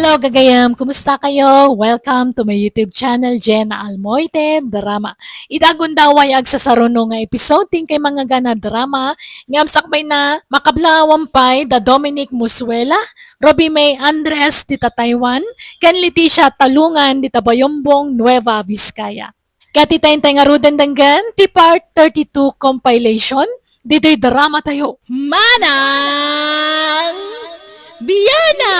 Hello, Gagayam! Kumusta kayo? Welcome to my YouTube channel, Jenna Almoite Drama. Idagon daw ay agsasaruno nga episode ting kay mga gana drama ngam sakbay na makablawang pay da Dominic Musuela, Robbie May Andres dita Taiwan, kan Leticia Talungan dita Bayombong, Nueva Vizcaya. Katitayin tayo nga ruden danggan, ti part 32 compilation, dito'y drama tayo. Manang Biyana!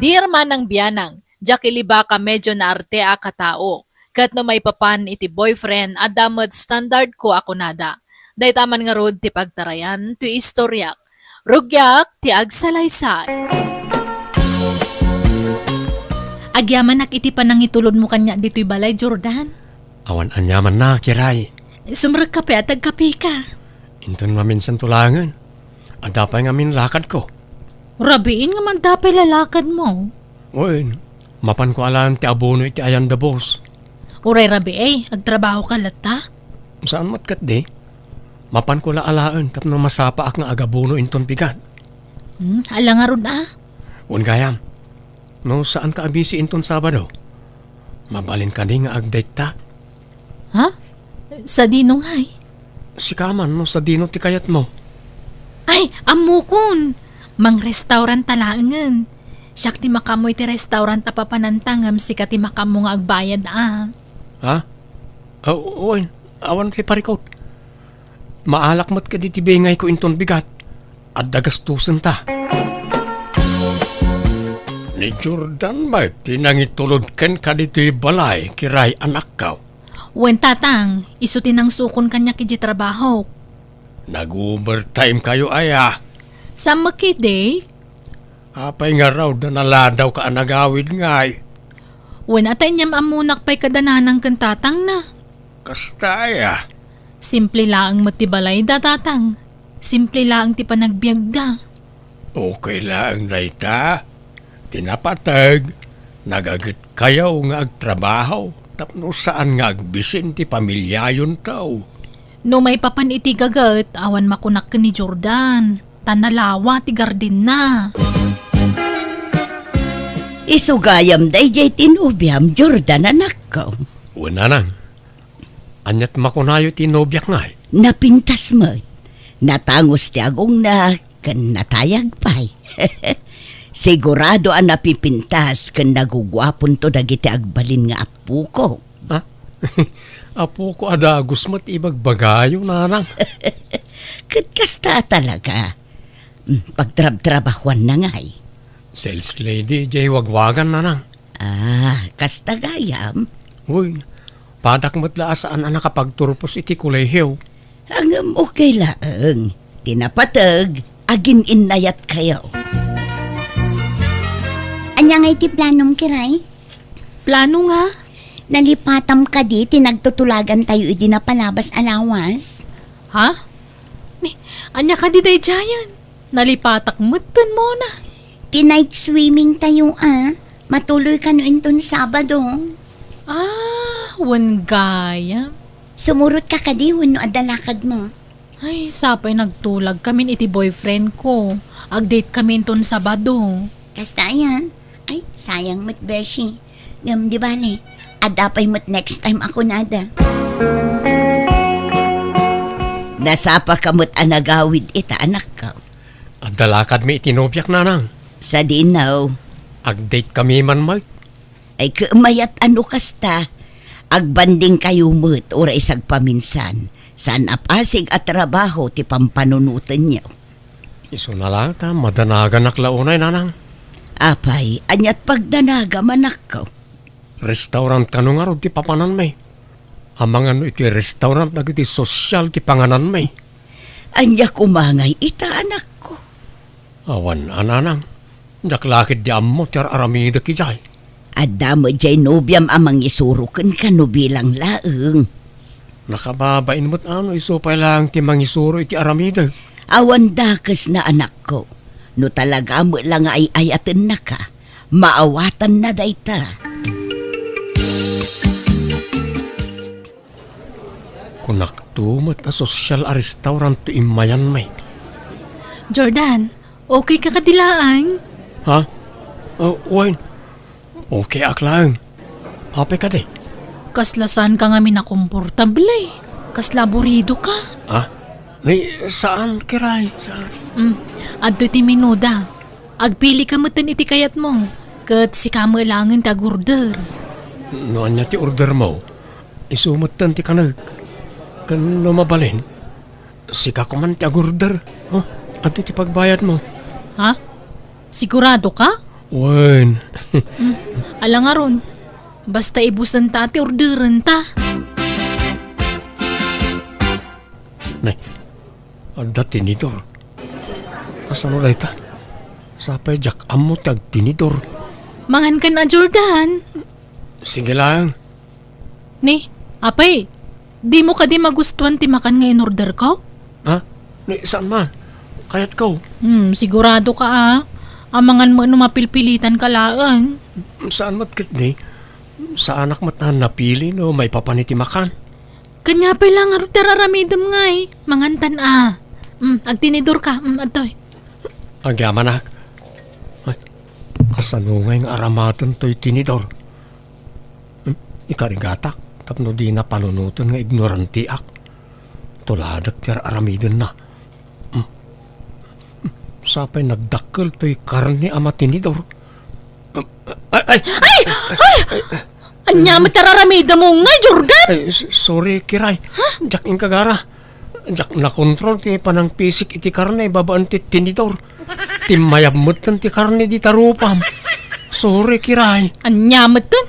Dear Manang Biyanang, jakiliba ka medyo na arte a katao. Kat no may papan iti boyfriend, adamad standard ko ako nada. Day taman nga rod ti pagtarayan, ti istoryak. Rugyak ti agsalaysay. Agyaman iti panang itulod mo kanya dito'y balay, Jordan. Awan anyaman na, kiray. Sumrag kape at agkape ka. Inton maminsan tulangan. Adapay ngamin lakad ko. Rabiin nga man dapay lalakad mo. Oy, mapan ko alam ti abono iti ayan da boss. Uray rabi agtrabaho ka lata. Saan matkat di? Mapan ko la alaan tapno masapa ak nga agabono inton bigat. Ala nga rod ah. Un gayam, no saan ka abisi inton Sabado? Mabalin ka di nga agdate ta. Ha? Sa dinong hay? Si Kaman no sa dino ti kayat mo. Ay, amukon! Mang restaurant talaangan. Siyak ti makamoy ti restaurant apapanantangam si ti makamo nga agbayad ah. Ha? Oy, awan kay parikot. Maalak mat ka di ti bengay ko inton bigat. At dagastusan ta. Ni Jordan ba tinangitulod ken ka dito'y balay kiray anak ka? Wen tatang, isutin ang sukon kanya kiji trabaho. Nag-overtime kayo aya. Sa makide? Apay nga raw na naladaw ka anagawid ngay. Wen atay niyam amunak pa'y kadananang kan tatang na. Kasta aya. Simple laang matibalay da tatang. Simple laang ti panagbiag da. Okay lang na ita. Tinapatag. Nagagit kayo nga agtrabaho. Tapno saan nga agbisin ti pamilyayon tao. No may papan iti gagat, awan makunak ka ni Jordan. Tanalawa ti gardin na. Isugayam day jay tinubyam Jordan anak ko. Una nang. Anyat makunayo tinobyak ngay. Napintas mo. Natangos ti agong na kan natayag pay. Sigurado ang napipintas kan nagugwapon to dagiti agbalin nga apu ko. Ha? Apo ko adagos mat ibagbagayo nanang. Kasta talaga. Pagtrab-trabahuan na ngay. Sales lady, jay wagwagan nanang. Kasta gayam. Uy, padak mo't laasaan ang nakapagturpos iti kulehiyo. Ang okay lang. Tinapatag, agin inayat kayo. Anya nga iti planom kiray? Plano nga? Nalipatam ka di, tinagtutulagan tayo iti na palabas alawas. Ha? Anya ka di day jayan? Nalipatak mutan mo na. Ti-night swimming tayo Matuloy ka no inton Sabado. Wan gaya. Sumurot ka kadi no adalakad mo. Ay, sapay nagtulag kami iti boyfriend ko. Agdate kami inton Sabado. Kasta yan. Ay, sayang mo't beshi. Di bale, adapay mo't next time ako nada. Nasapa kamot anagawid ita anak ko. At dalakad mi itinobyak nanang. Sa dinaw, Agdate kami man mag. ay kumayat ano kasta. Agbanding kayo mo't ora isag paminsan. Saan apasig at trabaho ti pampanunutan niyo. Iso na lang ta, madanagan naklaunay nanang. Apay, anyat pagdanaga manak ko. Restaurant ka nung araw ti papanan may. Amang ano iti restaurant na iti social ti panganan may. Anya kumangay ita anak ko. Awan ananang. Jaklakid di ammo ti aramida ki jay. Adamo jay nobyam amang isurukan ka no bilang laeng. Nakababain mo't ano isupay lang ti mangisuro iti aramida. Awan dakas na anak ko. No talaga mo lang ay ayatan na ka. Maawatan na dayta. Kunak tumat a social a restaurant to imayan may. Jordan, Okay ka kadilaan? Ha? Wayne. Okay ak lang. Happy ka di? Kaslasan ka nga minakomportable. Kasla burido ka. Ha? Ni, saan, Kiray? Saan? Adto ti minuda. Agpili ka matan iti kayat mo. Kat si kamalangin tagurder. Noon niya ti order mo. Isumutan ti kanag. Kan lumabalin. Sika ko man ti agurder. At ti pagbayad mo. Ha? Sigurado ka? Wayne. Alang nga ron. Basta ibusan ta ti orderan ta. Nay, ada tinidor. Kasano na ita? Sapay jak amo tag tinidor. Mangan ka na, Jordan. Sige lang. Ni, apay, di mo ka di magustuhan ti makan nga in-order ko? Ha? Ni, saan man? Kayat ko. Sigurado ka Amangan mo no mapilpilitan ka laang. Saan matkit ni? Sa anak matahan napili no may papaniti makan. Kanya pa lang tararamidam nga Mangantan agtinidor ka, atoy. Agyaman nak. Ay, kasanungay nga aramatan to'y tinidor. Ikarigatak, tapno di na panunutan nga ignoranti ak. Tuladak tira aramidon na. Sapay nagdakkel to'y karne ama tinidor. Ay! Anya matararamidam mo nga, Jordan? Ay, sorry, Kiray. Jak in kagara. Jak na-control ti panang pisik iti karne babaan ti tinidor. Timayab mo ti karne di tarupam. Sorry, Kiray. Anya matan?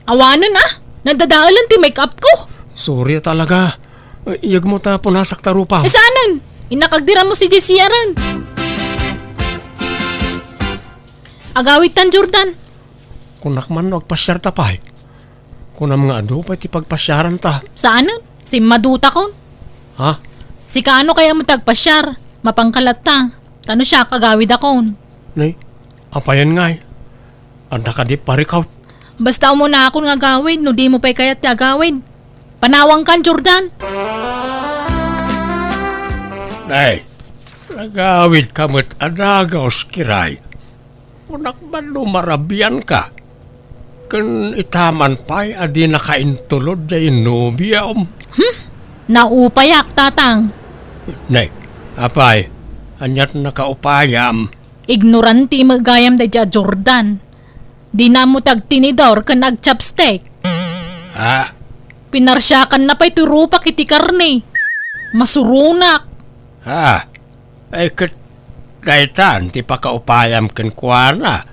Awanan nadadaalan ti make-up ko. Sorry talaga. Iyag mo ta punasak tarupam. Saanan? Inakagdira mo si Jessie aran. Agawitan, Jordan. Kunak man nagpasyar ta pa. Kunam nga ado pa ti pagpasyaran ta. Saanan? Si maduta ko. Ha? Si kaano kaya mo tagpasyar? Mapangkalat ta. Tano siya kagawid akon. Nay, apayan nga. Anda ka di parikaw. Basta mo na akong nga gawin, no di mo pa'y kaya't gagawin. Panawang kan, Jordan. Nay, nagawid ka mo't adagaw Kiray. Kunak man lumarabian ka. Kan itaman pa'y adi nakaintulod jay nobya Naupayak, tatang. Nay, apay, anyat nakaupayam. Ignoranti magayam da dya, Jordan. Di na mo tagtinidor ka nag-chopstick. Ha? Pinarsyakan na pa'y turupak iti karne. Masurunak. Ha? Ay kat kaitan ti pakaupayam ken kuana.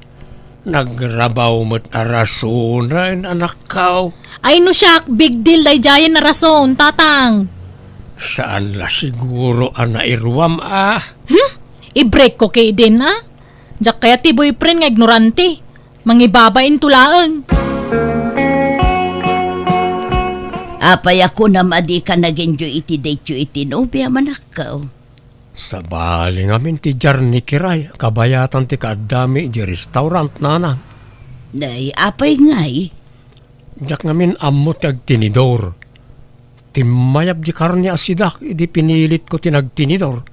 Nagrabaw mo't arasuna in anak kao. Ay no siya, big deal day jayan na rason, tatang. Saan la siguro ang nairwam I-break ko kay din Diyak kaya ti boyfriend nga ignorante. Mangibabain tulaang. Apay ako na madi ka nag-enjoy iti date iti nobya manakaw. Sa bali ngamin ti jar ni Kiray, kabayatan ti kaadami di restaurant nana. Nay, apay ngay. Diyak ngamin amot ag tinidor. Timayab di karnya asidak, idi pinilit ko tinagtinidor.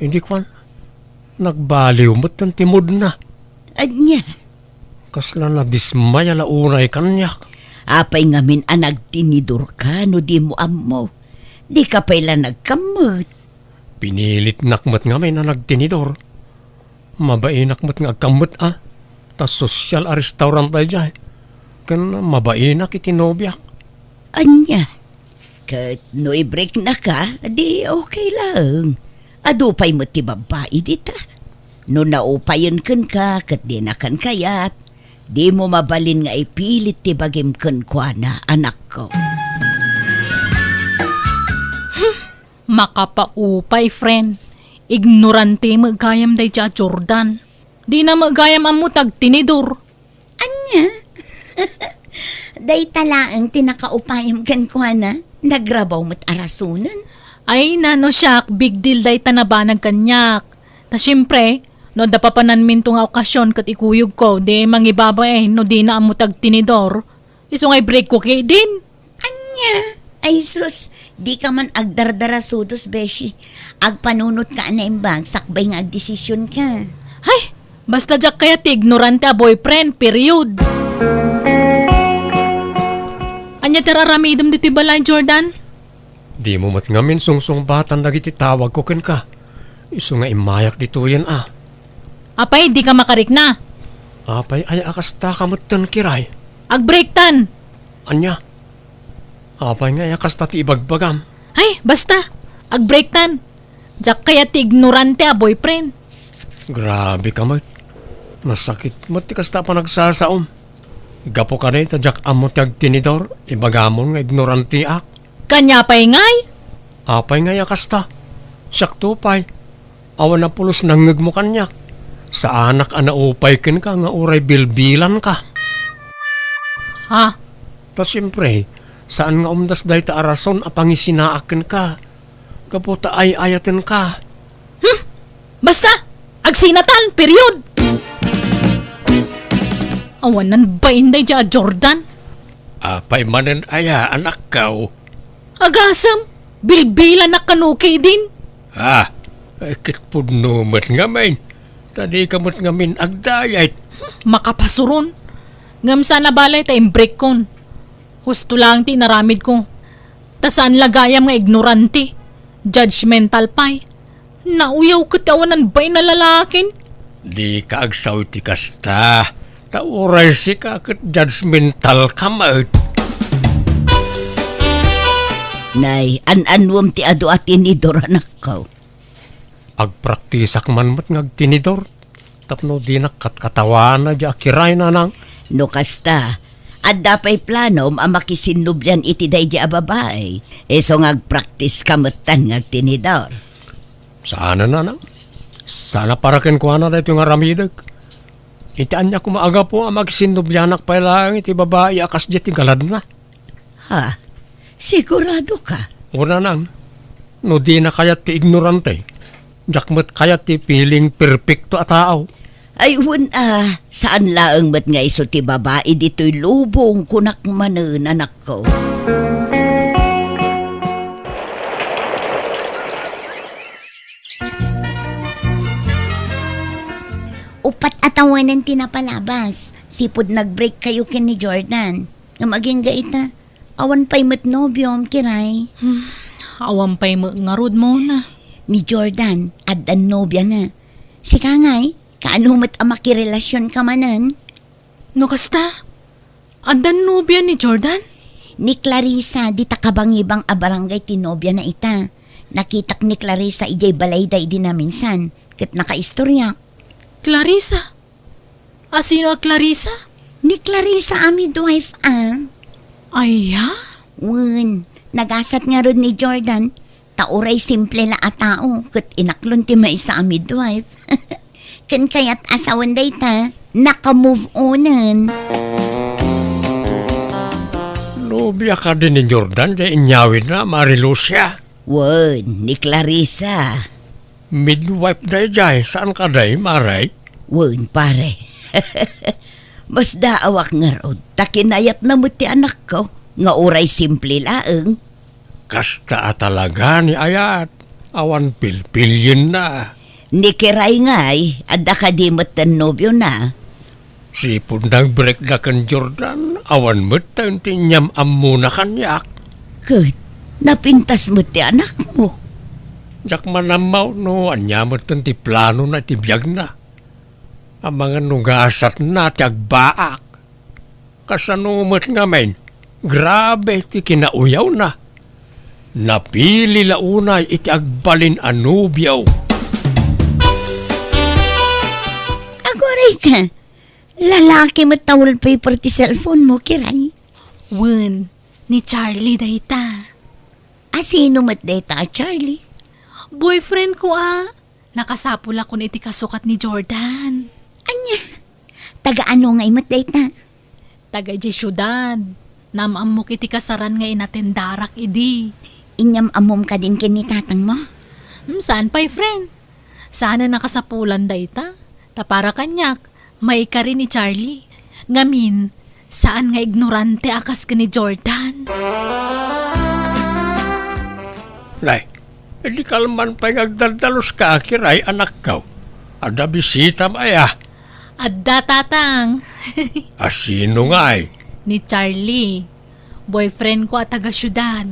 Hindi kwan, nagbaliw mo't ng timod na. Anya, Kasla na dismaya la unay kanyak. apay ngamin nagtinidor ka no di mo amo. Di ka pala nagkamot. Pinilit nakmat ngamin na nagtinidor. Mabain nakmat nga agkamot Tas social a restaurant tayo dyan. Kan mabain nak itinobyak. Anya, kat no i-break na ka, di okay lang. Adupay mo ti babae dita. No naupayan kan ka, kat di na kan kayat. Di mo mabalin nga ipilit ti bagim kan kwa na anak ko. Makapaupay, friend. Ignorante magayam day dya, Jordan. Di na magayam amo tagtinidor. Anya? Day talaang tinakaupayam kan ko na. Nagrabaw mo't arasunan. Ay, nano siyak, big deal day tanabanag kanyak. Ta syempre, no da papanan min nga okasyon kat ikuyog ko, di mangibabay, no di na amo tagtinidor. Iso ngay break ko kay din. Anya? Ay sus, di ka man agdardara sudos, beshi. Agpanunot ka na imbag, sakbay nga agdesisyon ka. Hay, basta jak kaya ti ignorante a boyfriend, period. Anya tiraramidom dito balay, Jordan? Di mo mat ngamin sungsong batan dagiti tawag ko ken ka. Isu nga imayak dito yan Apay, di ka makarik na. Apay ay akasta kamutan kiray. Ag-break tan. Anya? Apay nga akasta ti ibagbagam. Hay, basta. Ag-break tan. Jak kaya ti ignorante a boyfriend. Grabe ka mat. Masakit mo ti kasta pa nagsasaom. Gapo ka na jak amot yag tinidor. Ibagamon nga ignoranti ak. Kanya pa'y ngay. Apay nga yakasta. Sakto pay. Awan na pulos nangag mo kanyak. Sa anak anaupay ken ka nga uray bilbilan ka. Ha? Ta siyempre, saan nga umdas dahi ta arason apang isinaakin ka. Kaputa ay ayatin ka. Basta. Agsinatan, period. Awanan ba inday dya, Jordan? Apay manen aya anak kao. Agasam. Bilbilan na kanukay din. Ha? Ay kitpudnumat nga main. Tadi kamot nga min agdayat. Makapasuron. Ngam sana balay tayong break kon. Husto lang ti naramid ko. Tasaan lagayam nga ignorante. Judgmental pay. Nauyaw katawanan ba'y na lalakin? Di ka agsaw ti kasta. Tauray si ka kat judgmental kamot. Nay, an-anwam ti adu at tinidor anak ko. Agpraktisak man mat ngagtinidor. Tapno di nakatkatawan na di akiray na nang. No kasta, adda pa'y plano makisinubyan iti day di ababay. So ngagpraktis kamutan ngagtinidor. Sana na nang. Sana para ken kuha na dito nga ramidag. Itian niya kumaaga po ang magsinubyanak pa lang iti babae akas di galad na. Ha? Sigurado ka? Una nang. No di na kayat ti ignorante. Jakmat kayat ti piling perfecto a tao. Ay saan laang mat nga iso ti babae dito'y lubong kunak manen anak ko. Upat atawanan tinapalabas. Sipod nag-break kayo kin ni Jordan. Nga maging gaita. Awan pa'y matnobyom, kiray. Awam pa'y ngarod mo na. Ni Jordan, adan nobya na. Si Kangay, kaano mat ang makirelasyon ka manan? No kasta? Andan nobya ni Jordan? Ni Clarissa, di takabang-ibang abarangay tinobya na ita. Nakitak ni Clarissa ijay balayday din na minsan. Kat nakaistorya. Clarissa? Sino a Clarissa? Ni Clarissa ami wife Aya? Wen, nagasat nga ron ni Jordan. Tauray simple la a tao. Kat inaklon ti may sa midwife. Kan kaya't asawan day ta, naka-move onan. Nobya ka din ni Jordan di inyawin na Marilucia. Wen, ni Clarissa. Midwife day jay. Saan ka day maray? Wen, pare. Mas daawak nga rod. Takinayat na mo ti anak ko. Nga uray simple laeng. Kasta talaga ni Ayat. Awan pilpilyin na. Ni kiray ngay, adda ka di matan nobyo na. Sipod nag-break na kan Jordan. Awan mo tayo tinyam amuna kanyak. Kut, napintas mo ti anak mo. Jak manamaw no, anya mo ti plano na tibiyag na. Ang mga nugasat na tiyagbaak. Kasanumot nga men, grabe ti kinauyaw na. Napili launay iti agbalin anubyaw. Agoray ka. Lalaki mo towel paper ti cellphone mo, kiray. Wen, ni Charlie dayta. Sino mat data, Charlie? Boyfriend ko Nakasapula ko na iti kasukat ni Jordan. Anya, taga-ano nga imat data? Taga di syudad. Namam mo kiti kasaran nga inatendarak idi. Inyam amom ka din kinitatang mo? Saan pa'y friend? Sana nakasapulan dayta. Tapara kanyak, may ka rin ni Charlie. Ngamin, saan nga ignorante akas ka ni Jordan? Nay, hindi kalman pa ngagdaldalos ka, kiray, anak ka. Ada bisita maya. Adda, tatang. Sino nga ay? Ni Charlie. Boyfriend ko at taga-syudad.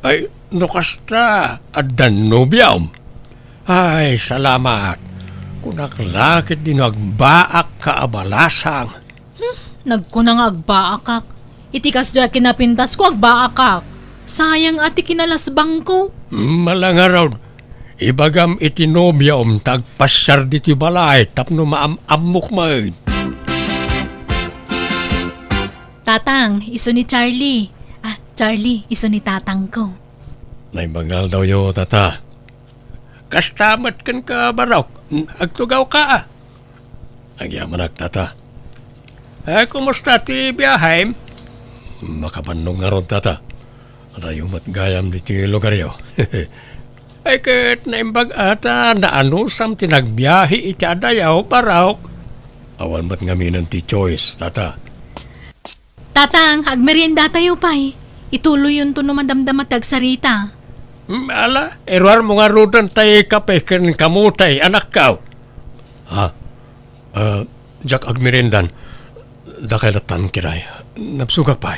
Ay, nukasta, adan nobyam. Ay, salamat. Kunaklakit din nagbaak ka abalasang. Nagkunang agbaakak. Itikas doon kinapintas ko agbaakak. Sayang ati kinalasbang ko. Malangaraw. Ibagam itinobya tagpasyar dito balay tapno maamamok man. Tatang, iso ni Charlie. Charlie, iso ni tatang ko. May bangal daw yo, tata. Kastamat kan ka barok. Agtugaw ka. Agyaman tata. Kumusta ti biyahe? Makabanong nga ron, tata. Rayumat gayam di ti lugar yo. Ay kat naimbag ata na anusam tinagbiyahe iti adayaw barok. Awan ba't ngaminan ti choice, tata? Tatang, agmerienda tayo pa'y. Ituloy yun to numadamdam at tagsarita. Ala, erwar mo nga rudan tayo kape kan kamutay, anak ka. Jack agmirendan. Dakalatan kiray. Napsugak pa.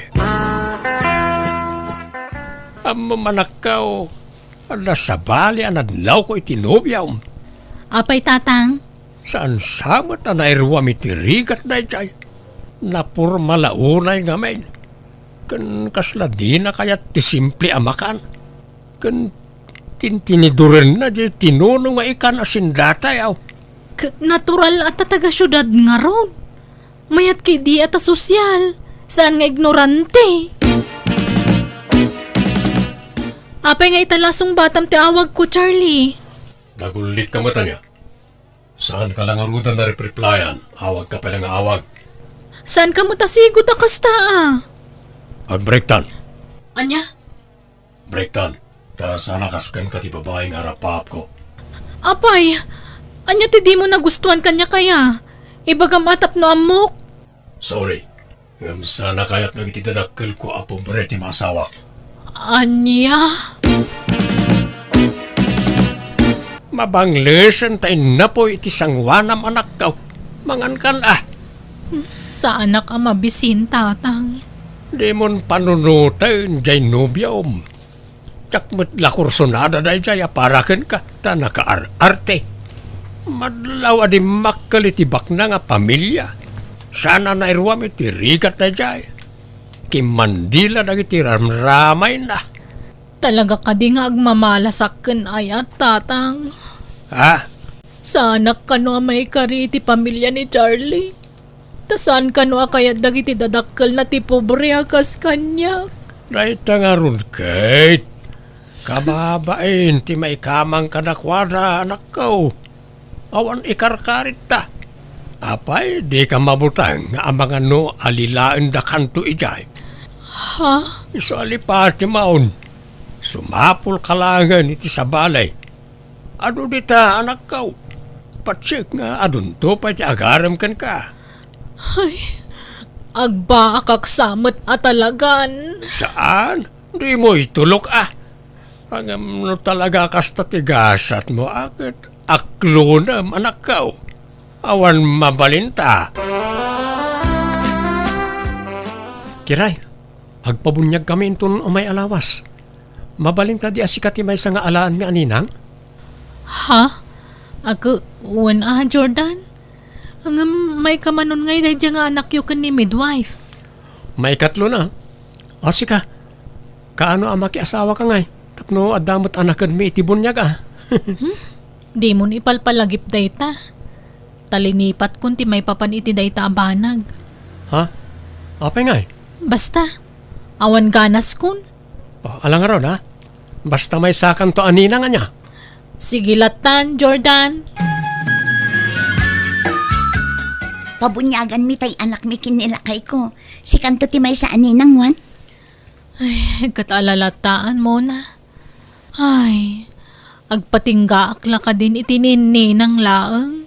Mamanakaw. Ala sabali anadlaw ko itinobyaw. Apay, tatang. Saan samat na nairwa mitirigat na ichay. Napur malaunay ngamen. Kan kasla di na kaya ti simple amakan. Kan tintinidurin na di tinunong nga ikan asindata yaw. Natural at taga-syudad nga ron. Mayat kay di at sosyal. Saan nga ignorante? Apay nga italasong batam ti awag ko, Charlie. Nagulit ka mata niya. Saan ka lang arudan na repliyan? Awag ka pa lang awag. Saan ka matasigo da kasta Ag-breaktan. Anya? Breaktan. Ta sana kaskan ka ti babae nga rapap ko. Apay, anya ti di mo nagustuhan kanya kaya? Ibaga matap no amok. Sorry. Ngam sana kaya't nagitidadakkel ko apong bre ti masawa. Anya? Mabanglesan tayo na po iti sangwanam anak ka. Mangan kan Sa anak ang mabisin, tatang. Di mon panunutan jay nobyom. Tsak mo't lakursonada day jay aparakan ka ta nakaarte. Madlaw adi makalitibak na nga pamilya. Sana na irwam iti rigat na jay. Kimandila na iti ramramay na. Talaga ka di nga agmamalasakken ayat, tatang. Sa anak ka no may kari iti pamilya ni Charlie. Tasan ka no kaya dagiti dadakkel na ti pobre akas kanya. Right nga ron, Kate. Kababain, ti may kamang kanakwada, anak ko. Awan ikarkarit ta. Apay, di ka mabutang nga ang mga no alilaan da kanto ijay. Ha? Iso alipati maun. Sumapul kalangan iti sa balay. Ado dita, anak ko. Patsik nga adun to pa ti agaram kan ka. Agba akaksamot at talagan. Saan? Di mo itulok Ang no talaga kasta tigasat mo akit. Aklonam, anak ka. Awan mabalinta. Kiray, agpabunyag kami intun umay alawas. Mabalinta di asikati may nga alaan mi aninang? Ha? Ako, Jordan? Ang may kamanon ngay dahil nga anak yu kan ni midwife. May katlo na. O sika, kaano ang makiasawa ka ngay? Tapno adamot anakan mi itibunyag Di mo ni ipalpalagip dayta. Talinipat kunti may papan iti dayta abanag. Ha? Apay ngay? Basta, awan ganas kun. Alang araw na. Basta may sakan to anina nga niya. Sige latan, Jordan. Pabunyagan mi tay anak mi kinilakay ko. Si kanto ti may sa aninang wan. Ay, katalalataan mo na. Ay, agpatingga akla ka din itinini ng laeng.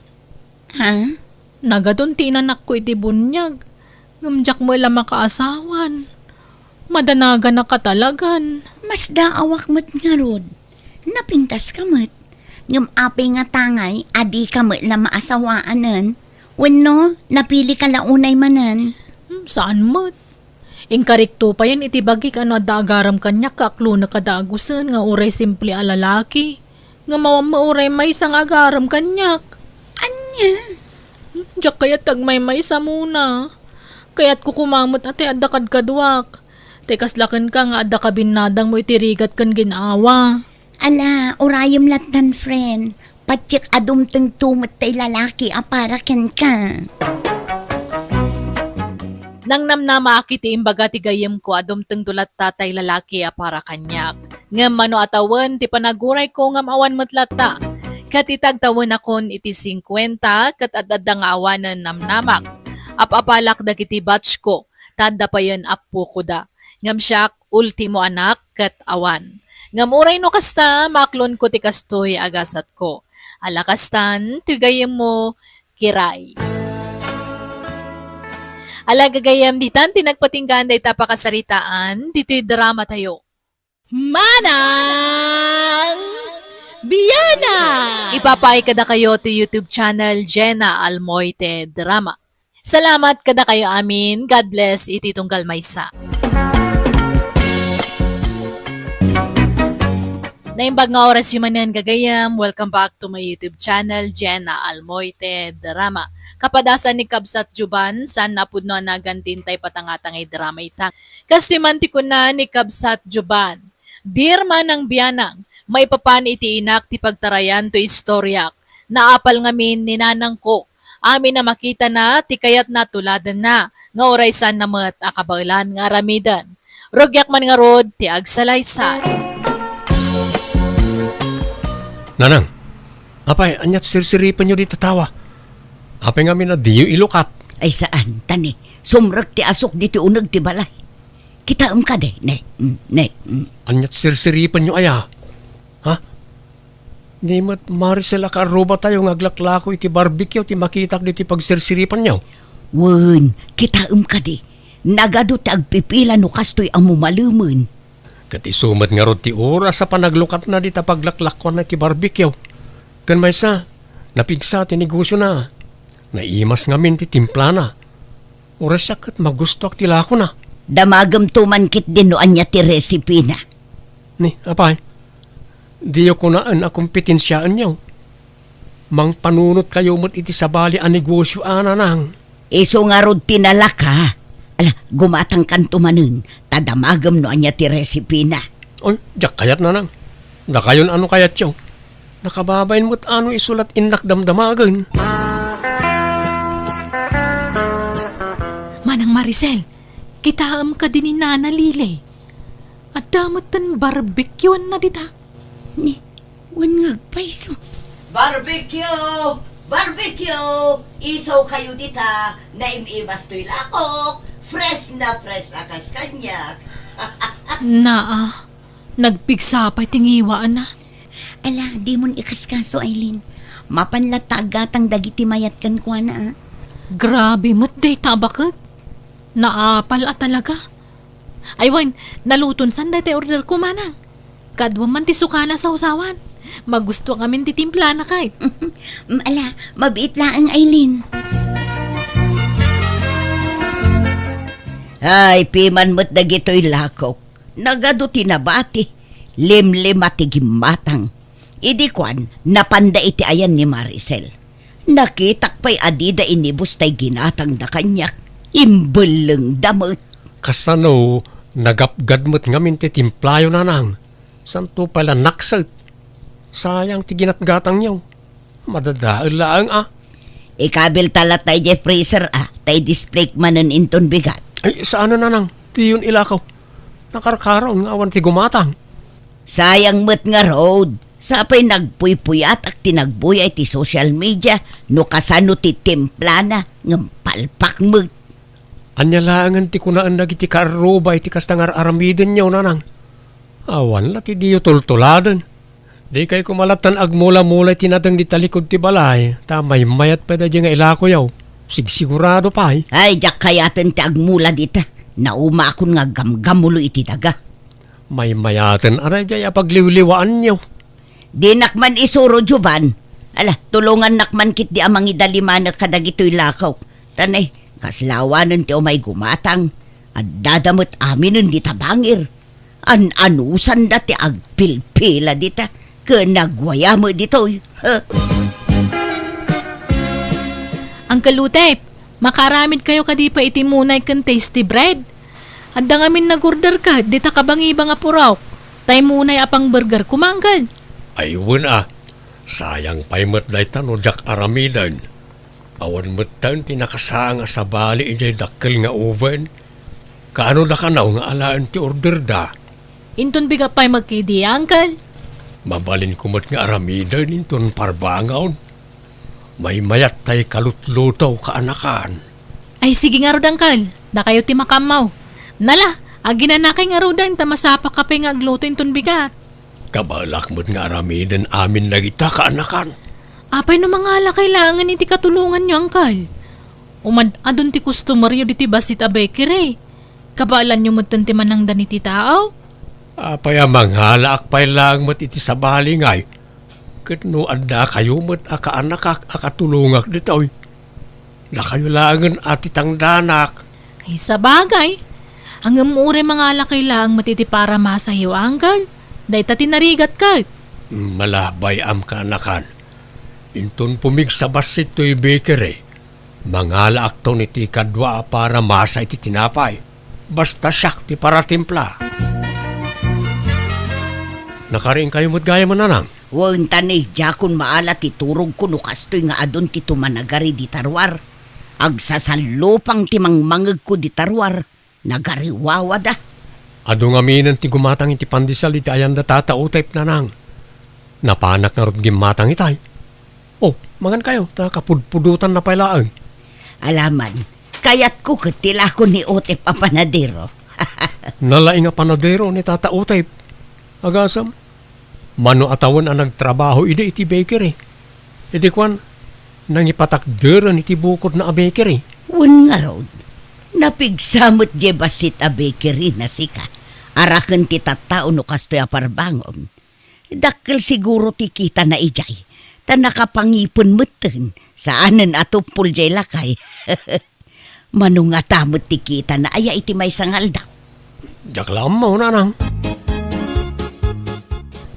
Ha? Nagadun tinanak ko iti bunyag. Ngamjak mo ilang makaasawan. Madanagan na katalagan. Mas daawak mo't nga rod. Napintas ka mo't. Ngam apay nga tangay, adi ka mo't na maasawaanan. Wano, napili ka launay manan. Saan mo't? Inkarikto pa yan itibagik ano adagaram kanya kaklo na kadagusan nga uray simple a lalaki. Nga mauray may isang agaram kanyak. Anya? Diyak kaya't tagmay-may sa muna. Kaya't kukumamot ate adakad kadwak. Tekas lakan ka nga adda ka binadang mo itirigat kan ginawa. Ala, urayom latan, friend. Patsik adumteng tumot tay lalaki aparakan ka. Nang namnama akiti imbaga ti gayem ko adumteng dulat tatay lalaki para kanyak. Ngam mano atawan ti panaguray ko ngam awan matlata. Kat itagtawan akon iti 50 kat adada nga awanan namnamak. Apapalak dagiti batch ko. Tanda pa yan apo ko da. Ngam siyak ultimo anak kat awan. Ngam uray no kasta maklon ko ti kastoy agasat ko. Alakastan ti gayem mo kiray. Alagagayam ditan tinagpatinggan day tapakasaritaan dito'y drama tayo. Manang Biyana! Ipapay kada kayo to YouTube channel Jenna Almoite Drama. Salamat kada kayo amin. God bless iti tunggal maysa. Naimbag nga oras yung manan gagayam. Welcome back to my YouTube channel Jenna Almoite Drama. Kapadasan ni Kabsat Juban, san napudno na gantintay patangatangay drama itang. Kastimanti ko na ni Kabsat Juban. Dear Manang Biyanang, may papan iti inak ti pagtarayan to istoryak. Naapal ngamin ni nanang ko. Amin na makita na ti kayat na tuladan na. Nga oray san namat akabailan nga ramidan. Rogyak man nga rod ti agsalaysay. Nanang, apay, anyat sirsiripan nyo di tatawa. Apay nga na diyo ilukat. Ay saan, tani, sumrag ti asok dito unag ti balay. Kita ka de, ne. Anyat sirsiripan nyo aya. Ha? Di mat Maricel akaruba tayo ng aglaklako iti barbecue ti makitak dito pagsirsiripan nyo. Wen, kita ka de. Nagado ti agpipila no kastoy ang mumaluman. Kat isumat nga rod ti oras sa panaglukat na di tapaglaklakon na ti barbecue. Kan may sa, napigsa ti negosyo na. Naimas ngamin ti timpla na. Oras siya kat magusto ak tilako na. Damagam tumankit din no anya ti recipe na. Ni, apay, diyo ko naan a kompetensyaan nyo. Mang panunot kayo mo't iti sabali a negosyo ananang. Iso nga rod tinalaka. Ala, gumatang kan tumanun. Tadamagam no anya ti recipe na. Oy, jak kayat nanang. Da kayon ano kayat yaw. Nakababayin mo't ano isulat inak damdamagan. Manang Maricel, kitaam ka din ni Nana Lile. At damatan barbecuean na dita. Ni, wan nga paiso. Barbecue! Barbecue! Isaw kayo dita na imimas to'y lakok. Fresh akas kanya. Nagpigsapay tingiwaan na. Ala, di mon ikaskaso, Aileen. Mapanlatagatang dagiti mayat kan kwa na. Grabe mo't day tabakot. Naapal at talaga. Aywan, naluton san day tayo order ko manang. Kadwa man ti sukana sa usawan. Magusto kami ti timpla na kahit. Ala, mabiit lang, Aileen. Ay, piman mo't dagito'y lakok. Nagado tinabati. Limlim at tigimatang. Idi kwan, napanda iti ayan ni Maricel. Nakitak pa'y adida inibus tay ginatang na kanyak. Imbeleng damot. Kasano, nagapgad mo't ngamin ti timplayo nanang. Santo pala naksat. Sayang ti ginatgatang nyaw. Madadaal laang Ikabil talat tay je freezer tay display manen inton bigat. Ay, saan nanang? Ti yun ilakaw. Nakarkaraw nga awan ti gumatang. Sayang mo't nga road. Sapay nagpuy-puyat at tinagbuy ay ti social media no kasano ti templana ng palpak mo't. Anyalangan ti kunaan nagiti karuba iti kastangar aramiden nyaw nanang. Awan la ti diyo tultuladan. Di kay kumalatan agmula-mula tinatang di talikod ti balay. Tamay mayat pa da nga ilako yaw. Sigurado pa eh. Ay, jak kayaten ti agmula dita. Nauma akon nga gamgamulo iti daga. May mayaten aray jay apagliwliwaan nyaw. Di nakman isuro juban. Ala, tulungan nakman kit di amang idaliman kadagitoy lakaw. Tanay, kaslawanan ti umay gumatang. At dadamot amin di tabangir. Anusan dati agpilpila dita. Kanagwaya mo dito. Uncle Utep, makaramid kayo kadi pa itimunay kan tasty bread. Adda ngamin nag-order ka, di ta kabangi-bang apuraw. Tay munay apang burger kumanggal. Ayun sayang pa'y matlaytan o jak aramidan. Awan matan tinakasanga sa bali ijay dakkel nga oven. Kaano da kanaw nga alaan ti order da. Inton biga pa'y magkidi, Uncle. Mabalin kumot nga aramidan inton parbangaw. May mayat tay kalutlutaw kaanakan. Ay sige nga rod, Uncle. Da kayo ti makamaw. Nala, aginanakay nga rodan tamasapa ka pa nga agluto inton bigat. Kabalak mo't nga aramidan amin lagita kaanakan. Apay no mga kailangan iti katulungan nyo, Uncle. Adun ti customer yun iti basit a bakery. Kabalan nyo mo't ti manang daniti tao. Apay amang halaak pa'y lang mo't iti sabali ngay. Katno anda kayo mo't akaanak akatulungak ditoy. Na kayo langan atitang danak. Ay sa bagay. Ang umure mga kailangan matiti para masahiw, Uncle. Day ta tinarigat ka. Malabay am kaanakan. Inton pumigsabas ito'y bakery. Mangalaak to niti kadwa para masa iti tinapay. Basta siyak ti para timpla. Nakaring kayo mo't gaya mo nanang. Wan tanay, jakon maala ti turog ko no kastoy nga adon ti tumanagari di tarwar. Agsasalupang ti mangmangag ko di tarwar. Nagariwawa da. Ado nga minan ti gumatang iti pandisal iti ayan da tatautayp nanang. Napanak na rin gimatang itay. Oh, mangan kayo, kapudpudutan na pailaan. Alaman, kayat ko katila ko ni Ote Papanadero. Nalaing nga panadero ni tatautayp. Agasam, mano atawan ang nagtrabaho iti bakery. Iti kwan, nangipatakderan iti bukod na a bakery. Wan nga raw. Napigsamot je basit a bakery na sika. Arakan ti tattao no kastoy a parbangon. Dakkel siguro ti kita na ijay. Ta nakapangipon meten. Saanen atupul jay lakay. Manungatamot ti kita na aya iti may sangal daw. Jak lamaw nanang.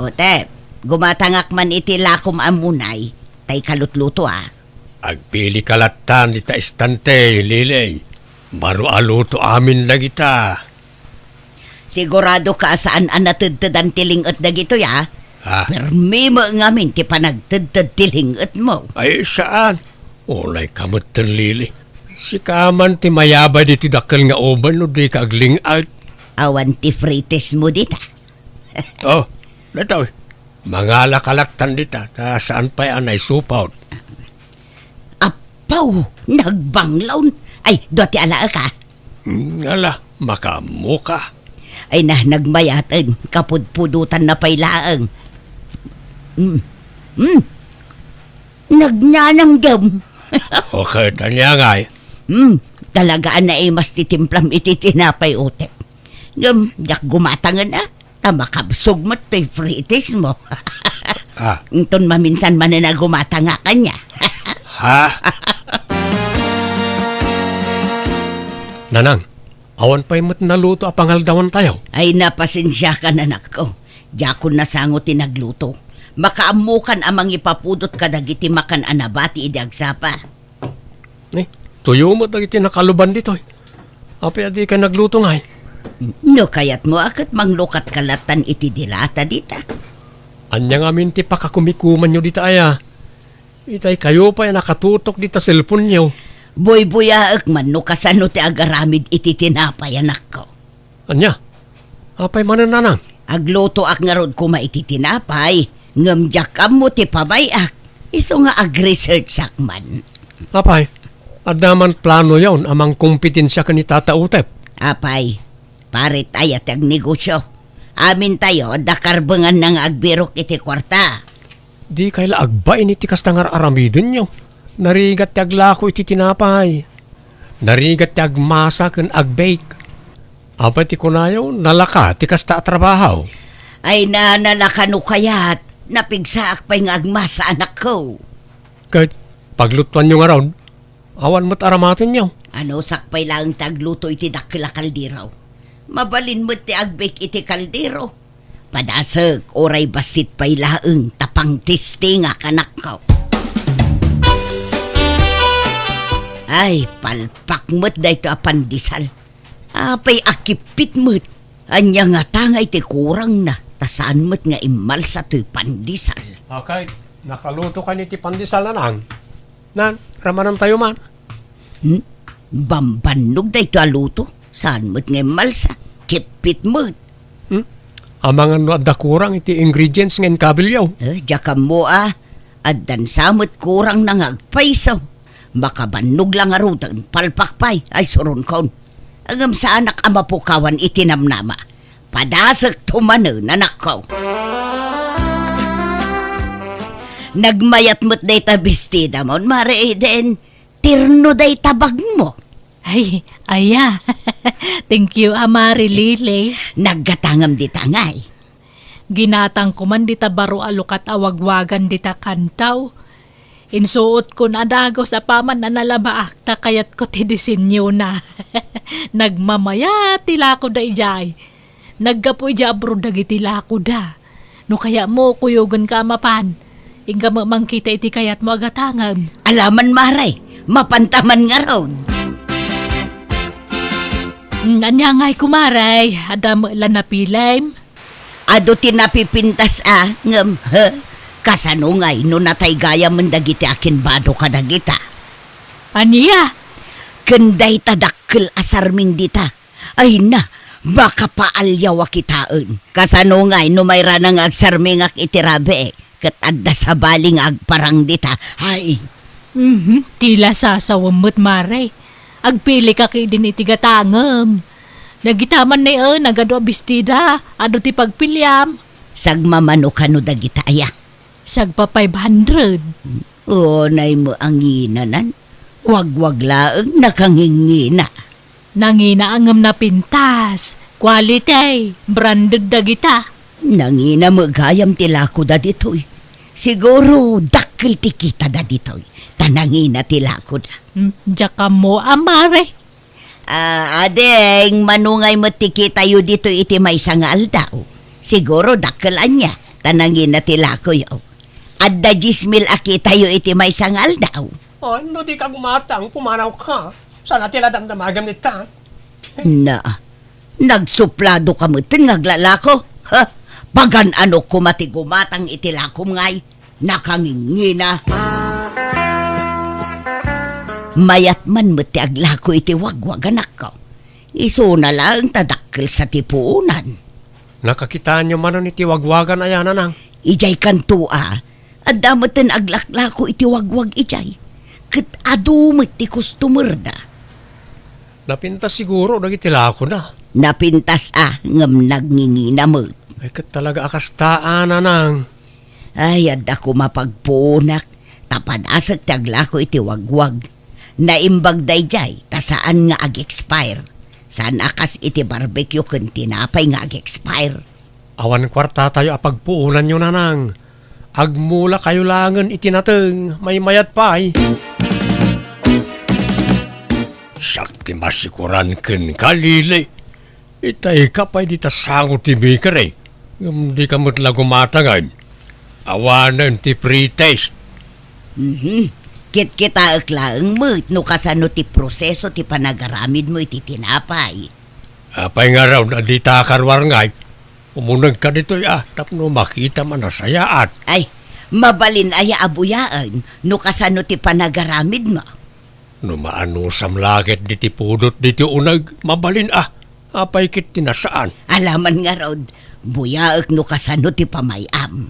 Ote, gumatangak man iti lakom amunay. Tay kalutluto Agpili kalatan ita istante, lilay. Baro aluto amin na kita. Sigurado ka saan anatudtudan tilingot na gito ya? Ha? Permi mo ngamin ti panagtudtud tilingot mo. Ay saan? Ulay kamot ten lili. Si kaman ti mayaba di ti dakkel nga oban no di kaagling out. Awan ti frites mo dita. Oh, nataw. Mangala kalatan dita. Ta saan pa'y anay supaw. Apaw, nagbanglaw. Ay, doti ala ka. Ala, makamuka. Ay nagmayatan, kapudpudutan na pailaang. Nagnananggam. Okay, tanya nga Talagaan na mas titimplam iti tinapay Utep. Jak gumatangan na, tamakabsog mo ti fritis mo. Inton maminsan man na gumatanga kanya. Ha? Nanang, awan pa'y mat naluto a pangaldawan tayo. Ay napasensya ka na nako. Jakon na sango tinagluto. Makaamukan amang ipapudot kadagiti makan anabati idagsapa. Tuyo mo iti nakaluban dito. Api adi ka nagluto ngay. No kayat mo akat manglukat kalatan iti dilata dita. Anya nga minti pakakumikuman nyo dita aya. Itay kayo pa nakatutok dita cellphone nyo. Boy-boyaak man no kasano ti agaramid iti tinapay anak ko. Anya? Apay manan nanang? Agluto ak nga rod kuma iti tinapay. Ngamjak mo ti pabayak. Iso nga ag-research sakman. Apay, adaman plano yawn amang kompetensya ka ni Tata Utep. Apay, parit ayat ag negosyo. Amin tayo, dakarbangan ng agbirok iti kwarta. Di kayla agbain iti kastangar aramidin nyo. Narigat ti aglako iti tinapay. Narigat ti agmasa ken agbake. Apa ti kunayaw, nalaka ti kasta trabaho. Ay nalakano kayat. Napigsaak pa'y nga agma sa anak ko. Kahit paglutuan nyo nga raw, awan mo't aramatin nyo. Ano sakpay lang tagluto iti dakila kaldero. Mabalin mo't ti agbake iti kaldero. Padasag, oray basit pa'y laeng tapang tisti nga kanak ko. Ay, palpak mo't da ito apandisal. Apay akipit mo't. Anya nga tangay ti kurang na. Tasaan mo't nga imal sa to'y pandisal. Okay, nakaluto ka ni ti pandesal na nang. Nan, ramanan tayo man. Bambanog da ito aluto. Saan mo't nga imal sa kipit mo't. Amangan no adda kurang iti ingredients ng kabilyaw. Diya mo Addan samot kurang na ngagpaisaw. Makabanog lang arutan, palpakpay, ay suron kon. Agam sa anak ama pukawan itinamnama. Padasag tumano nanak ko. Nagmayat mo't day tabistida mo, mare den, tirno day tabag mo. Ay, aya. Thank you, Amari Lile. Naggatangam di tangay. Ginatang ko man dita baro alukat awagwagan dita kantaw. Insuot ko na dagaw sa paman na nalabaak ta kayat ko tidisinyo na. Nagmamaya tila ko da ijay. Naggapoy ja abro dagiti lako da. No kaya mo kuyogan ka mapan. Inga mamangkita iti kayat mo agatangam. Alaman maray, mapantaman nga raw. Anyangay kumaray, adam lan napilaym. Ado tinapipintas ngam, kasanungay no natay gaya mendagiti akin bado kadagita. Aniya? Kenday tadakkel asarming dita. Ay na, baka paalyaw kitaan. Kasanungay no may ranang agsarming ak itirabe. Kat adda sa baling agparang dita. Ay, Tila sasawamot maray. Agpili ka kay din itigatangam. Nagitaman na nagado abistida, ado ti pagpilyam. sagmamano ka no dagita aya. Sagpa 500. Nay mo ang inanan. Wag-wag laeng nakangingina. Nanginaangam na pintas. Quality, branded dagita. Nangina mo gayam tilako da ditoy. Siguro dakkel ti kita da ditoy. Tanangina tilako da. Jaka mo amare. Adeng, manungay mo tikitayo dito iti may sangal daw. Siguro dakkelan niya. Tanangin na tilako yaw. Adda 10,000 akitayo iti may sangal daw. Ano di ka gumatang, pumanaw ka. Sana tila damdamagam ni ta. Na, nagsuplado ka mo ngaglalako. Ha? Pagan ano kumati gumatang itilakom ngay. Nakangingina. Mayat man mo ti aglako iti wagwag anak ko. Iso na lang tadakkel sa tipuunan. Nakakita nyo man iti wagwagan ayana nang. Ijay kantua, adamutin aglaklako iti wagwag ijay. Kat adumit ti customer da. Napinta siguro dagiti lako na. Napintas ngam nagngingina mo. Ay kat talaga akastaan na nang. Ay, adda ko mapagpunak. Tapad asag taglako iti wagwag. Naimbag dayjay, tasaan nga ag-expire. Saan akas iti barbecue kun tinapay nga ag-expire. Awan kwarta tayo apagpuunan nyo na nang. Agmula kayo langan itinateng, may mayat pa ay. Sakti masikuran ken kalili. Itay ka pa di tasango ti maker eh. Di ka mo't lagumatangay. Awanan ti pre-taste. Kit-kita aklaang mo, no kasano ti proseso ti panagaramid mo iti tinapay. Apay nga raw na di takarwar ngay. Umunag ka dito tapno makita man na sayaat. Ay, mabalin aya abuyaan, no kasano ti panagaramid mo. No maano samlaget di ti pudot di ti unag, mabalin apay kit tinasaan. Alaman nga raw, buyaak no kasano ti pamayam.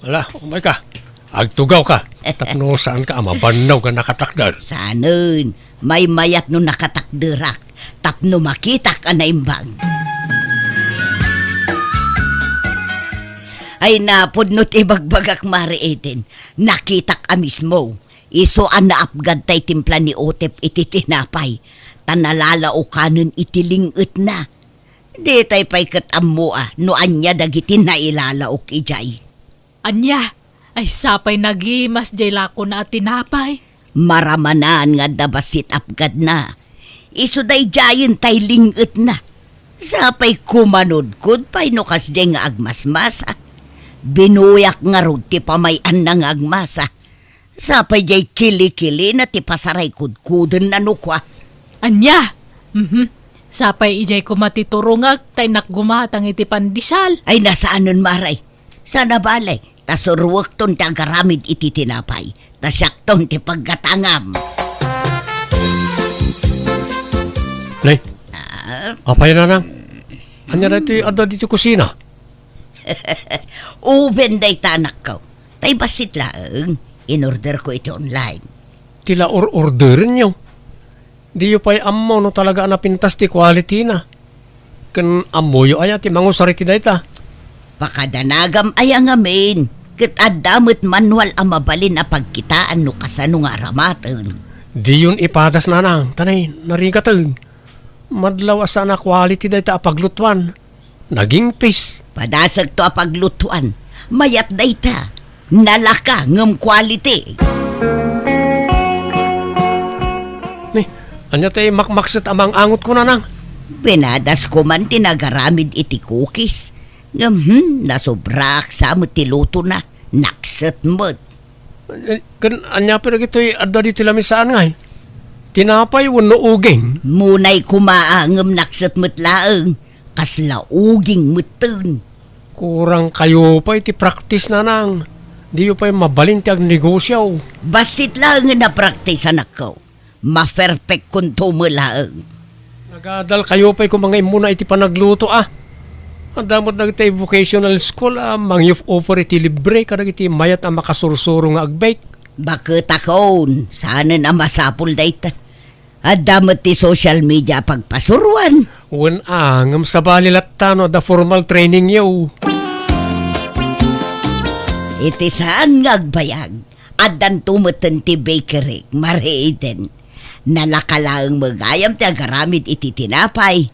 Wala, umay ka. Agtugaw ka. Tapno saan ka mabanaw ka nakatakdar. Sanon, may mayat no nakatakderak. Tapno makita ka na imbang. Ay napod no't ibagbagak mariitin. Nakitak a mismo. Isoan na apgad tay timpla ni Otep iti tinapay. Tanalala o kanon itilingot na. Di tay pay katammo no anya dagiti na ilalaok ijay. Anya, ay sapay nagimas jay lako na at tinapay. Maramanan nga dabasit apgad na. Isuday jayin tay linget na. Sapay kumanudkod pay no kasday nga agmasmasa. Binuyak nga rod ti pamayan na nga agmasa. Sapay jay kili-kili na ti pasaray kudkuden na nukwa. Anya, sapay ijay ko matiturungag tay nakgumatang iti pandisal. Ay nasaan nun maray? Sana balay, tasurwak ton ti agaramid iti tinapay. Tasyak ton ti paggatangam. Nay, apay na nang. Anya na ito ada dito kusina. Uben day tanak ko. Tay basit lang. In-order ko ito online. Tila orderin nyo. Di yu pa'y ammo no talaga napintas ti quality na. Kan ammo yu aya ti mangusari ti dayta. Pakadanagam ay ang amin. Kat adamot manual ang mabalin na pagkitaan no kasano nga aramatan. Di yun ipadas na nang. Tanay, narigatan. Madlaw asa na quality dayta apaglutuan. Naging pis. Padasag to apaglutuan. Mayat dayta. Nalaka ngem quality. Ni, anya tayo makmakset amang angot ko na nang. Binadas ko man tinagaramid iti cookies. Nasobrak sa mo tiluto na. Nakset mo. Kan anya pero gito'y adda dito lamisaan nga. Tinapay wano uging. Munay kumaangam nakset mo't laang. Kasla uging mutun. Kurang kayo pa iti practice na nang. Di yu pa'y mabalin ti ag negosyo. Basit lang nga na-practice anak ko. Ma-perfect kung tumulaang. Nagadal kayo pa'y kung mga imuna iti panagluto Ang damot na iti vocational school mangyuf offer iti libre kadag iti mayat ang makasursuro nga agbake. Bakit akon? Sana na masapul dayta. At damot ti social media pagpasuruan. Wen angam sa balilatano da formal training yo. Iti saan ngagbayag. At dan tumutan ti bakery. Mareden. Nalakalaang magayam ti agaramid iti tinapay.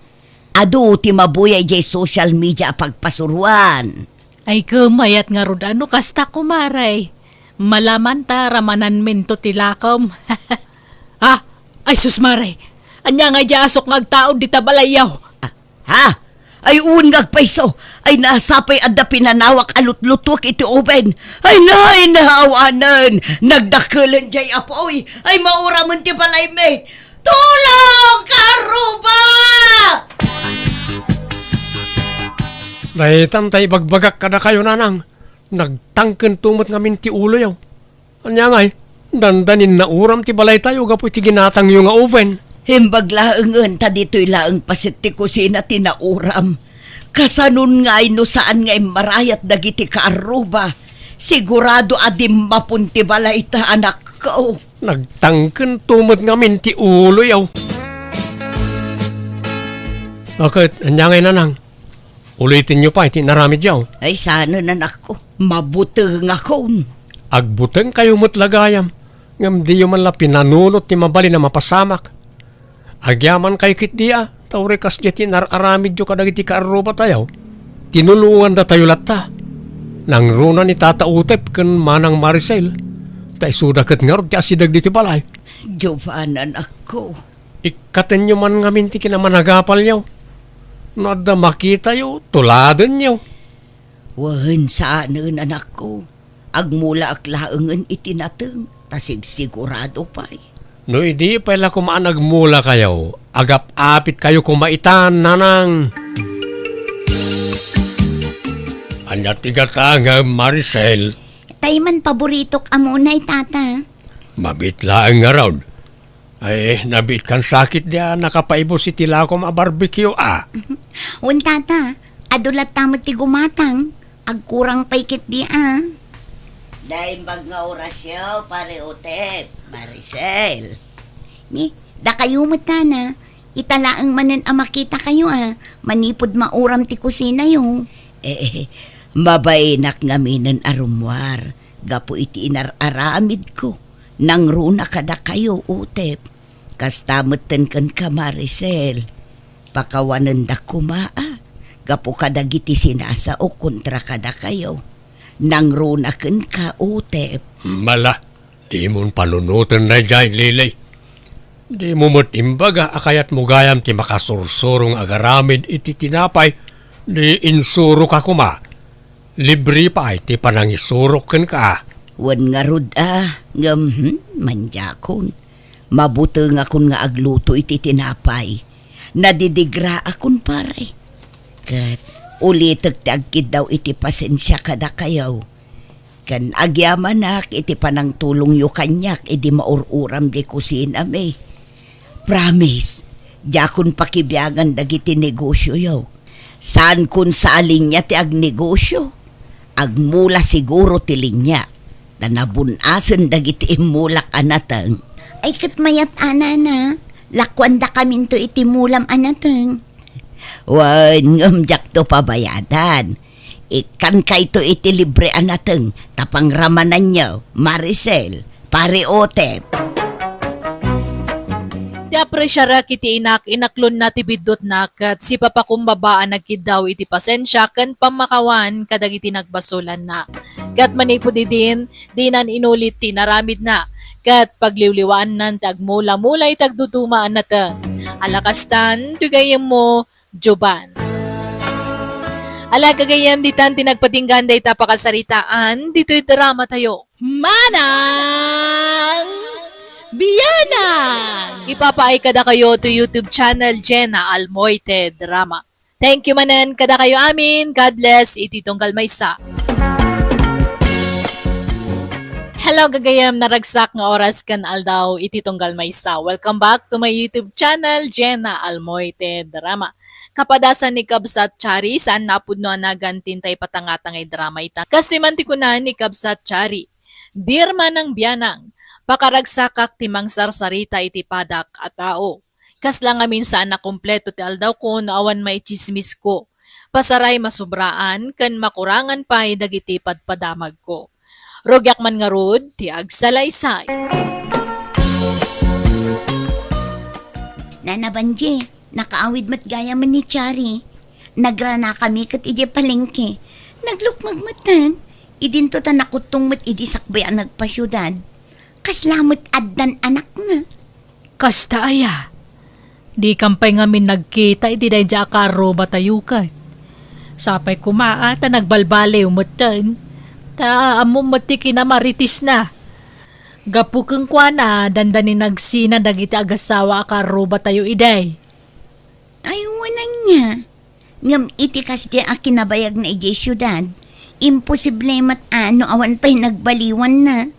Adu ti mabuyay jay social media pagpasuruan. Ay kumayat nga rod ano kasta kumaray. Malaman ta ramanan minto tilakom. Ay susmaray. Anya nga asok ngagtaod di tabalayaw. Ha? Ay ungag paiso. Ay nasapay adda pinanawak alut-lutok iti oben. Ay nahawanan. Nagdakulan jay apoy. Ay mauraman ti balay me. Tulong! Karuba! Daytan tay bagbagak kada kayo nanang. Nagtangken tumot ngamin ti ulo yaw. Anya ngay, dandanin na uram ti balay tayo gapo iti ginatang yung nga oven. Himbag laangan ta dito'y laang pasit ti kusina tinauram. Kasanun nga'y no saan nga'y marayat dagiti kaaruba. Sigurado adim mapunti balay ta anak ko. Nagtangken tumot ngamin ti ulo yaw. Bakit? Anya ngay nanang. Ulitin nyo pa iti naramid yaw. Ay sana nanak ko. Mabuteng akon. Agbuteng kayo mo't lagayam. Ngam di yung man la pinanunot ni mabali na mapasamak. Agyaman kay kit dia, tawre kas jeti nararamid yo kadag iti kaaruba tayo. Tinulungan da tayo latta. Nang runa ni Tata Utep ken Manang Maricel. Tay suda ket ngarod ti asidag diti balay. Giovanna anak ko. Ikaten nyo man ngamin ti kinamanagapal nyo. Nada makita yo, tuladen nyo. Wahan saanan anak ko. Agmula aklaangan itinateng. Tasig sigurado pa'y. No, hindi pala kumaanag mula kayo. Agap-apit kayo kumaitan, nanang. Anya tigatanga, Maricel. Tay man paborito ka munay, tata. Mabitlaan nga raw. Ay, nabit kan sakit dia, nakapaibo si Tilakom a barbecue, Un, tata, adulat tamot ti gumatang. Agkurang paikit di, Dahil bag nga orasyo, pare Utep, Maricel. Ni, da kayo mo na. Italaang manan makita kayo, Manipod mauram ti kusina yung. Mabainak nga minan arumwar. Gapo iti inararamid ko. Nang runa kada kayo, Utep. Kastamutan kan ka, Maricel. Pakawanan da kumaa. Gapo kadagiti sinasa o kontra kada kayo. Nang runakan ka, utep. Mala, di mo panunutan na dyan, Lilay. Di mo matimbaga akayat mo gayam ti makasursurong agaramid iti tinapay. Di insuro ka kuma. Libre pa ay ti panangisurok kan ka. Wan nga rod manjakon. Mabuti nga kun nga agluto iti tinapay. Nadidigra akon pare. Kat ulitek ti agkid daw iti pasensya kada kayaw. Kan agyaman nak iti panang tulong yu kanyak iti maururam di kusina me. Promise, jakon pakibiyagan dagiti negosyo yaw. Saan kun sa alinya ti agnegosyo? Agmula siguro ti linya. Tanabunasan dagiti imulak anatang. Ay kat mayat na. Lakwan da kamin to itimulam anateng. Wan ngamjak to pabayadan. Ikan kay to iti libre anateng. Tapang ramanan nyo, Maricel, pare Otep. Ti apresyara kiti inaklon na ti bidot na kat si papakumbabaan nagkidaw iti pasensya kan pamakawan kadagiti nagbasulan na. Kat manipod din, dinan inulit ti naramid na. Kat pagliwliwaan nan tagmula-mulay tagdudumaan na ta. Alakastan, tugayem mo, Joban. Ala kagayam ditan tinagpatinggan day tapakasaritaan, dito'y drama tayo. Manang Biyanan! Ipapaay kada kayo to YouTube channel Jenna Almoite Drama. Thank you manan kada kayo amin. God bless. Ititong Kalmaysa. Hello gagayam naragsak nga oras kan aldaw ititong Kalmaysa. Welcome back to my YouTube channel Jenna Almoite Drama. Kapadasan ni Kabsat Chari saan napudno nagantintay patangatangay drama ita. Kastimanti ko na ni Kabsat Chari. Dear manang biyanang, pakaragsakak timang sarsarita iti padak at tao. Kaslang amin saan na kompleto ti aldaw ko naawan may chismis ko. Pasaray masubraan kan makurangan pa dagiti padpadamag ko. Rogyak man nga rod, ti agsalaysay. Nanabanje, nakaawid mat gaya man ni Chari. Nagrana kami kat ije palengke. Naglukmagmatan. Idinto ta nakutong mat idi sakbayan nagpasyudad. Kaslamot addan anak na. Kasta aya. Di kampay ngamin nagkita iti day karo batayukan. Sapay kumaa ta nagbalbale umatan. Ta amom mati kinamaritis na. Gapukeng kwa na dandani nagsina dagiti agasawa karo batayo iday. Ay, wanan niya. Ngam iti kasi akinabayag na ije syudad. Imposible mat ano awan pa'y nagbaliwan na.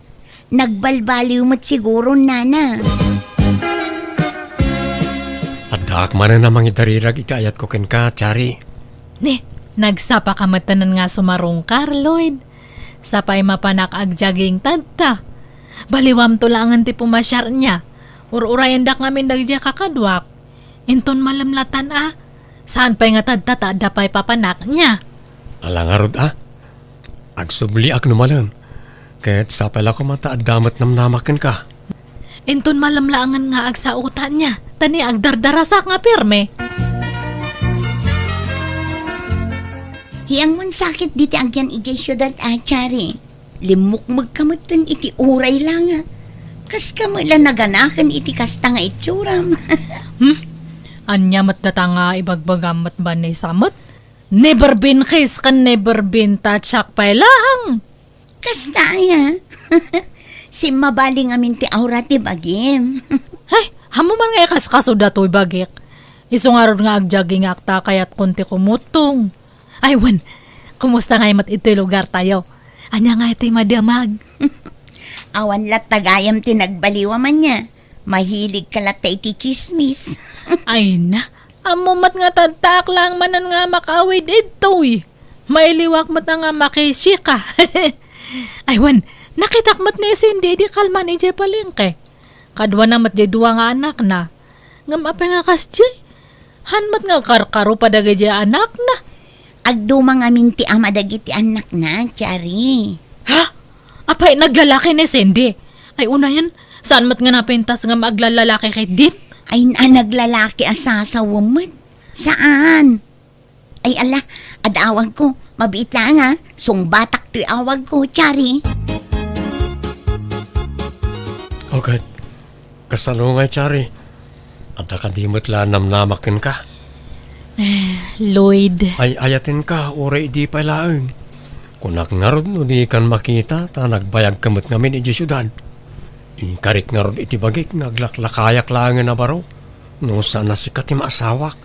Nagbalbaliw mat siguro nana. At daak man na namang idarirag iti ayat ko ken ka, Chari. Ne, nagsapa ka matanan nga sumarong Carloyd. Sapay mapanak agjaging tadta. Baliwam to langan ti pumasyar niya. Ururayan dak ngamin dagja kakadwak. Inton malamlatan Saan pa'y nga tadta tada pa'y papanak niya? Alangarod Agsubli ak numalan. Kaya't sapay ko mata at damat namnamakan ka. Inton malamlaangan nga agsautan niya. Tani agdardarasak nga pirme. Hiyang mun sakit diti agyan ije syudad Chari. Limukmag kamatan iti uray lang Kas kamala naganakan iti kasta nga itsuram. Anya mat datanga ibagbagam mat banay samot? Never been kiss kan never been tatsak pay lang. Kasta ya. Si mabaling amin ti aura ti bagim. Ay, hamo man nga kaskaso datoy bagik. Isungarod nga agjaging akta kayat konti kumutong. Ay, wan, kumusta nga mat iti lugar tayo? Anya nga iti madamag. Awan lat tagayam ti nagbaliwa man niya. Mahilig ka lat iti chismis. Ay na, amumat nga tadtak lang manan nga makawid itoy. Mailiwak mat nga makisika. Ay, wan, nakitak mat ni Cindy di kalman ije palengke. Kadwa na mat dua nga anak na. Ngam apay nga kasjay. Hanmat nga karkaro padagay anak na. Agdumang amin ti ama dagiti anak na, Chari. Ha? Apay naglalaki ni Cindy. Ay una yan, saan mat nga napintas nga maglalaki kay din? Ay naglalaki asasawa mo. Saan? Ay ala, adawag ko. Mabiit lang ha. Sungbatak to'y awag ko, Chari. Okay. Kasalungay, Chari. At nakadimot la namnamakin ka. Lloyd, Ay ayatin ka, ore di pa laeng. Kunak nga ron, no di kan makita, ta nagbayag kamot ngamin iti syudad. Inkarik nga ron iti bagik, naglaklakayak laeng na baro. No sana si katim asawak.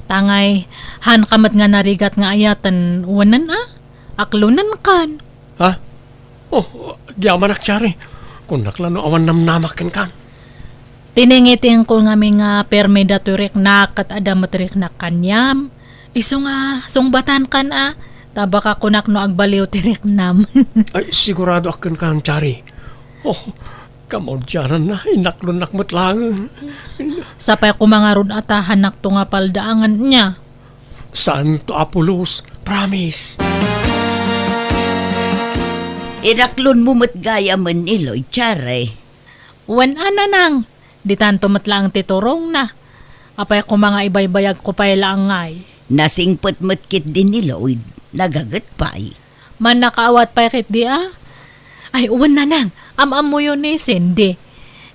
tangay, han kamat nga narigat nga ayatan, wanan aklunan kan. Ha? Oh, giyaman Chari. Kunak lang no awan namnamakin kan. Tiningitin ko nga nga perme daturik na kat adamatrik na kanyam. Iso nga, sungbatan kan tabaka kunak no agbaliw tirik nam. Ay sigurado akin kan, Chari. Oh, kamodyanan na, inaklon-nakmot lang. Sapay ko mga rod atahanak to nga paldaangan niya. Saan to Apolos? Promise. Inaklon mo matgaya man niloy, Chari. Wan nang, di tanto matlang titurong na. Apay ko mga ibaybayag ko pa'y laangay. Nasingpot matkit din niloy, nagagat pa'y. Man nakaawat pa'y kit di Ay, uwan nang, amam mo yun ni Cindy.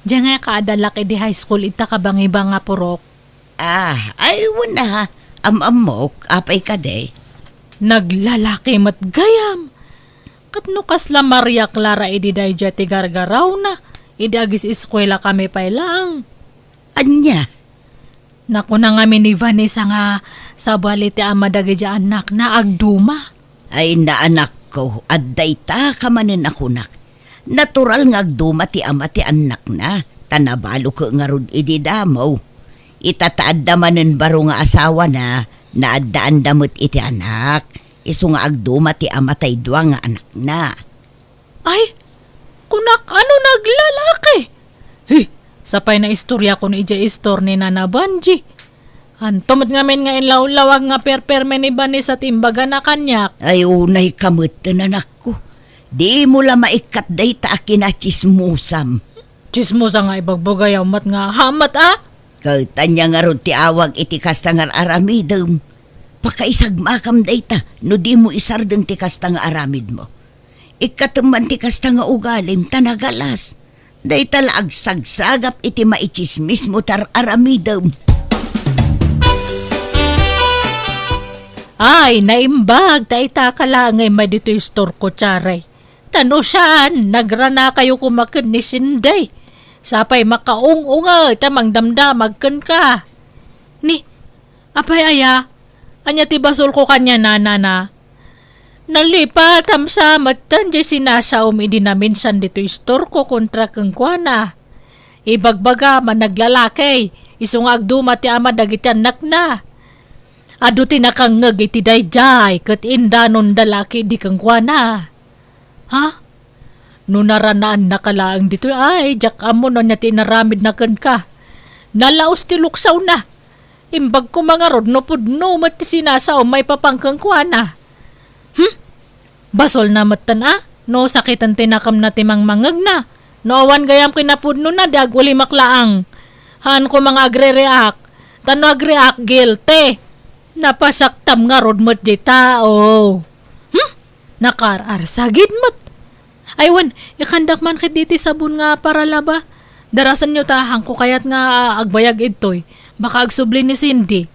Diyan nga kaadalak di high school ita ka bang iba nga purok. Ay wala. Amok, apay ka de. Naglalaki mat gayam. Katno kasla Maria Clara idi dayja ti gargaraw na. Idi agis eskwela kami pa'y lang. Anya? Naku na nga ni Vanessa nga sa balite ama dagidya anak na agduma. Ay naanak ko, adday ta kamanin ako nak. Natural nga agduma ti ama ti anak na. Tanabalo ko nga rod idi damaw. Itataad damanin baro nga asawa na naadaan damot iti anak. Isu nga agduma ti ama tay dua nga anak na. Ay, kunak ano naglalaki? Hey, sapay na istorya ko ni ija istor ni Nana Banji. Antomot ngamin nga inlaw-lawag nga perpermen ni Vanessa timbaga na kanyak. Ay unay kamot anak ko. Di mo la maikat day ta kinachismusam. Chismosa nga ibagbagayaw mat nga hamat Tanya nga rod ti awag iti kastangar aramidem. Pakaisagmakam day ta, no di mo isardeng ti kastang aramid mo. Ikatuman ti kastang ugalim, tanagalas. Day tala agsagsagap iti maichismis mo tar aramidem. Ay, naimbag, taita ka lang ngay may dito yung store ko, Charay. Tano saan, nagrana kayo kumakin ni Sinday. Sapay makaung-ungay, tamang damdamag kan ka. Ni, apay aya, anya ti basol ko kanya na. Nalipat am sa matan di sinasaum idi na minsan dito yung store ko kontra kang kuana. Ibagbaga man naglalaki, isungag duma ti ama dagiti anak na. Ado ti nakangag iti dayjay kat indanon dalaki di kang kuana. Ha? Nunaranaan na kalaang dito ay jak amo na niya tinaramid na kan ka. Nalaos ti luksaw na. Imbag ko mga rod no pudno mat ti sinasaw may papangkang kuana. Basol na matan no sakitan tinakam na timang mangag na. No awan gayam kinapudno na di aguli maklaang. Han ko mga agre-react. Tano agre-react guilty. Napasaktam nga rod mo't di tao. Nakararsagid mo't. Aywan, ikandak man kit diti sabon nga para laba. Darasan nyo tahang ko kayat nga agbayag itoy. Baka agsubli ni Cindy.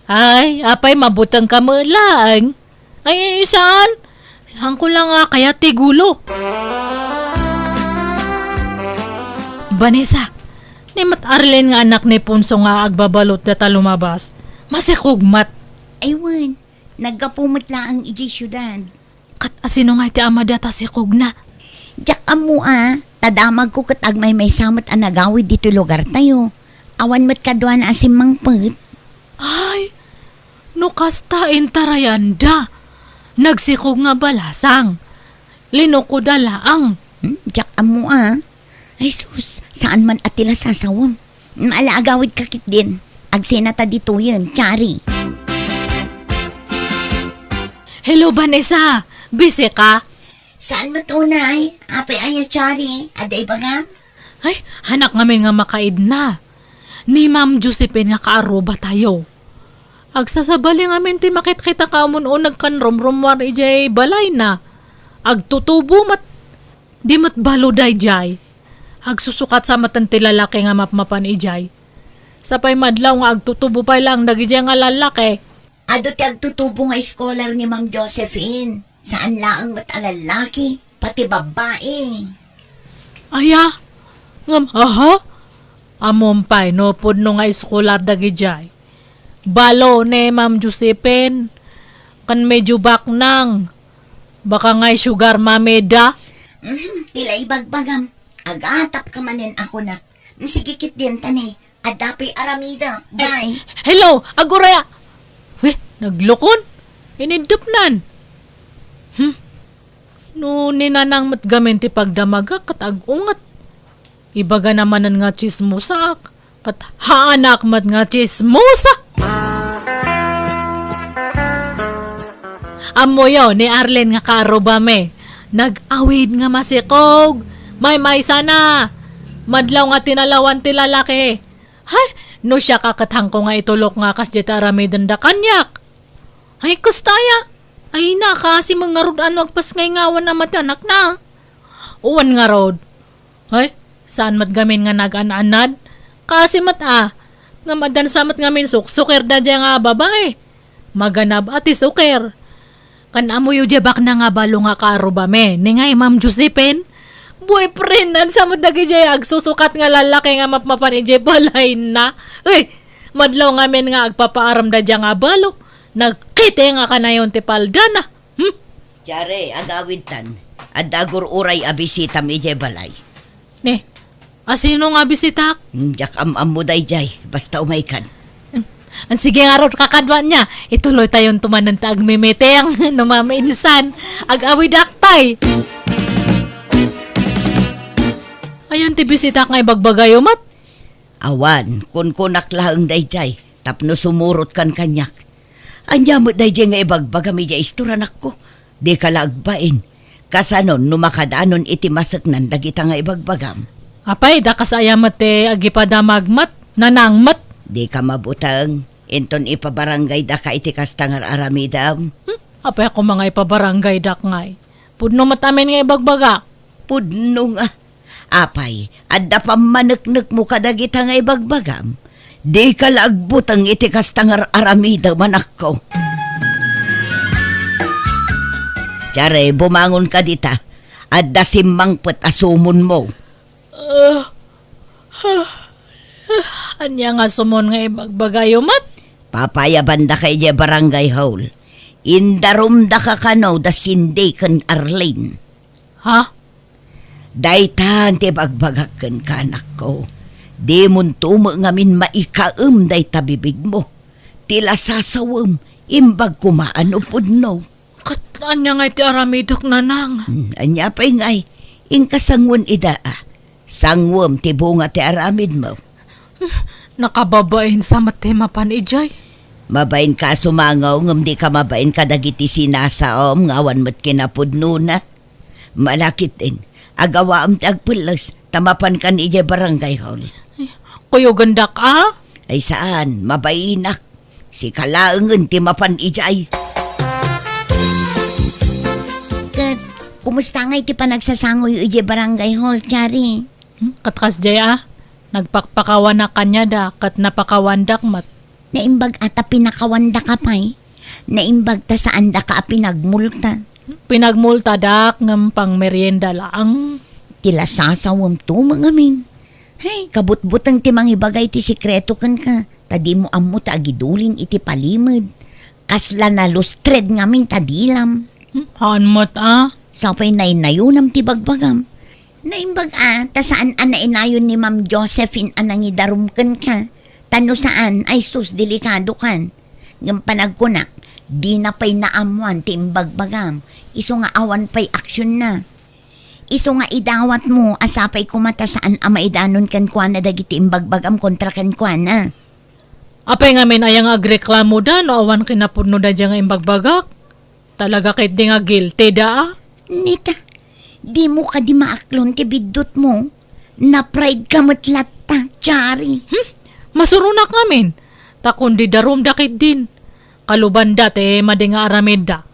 Ay, apay mabutang ka mo lang. Ay, saan? Hang ko lang nga kaya tigulo. Vanessa, ni Mat Arlen nga anak ni Punso nga agbabalot data lumabas. Masikugmat. Aywan, nagkapumot lang ang iji syudad. Kat asino nga iti ama data si Kugna. Diyak amo tadamag ko katag may samat ang nagawid dito lugar tayo. Awan mat kadwa na asimang pet. Ay, no kasta intarayanda. Nagsikog nga balasang. Linoko dalaang. Diyak amo Ay sus, saan man atila sasawam. Maalaagawid kakit din. Agsenata dito yun, Chari. Hello, Vanessa. Busy ka? Saan mo tunay? Apay aya, Chari. Aday bagam? Ay, hanak ngamin nga makaid na. Ni Ma'am Josephine nga kaaruba tayo. Agsasabali nga min ti makit kita kamon o nagkanrom-romwar ijay balay na. Agtutubo mat di mat baluday jay. Agsusukat sa matan ti lalaki nga mapmapan ijay. Sapay madlaw nga agtutubo pa lang dagijay nga lalaki. Ado ti agtutubo nga scholar ni Ma'am Josephine. Saan laang mat alalaki, pati babae. Aya, ngam aha? Amompay no pudno nga iskolar dagijay. Balo ne Ma'am Josephine. Kan medyo baknang. Baka nga'y sugar mameda. Tila ibagbagam. Agatap ka manin ako na. Sigikit din tani. Adapi aramida. Bye. Hello, aguraya. Weh, naglukon. Inidupnan. No ninanang matgamin ti pagdamaga kat agungat. Ibaga namanan nga chismosa. Kat haanak mat nga chismosa. Amoyo ni Arlen nga karubame. Nag-awid nga masikog. May sana. Madlaw nga tinalawan ti lalaki. Hay, no siya kakatang ko nga itulok nga kas jeta ramidan da kanyak. Ay, kustaya. Ay na, kasi mga rodan magpas ngay ngawan na matanak na. Uwan nga rod. Ay, saan mat gamin nga nag-ananad? Kasi nga madan samat ngamin suker da dya nga babae. Maganab ati suker. Kan amoy jebak na nga balo nga karubame. Ni ngay Ma'am Josephine. Boyfriend nan sa dagi jay agsusukat nga lalaki nga mapmapan ijay balay na. Uy, madlaw nga men nga agpapaaram da dya nga balo. Nagkite nga kanayon ti paldana. Tiyare, agawid tan. Adagur uray abisita mi jay balay. Ne, asino nga bisitak? Jak am mo day jay, basta umaykan. Ang sige nga rod kakadwa niya. Ituloy tayon tumanan ta agmimiteng. Numamainsan. Ag-awid aktay. Ayan ti bisitak nga ibagbagayo mat. Awan, kun kunak lang day jay, tapno sumurot kan kanyak. Anya mo day jay nga ibagbagami jay isturanak ko. Di ka lagbain. Kasanon, numakadanon iti masaknan dagita nga ibagbagam. Apay, da kasayamat agipadamagmat, nanangmat. Di ka mabutang, inton ipabarangay da ka iti kastangar aramidam. Apay ako mga ipabarangay dak ngay. Pudno matamin nga ibagbaga. Pudno nga. Apay, adda pa maneknek mo kadagita nga ibagbagam. Di ka lagbutang iti kastangar aramidam anak ko. Tiyare, bumangon ka dita. Adda simmangpet asumon mo. Anya nga sumon nga ibagbagayo mat. Papayaban da kay di barangay hall. Indarum da ka kano da sindi kan Arlene. Ha? Daytan ti bagbagaken kanak ko. Di mun tumo ngamin maikaem day tabibig mo. Tila sasawem, imbag kumaan upod no. Kat anya nga iti aramidok nanang. Anya pa ingay, inkasangwan ida sangwem ti bunga ti aramid mo. Nakababain sa matimapan ijay. Mabain ka sumangaw ngam di ka mabain ka dagiti sinasaom ngawan mo't kinapudno na. Malakit din. Agawa am ti agpulas, tamapan kan ija barangay hall. Kuyo ganda ka? Ay saan, mabainak. Si kalaangan ti mapan ijay. Kat, kumusta nga iti panagsasangoy iti barangay hall, Chari? Katkas jay nagpakpakawan na kanya da, kat napakawandak mat. Naimbag ata pinakawanda ka pa'y. Naimbag ta saan da ka pinagmulta. Pinagmulta dak ngam pang merienda laang. Tila sasawam to mga min. Hey, kabut-butang ti mangibagay ti sikreto kan ka. Tadi mo amo ta agiduling iti palimod. Kasla na lustred ngamin tadilam. Haan mat Sapay nainayunam ti bagbagam. Naimbag ta saan inayon ni Ma'am Josephine anangidarum kan ka. Tano saan ay sus delikado kan. Ngam panagkunak, di na pa'y naamuan ti imbagbagam. Iso nga awan pa'y aksyon na. Iso nga idawat mo asapay kumata saan maidanon kan kwa na dagiti imbagbagam kontra kan kwa na. Apay nga min ayang agreklamo da no awan kinapurno da dyan nga imbagbagak. Talaga kahit di nga guilty da Nita, di mo ka di maaklon ti bidot mo. Na pride ka matlata, Chari. Masurunak namin. Takon di darum dakit din. kalubanda te madinga aramida.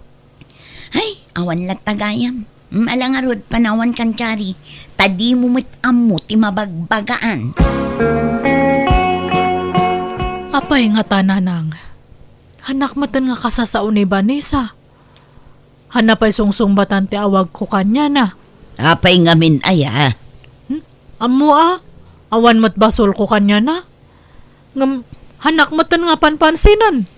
Ay, awan lat tagayam. Malangarod panawan kan Chari. Tadi mo amo ti mabagbagaan. Apay nga tananang. Hanak matan nga kasasaon ni Vanessa. Hanapay sungsung batan ti awag ko kanya na. Apay ngamin aya. Amo awan mat basol ko kanya na. Ngam, hanak matan nga panpansinan.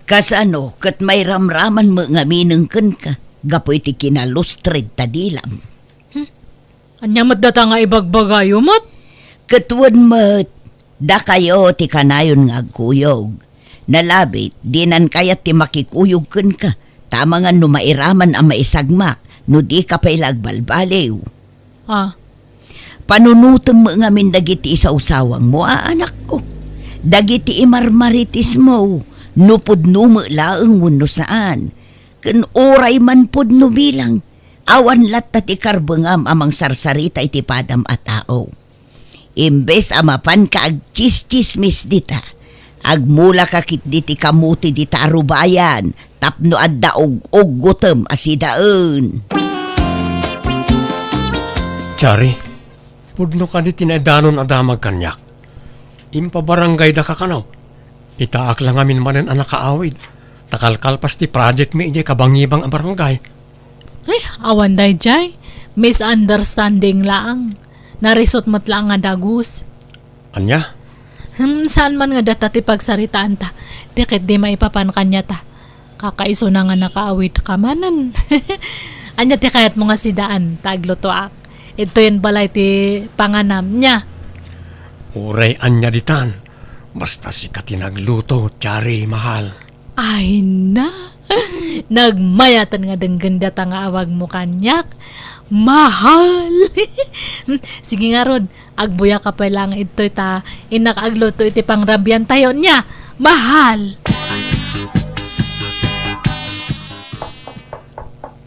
Kasano, kat may ramraman mo ngaminang kan ka. Gapoy ti kinalustred tadilam. Anya mat data nga ibagbagayo mat. Katwan mat, da kayo ti kanayon nga agkuyog. Nalabit, dinan kayat ti makikuyog kan ka. Tama nga numairaman ang maisagmak, no di ka pa'y lagbalbaliw. Panunutom mo nga min dagiti isausawang mo, anak ko. Dagiti imarmaritis mo, nupod numo laeng wano saan. Kan oray man pod no bilang, awan lat ti karbengam amang sarsarita iti padam a tao. Imbes amapan ka ag chis-chismis dita, agmula ka kit diti kamuti dita arubayan, tapno adda og gutom asidaan. Chari, pudno ka di tinadanon adamag kanyak. Impabarangay da kakanaw. Itaak lang amin manen anak kaawid. Takalkalpas ti project mi ijay kabangibang ang barangay. Ay, awan day jay. Misunderstanding lang. Narisot mat lang nga dagus. Anya? Saan man nga data ti pagsaritaan ta. Dikit di maipapan kanya ta. Kakaiso na nga nakaawid kamanan. Anya ti kayat mo nga sidaan. Taglutoak. Ito yun balay ti panganam niya. Uray anya ditan. Basta si katinagluto, Chari, mahal. Ay na. Nagmayatan nga ganda ta nga awag mo kanyak. Mahal. Sige nga Rod, agbuya ka pa lang ito ta inakagluto iti pangrabyan tayo niya. Mahal.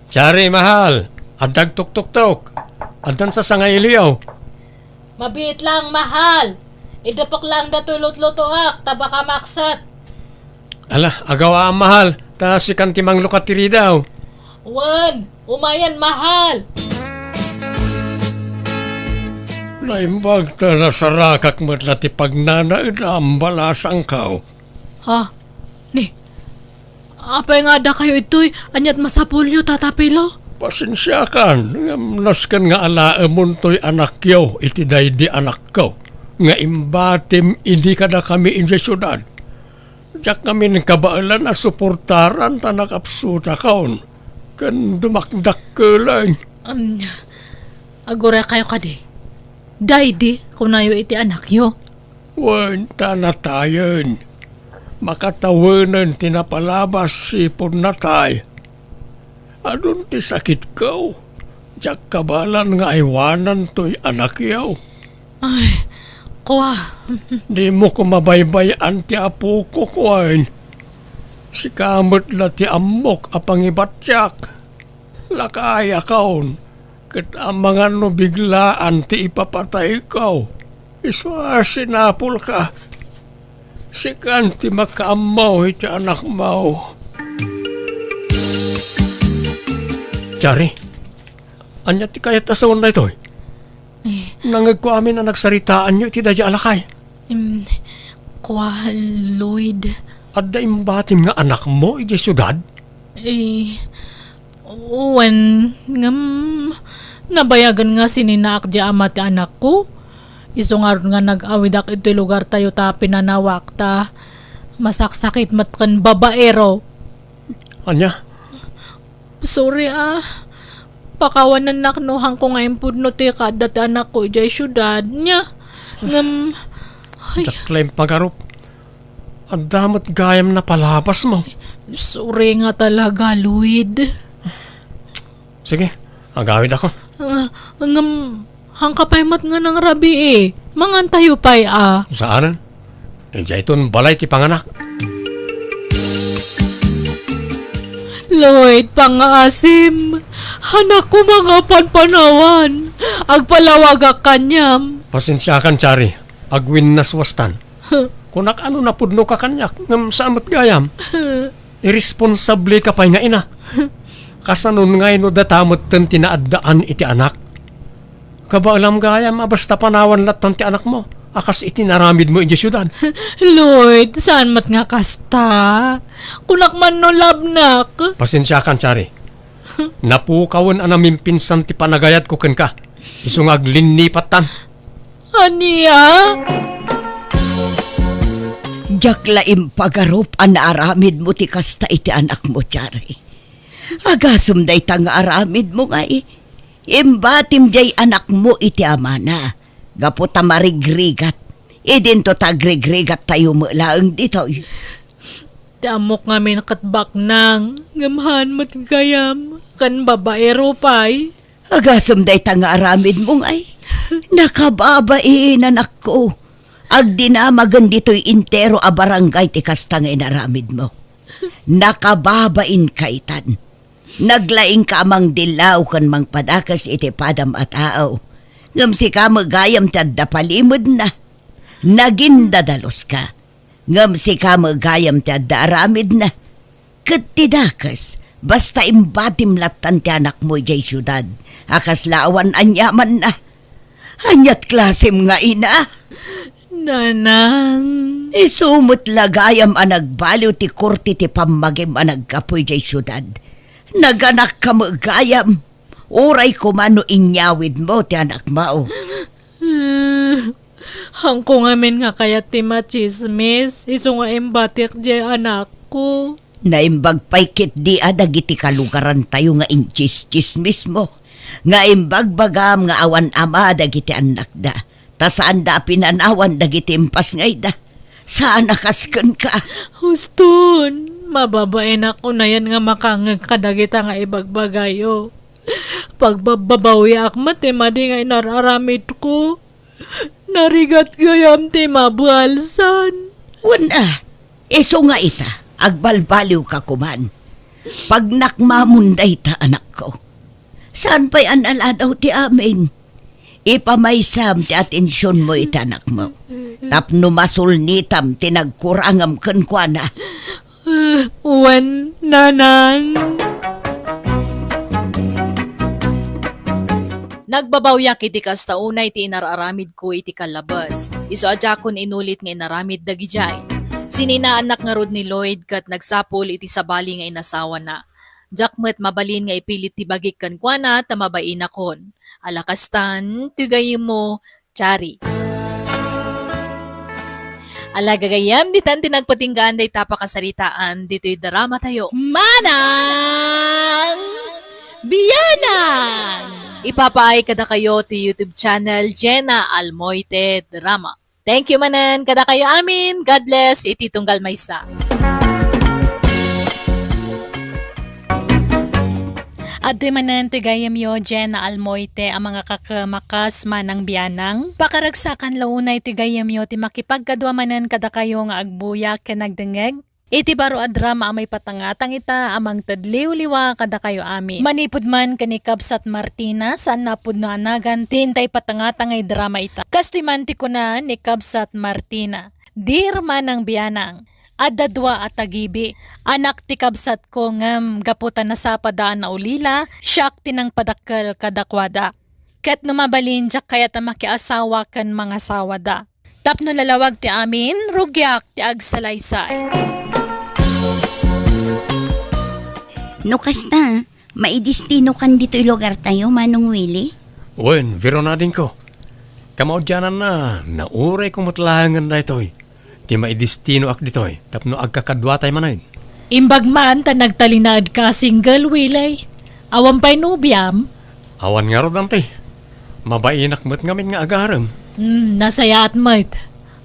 Chari, mahal. Adag tuk-tuk-tuk. Adan sa sangayiliyaw. Mabit lang mahal. Idapok lang datulot-lutoak tabaka maksat. Ala, agawa ang mahal. Ta si kantimang lukatiri daw. Wan, umayan mahal. Naimbag ta na sarakak mo't lati pagnanaid ang balasang kao. Ha? Ni, apay nga da kayo ito'y anyat masapulyo tatapilo? Pasensya kan. Naskan nga alaamon to'y anak yaw. Iti di anak ko. Nga imbatim hindi ka na kami in sa syudad. Diyak kami ng kabaalan na suportaran ta nakapsuta kaon. Kan dumakdak ka lang. Agora kayo kadi. Daydi kung nayo iti anak yo. Wan ta na tayon. Makatawanan tinapalabas sipon na tay. Adun ti sakit ko. Diyak kabalan nga iwanan to'y anak yaw. Ay, kuwa. Di mo ko mabaybayan ti apo ko kuwain. Si kamot na ti amok apang ibatyak. Lakaya kaon. Kat ang mga no biglaan ti ipapatay ko. Iswa sinapol ka. Si kanti makaamaw iti anak mo. Chari, anya ti kayat asawan na ito eh. Nangag ko amin na nagsaritaan nyo iti dadya alakay. Kuwa, Lloyd. At da imbatim nga anak mo iti syudad? Wan, nabayagan nga sininak di amat anak ko. Isungar nga nag-awidak ito lugar tayo ta pinanawak ta. Masaksakit matkan babaero. Anya? Sorry Pakawanan naknuhang ko ngayon po no ti kadat anak ko jay syudad niya. Ay, Jaklaim pagarup. Ang damot gayam na palabas mo. sorry nga talaga, Lloyd. Sige, agawid ako. Hangkapay mat nga ng rabi Mangan tayo pa'y Saanan? Ija iton balay ti panganak. Lloyd, pangasim. Hanak ko mga panpanawan. Agpalawagak kanyam. Pasensya kan, Chari. Agwin nas wastan. Kunak ano na pudno ka kanyak. Ngam saan mo't gayam. Irresponsable ka pa nga ina. Kasanon nga no datamot tan tinaadaan iti anak. Kaba alam gayam, basta panawan latan ti anak mo. Akas itinaramid mo iti syudad. Lloyd, saan mat nga kasta? Kunak man no labnak. Pasensya kan, Chari. Napukawan anamin pinsan ti panagayat ko ken ka. Isungag linipatan. Aniya? Jaklaim pagarup an aramid mo ti kasta iti anak mo, Chari. Agasum day tang aramid mo nga imbatim jay anak mo iti amana. Gapo tamarigrigat. Idin to tagrigrigat tayo mo laang dito. Ti amok ngamin katbak nang. Gamhan mat gayam. Kan babaero pay. Agasum day tang aramid mo nga nakababain anak ko. Agdinamagan dito'y intero a barangay ti kastang inaramid mo. Nakababain kaitan. Naglaing ka amang dilaw kan mang padakas iti padam at tao. Ngam si ka magayam tadda palimod na. Naging dadalos ka. Ngam si ka magayam tadda aramid na. Katidakas, basta imbatim latan ti anak mo jay syudad. Akas lawan anyaman na. Anyat klasim nga ina. Nanang. Isumot lagayam ang nagbaliw ti kurti ti pamagim ang nagkapoy jay syudad. Naganak ka magayam. Uray kumano inyawid mo ti anak mo. Hangko ngamin nga kaya ti machismis. Iso nga embatik jay anak ko. Naimbag paikit di adagiti kalugaran tayo nga inchis-chis mismo. Nga imbagbagam nga awan ama dagiti anak da. Ta saan da pinanawan dagiti impas ngay da. Saan nakaskan ka? Huston, mababain ako na yan nga makangag kadagita nga ibagbagayo. Pagbababawi akmat madi nga inararamid ko. Narigat gayam ti mabualsan. Wala, iso nga ita, agbalbaliw ka kuman. Pag nakmamunday ta anak ko, saan pa'y anala daw ti amin? Ipamaysam ti atensyon mo iti anak mo. Tapno masulnitam ti nagkurangam kenkwana. Wan, nanang. Nagbabawyak iti kasta unay ti inararamid ko iti kalabas. Iso adya kon inulit nga inaramid dagijay. Sininaanak nga rod ni Lloyd kat nagsapol iti sabali nga inasawa na. Jakmet mabalin nga ipilit ti bagik kankwana tamabain akon. Alakastan, tugay mo, Chari. Alagagayam, ditan tinagpatinggaan day tapakasaritaan, dito'y drama tayo. Manang! Biyanan! Ipapaay kada kayo ti YouTube channel Jenna Almoite Drama. Thank you manan kada kayo amin. God bless. Iti tunggal maysa. Adoy manan ti gayam yo Jenna Almoite ang mga kakamakas manang biyanang. Pakaragsakan launay ti gayam yo ti makipagkadwa manan kada kayo nga agbuyak ken nagdengeg. Iti baro a drama amay patangatang ita amang tadliw-liwa kada kayo amin. Manipod man kani Kabsat Martina saan napud no anagan tintay patangatang ay drama ita. Kastoy man ti kuna ni Kabsat Martina. Dear manang biyanang, adadwa at tagibi. Anak ti kabsat ko ngam gaputan na sa padaan na ulila, siyak tinang padakkel kadakwada. Ket numabalin jak kaya ta makiasawa kan mga sawada. Tapno lalawag ti amin, rugyak ti agsalaysay. No kasta, maidistino kan dito lugar tayo, Manong Willie? Wen, viro na din ko. Kamaudyanan na, nauray kong matlahangan na ito'y. Ti maidistino ak dito'y, tapno agkakadwa tayo manay. Imbag man ta nagtalinaad ka single wilay. Awan pa'y nubyam. Awan nga ron ante. Mabainak mo't ngamin nga agaram. Nasaya at mat.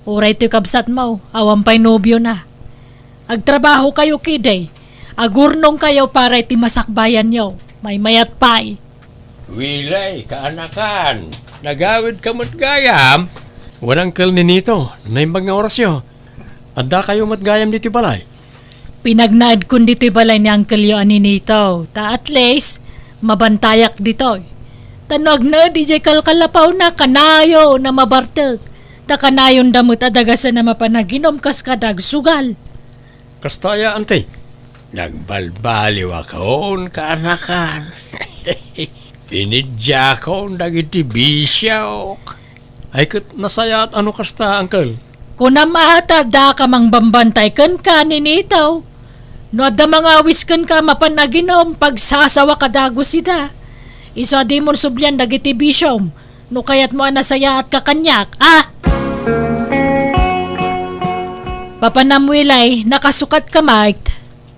Uray ti kabsat mo, awan pa'y nobyo na. Agtrabaho kayo kiday. Agurnong kayo para iti masakbayan nyo. May mayat pa'y. Wilay, kaanakan. Nagawid ka mo't gayam. Walang kal ni nito, naimbag nga orasyo. Adda kayo mo't gayam dito balay. Pinagnaad kun dito'y balay ni Uncle yo ani nito. Ta at least, mabantayak dito'y. Tanog na DJ kalkalapaw na kanayo na mabartag. Ta kanayon damot adagasan na mapanaginom kas kadag sugal. Kastaya ante. Nagbalbaliw akon kaanakan. Pinidya ko dagiti bisyok. Ay kat nasayat ano kasta, Uncle? Kuna maata da ka mang bambantay kan ka ninitaw. No da mga wiskan ka mapanaginom pagsasawa ka dago sida. Iso di mo sublyan dagiti bisyom. No kayat mo anasaya at kakanyak. Papanamwilay, nakasukat ka, Mike.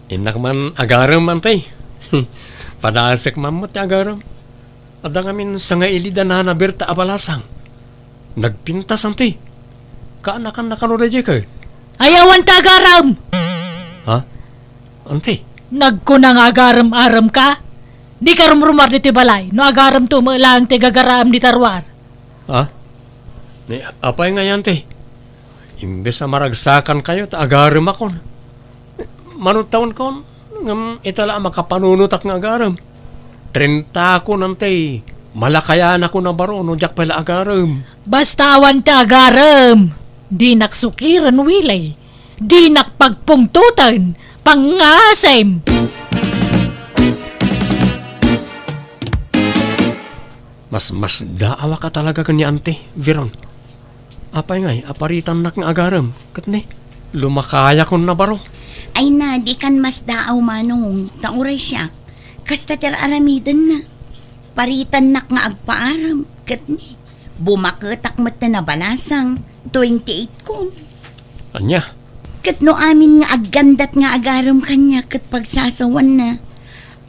Inak man agaram man tay. Padasek mamot agaram. Ada ngamin sa nga ilida na naberta abalasang. Nagpintas ante. Kaanakan na kano reje ka. Ayawan tagaram! Ha? Ante? Nagkunang agaram-aram ka? Di ka rumrumar dito balay, no agaram to mo lang ti gagaram di tarwar. Ha? Ni apay nga yan te. Imbes na maragsakan kayo, ta agaram akon. Manong taon kon, ngam itala makapanunutak nga agaram. 30 ako nante. Malakayan ako na baro, no jak pala agaram. Bastawan ta agaram. Di naksukiran wilay. Di nakpagpungtutan. Pangasem. Mas daawa ka talaga kanya ante, Veron. Apay ngay, aparitan nak nga agaram. Katne, lumakaya ko na baro. Ay na, di kan mas daaw manong. Tauray siya. Kasta aramidan na. Paritan nak nga agpaaram. Kat ni. Bumaketak mat na balasang. 28 kon. Anya? Kat no amin nga aggandat nga agaram kanya. Kat pagsasawan na.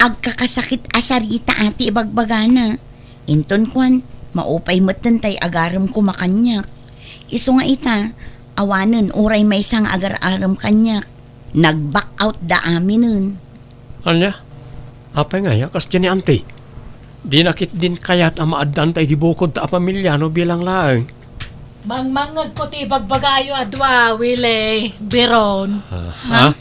Agkakasakit asarita ati ibagbagana. Inton kwan, maupay matan tay agaram kumakanyak. Iso nga ita, awanan uray may sang agar-aram kanyak. Nag-back out da amin nun. Anya? Apay nga ya, kas dyan ni ante. Di nakit din kayat ang maaddan tay di bukod ta pamilyano bilang laang. Mangmangag ko ti bagbagayo adwa, Willie. Biron. Ha?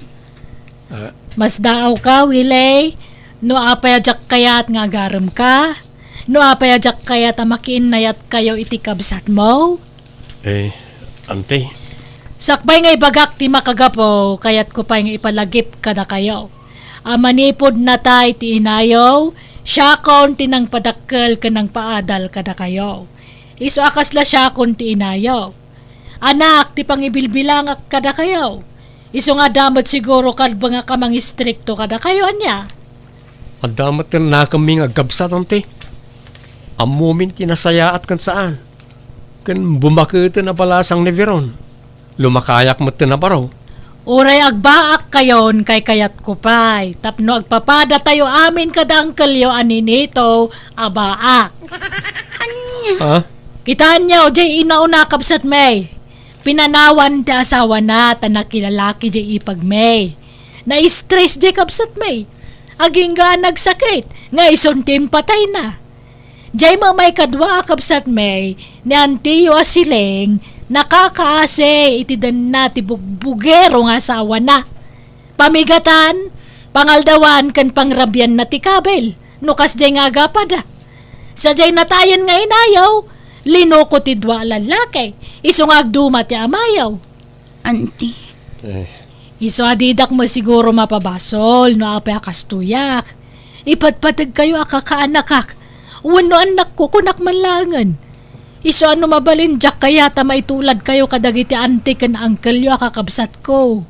Mas daaw ka, Willie. No apayajak kayat nga agaram ka. No apayajak kayat makiinayat kayo iti kabsat mo. Ante, Sakbay nga ibagak ti makagapo, kayat ko pa nga ipalagip kada kayo. Manipod na tay ti inayaw, syakon ti nang padakkel kanang paadal kada kayo. Iso akasla syakon ti inayaw. Anak ti pangibilbilangak kada kayo. Iso nga damat siguro kadba nga kamang istrikto kada kayo anya. adamat na kami nga gabsat ante. Amumin tinasayaat kan saan. Kan bumakita na palasang ni Veron. Lumakayak mo na baraw. Uray agbaak kayon kay kayat kupay. Tapno agpapada tayo amin kadangkelyo aninito abaak. Ha? Kitaan niya o jay inauna kapsat may. Pinanawan ti asawa na tanakilalaki jay ipag may. Na-stress jay kapsat may. Aging nga nagsakit. Nga isuntim patay na. Jay mamay kadwa kapsat may. Ni Antiyo Asileng nakakaase itidan na ti bugbugero nga asawa na. Pamigatan, pangaldawan kan pangrabyan na ti kabel. Nukas jay nga agapada. Sa jay natayan nga inayaw, linoko ti dwa lalaki. Iso nga agduma ti amayaw. Auntie, Iso adidak mo siguro mapabasol no apay akastuyak. Ipatpatag kayo akakaanakak. Wano anak ko kunak manlangan. Iso ano mabalin jak kaya ta maitulad kayo kadagiti ante kan uncle yo akakabsat ko.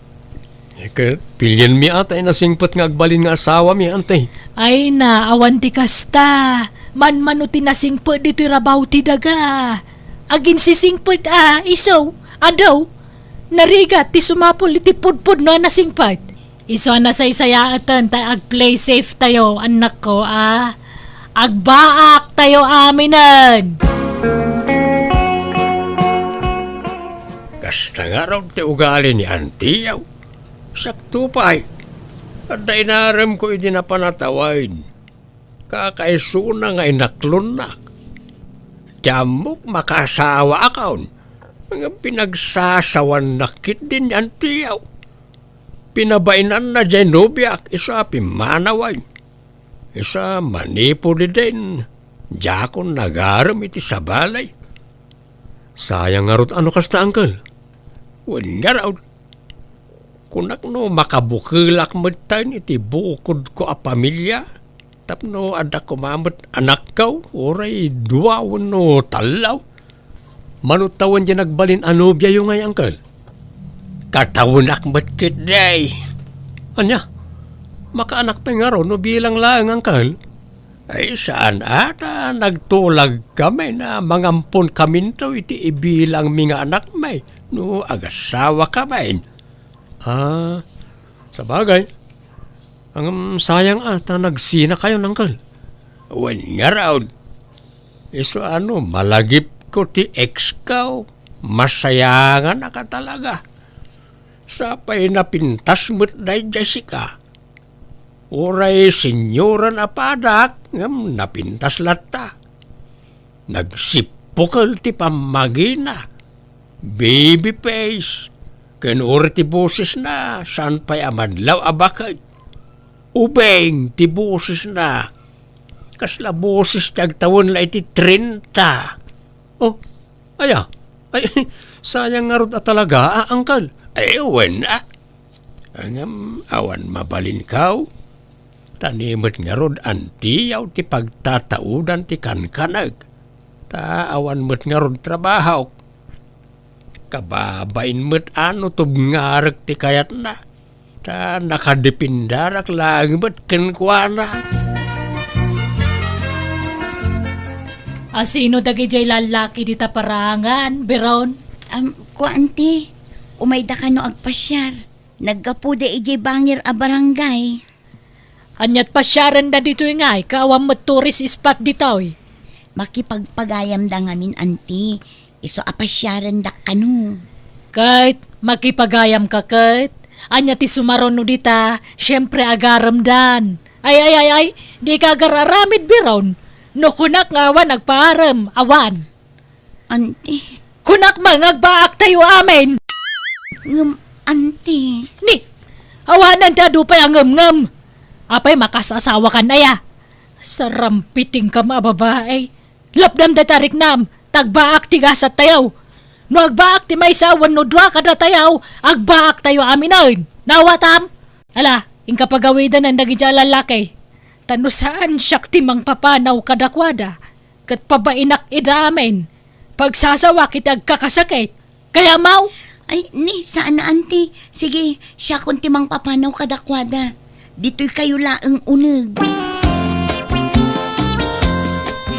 Pilyan mi ata nasingpot nga agbalin nga asawa mi ante. Ay na, awan ti kasta. Man-mano tinasingpot dito rabaw ti daga. Agin sisingpot iso, adaw. Narigat ti sumapol iti pudpud no nasingpot. Iso na sa isayaatan tayo ag-play safe tayo, anak ko Agbaak tayo aminan. Kasta nga raw ti ugali ni Antiyaw. Sakto pa ay. At inaram ko iti napanatawain. Kakaisuna nga inaklunak. Tiamok makasawa akaon. Mga pinagsasawan nakit din ni Antiyaw. Pinabainan na dyan nubiak isa pimanawain. Isa manipo din. Diyakon nagaram iti sabalay. Sayang nga rot ano kasta, uncle? Wan nga raw. Kunak no makabukilak metan iti bukod ko a pamilya. Tapno ada kumamot anak kaw, oray dua no talaw. Manutawan dyan nagbalin anubya yung ngay angkel. Katawunak matkit day. Anya, makaanak pa nga ro no bilang lang angkel. Ay saan ata nagtulag kami na mangampon kami to iti ibilang mga anak may no agasawa kami. Sa bagay. Ang sayang ata nagsina kayo ng kal. Wan nga raw. Iso malagip ko ti ex ka. Masayangan na ka talaga. Sapay napintas mo't day Jessica. Uray senyora na padak. Ngam napintas lata. Nagsipukal ti pamagina. Baby face. Kanur ti boses na, saan pa'y amadlaw abakay. Ubeng ti boses na, kasla boses tagtawon la iti 30. Oh, aya, ay, sayang nga ron talaga, angkal. Ay, awan na. Angam, awan mabalin kaw. Tanimot nga ron, antiyaw ti pagtataudan ti kankanag. Awan mo't nga ron trabaho. Kababain mo't tubngarag ti kayat na. Nakadepindarak lang mo't kenkwana. Asino dagi jay lalaki di taparangan, Beron? Kuanti, umayda ka no agpasyar. Naggapude ijay bangir a barangay. Anyat pasyaran da dito ngay, kaawam mo tourist spot dito eh. Makipagpagayam da ngamin, anti. Iso apasyaran da kanu. Kahit makipagayam ka kahit, anya ti sumaron no dita, syempre agaram dan. Ay, di ka agararamid Beron. No kunak nga awan nagpaaram, awan. Anti, Kunak mangagbaak tayo amin. anti. Ni, awanan da dupay ang ngam. Apay makasasawa ka na ya. Sarampiting ka mababae. Lapdam da tarik nam, tagbaak ti gasat tayaw. No agbaak ti may sawan no dwa kada tayaw, agbaak tayo aminan. Nawatam? Ala, ingkapagawidan ang nagidya lalaki. Tano saan siyak ti mang papanaw kadakwada. Kat pabainak idamen. Pagsasawa kita agkakasakit. Kaya mau? Ay, ni, saan na, anti? Sige, siya kung timang papanaw kadakwada. Dito'y kayo laang uneg.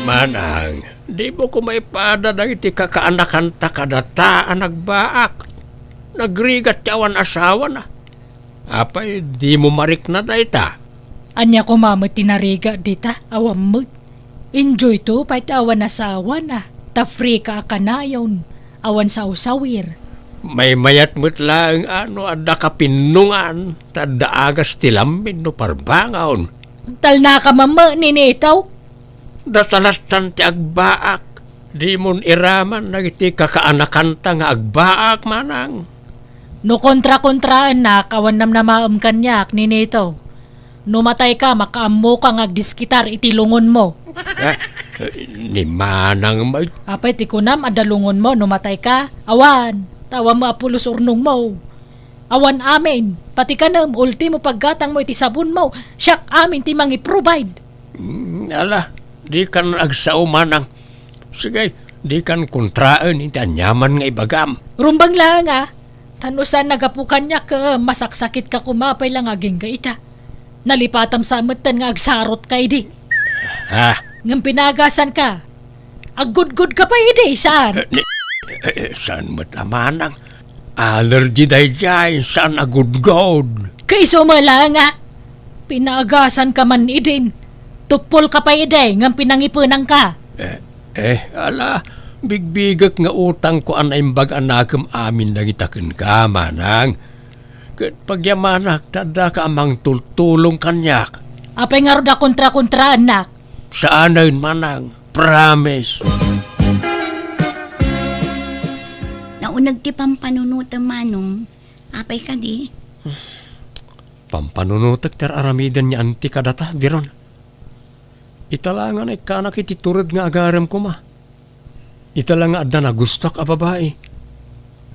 Manang, di mo ko may pada na iti kakaanakan ta kadataan nagbaak. Nagrigat yawan asawa na. Apay, di mo marik na da ita. Anya ko mama tinariga dita, awam mo. Enjoy to, pait awan asawa na. Ta free ka akanayon, awan sa usawir. May mayat mo't lang ada kapinungan. Tadaagas tilamin no parbangaon. Tal na ka mama ninitaw. Datalatan ti agbaak. Di mon iraman nagiti kakaanakan ta nga agbaak manang. No kontra-kontraan na kawan nam na maam kanyak ninitaw. No matay ka, makaammo ka ngagdiskitar itilungon mo. Ni manang may Apay ti kunam adalungon mo, no matay ka. Awan, tawa mo apulos urnong mo. Awan amin, pati ka nam, ultimo paggatang mo iti sabon mo. Siyak amin ti mangi provide. ala, di kan agsao manang. Sige, di kan kontraan iti anyaman nga ibagam. Rumbang lang tanusan nagapukan niya ka, masaksakit ka kumapay lang aging ka ita. Nalipatam sa amatan nga agsarot kay di. Ngam pinagasan ka. Agud-gud ka pa idi, saan? Saan mo't amanang? Allergy day jay, saan agud-god? Kay sumala pinagasan ka man idin. Tupol ka pa idi, ngam pinangipunang ka. Ala, bigbigak nga utang ko anay mbag anakam amin na itakin ka, manang. Kat pagyamanak, tada ka amang tultulong kanyak. Apay nga roda kontra-kontra anak. Saan na yun, manang? Promise. Naunag ti pampanunutan manong. Apay ka di. Pampanunutak ter aramidan niya anti kadata, Biron. Italangan ay kanak iti turod nga agaram ko ma. Italang nga adda na gustok a babae.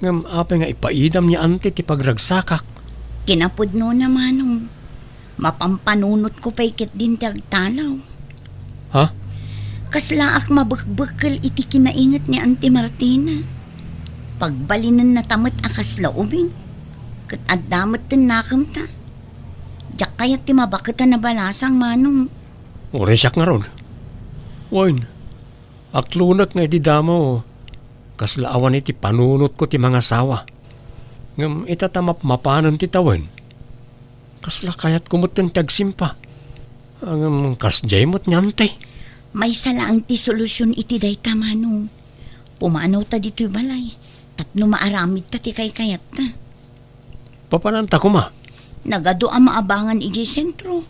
Ngam apay nga ipaidam niya anti ti pagragsakak. Kinapudno na manong. Mapampanunot ko pa'y kit din tagtalaw. Ha? Kaslaak mabakbakal iti kinaingat ni Auntie Martina. Pagbalinan na tamat akas laubing. Kat addamat tin nakam ta. Diyak kayat ti mabakita na balasang manong. Oresyak nga ron. Wain, aklunak nga di damo. Kaslaawan iti panunot ko ti mga sawa. Ngam itatamap mapanan ti tawen. Kasla kayat kumuteng tagsimpa. Ang kasjay mo't nyante. May salaang ti solusyon iti dayta manong. Pumanaw ta dito'y balay. Tapno maaramid ta ti kay kayat ta. Papananta ko ma. Nagado ang maabangan iti sentro.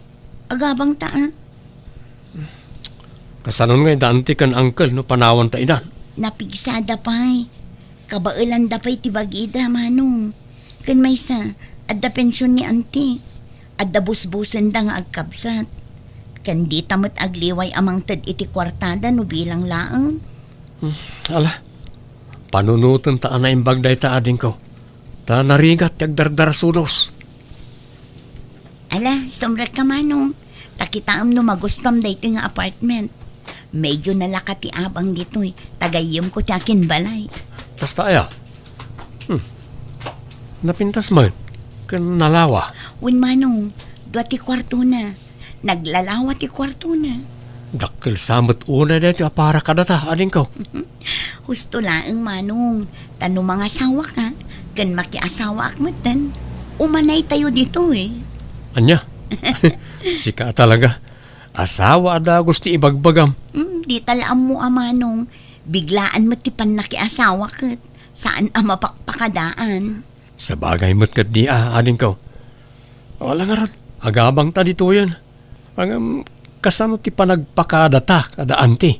Agabang ta Kasanon nga dante kan uncle no panawan ta idan. Napigsada pa'y. Kabailan da pa'y tibagida manong. Kan may sa, adda pensyon ni auntie. Adda busbusen da nga agkabsat. Kan di tamat agliway amang tad iti kwartada no bilang laang. Ala, panunutan ta na imbagday ta ading ko. Ta narigat yagdardar sudos. Ala, sumrat ka manong. Takitaam no magustom da ito nga apartment. Medyo nalakati abang dito'y. Tagayim ko tiyakin balay. Tas taaya. Napintas man. Kan nalawa. Win manong, dua ti kwarto na. Naglalawa ti kwarto na. Dakkel samot una dito para kadata ading ko. Husto laang manong. Tano mga asawa ka. Kan makiasawa akmatan. Umanay tayo dito eh. Anya? Sika talaga. Asawa ada gusti ibagbagam. Di talaam mo amanong. Biglaan mo ti pan nakiasawa kat. Saan ang mapakpakadaan? Sa bagay mo't kat di ading ko. Wala nga ron. Agabang ta dito yan. Ang kasano ti panagpakadata kada anti.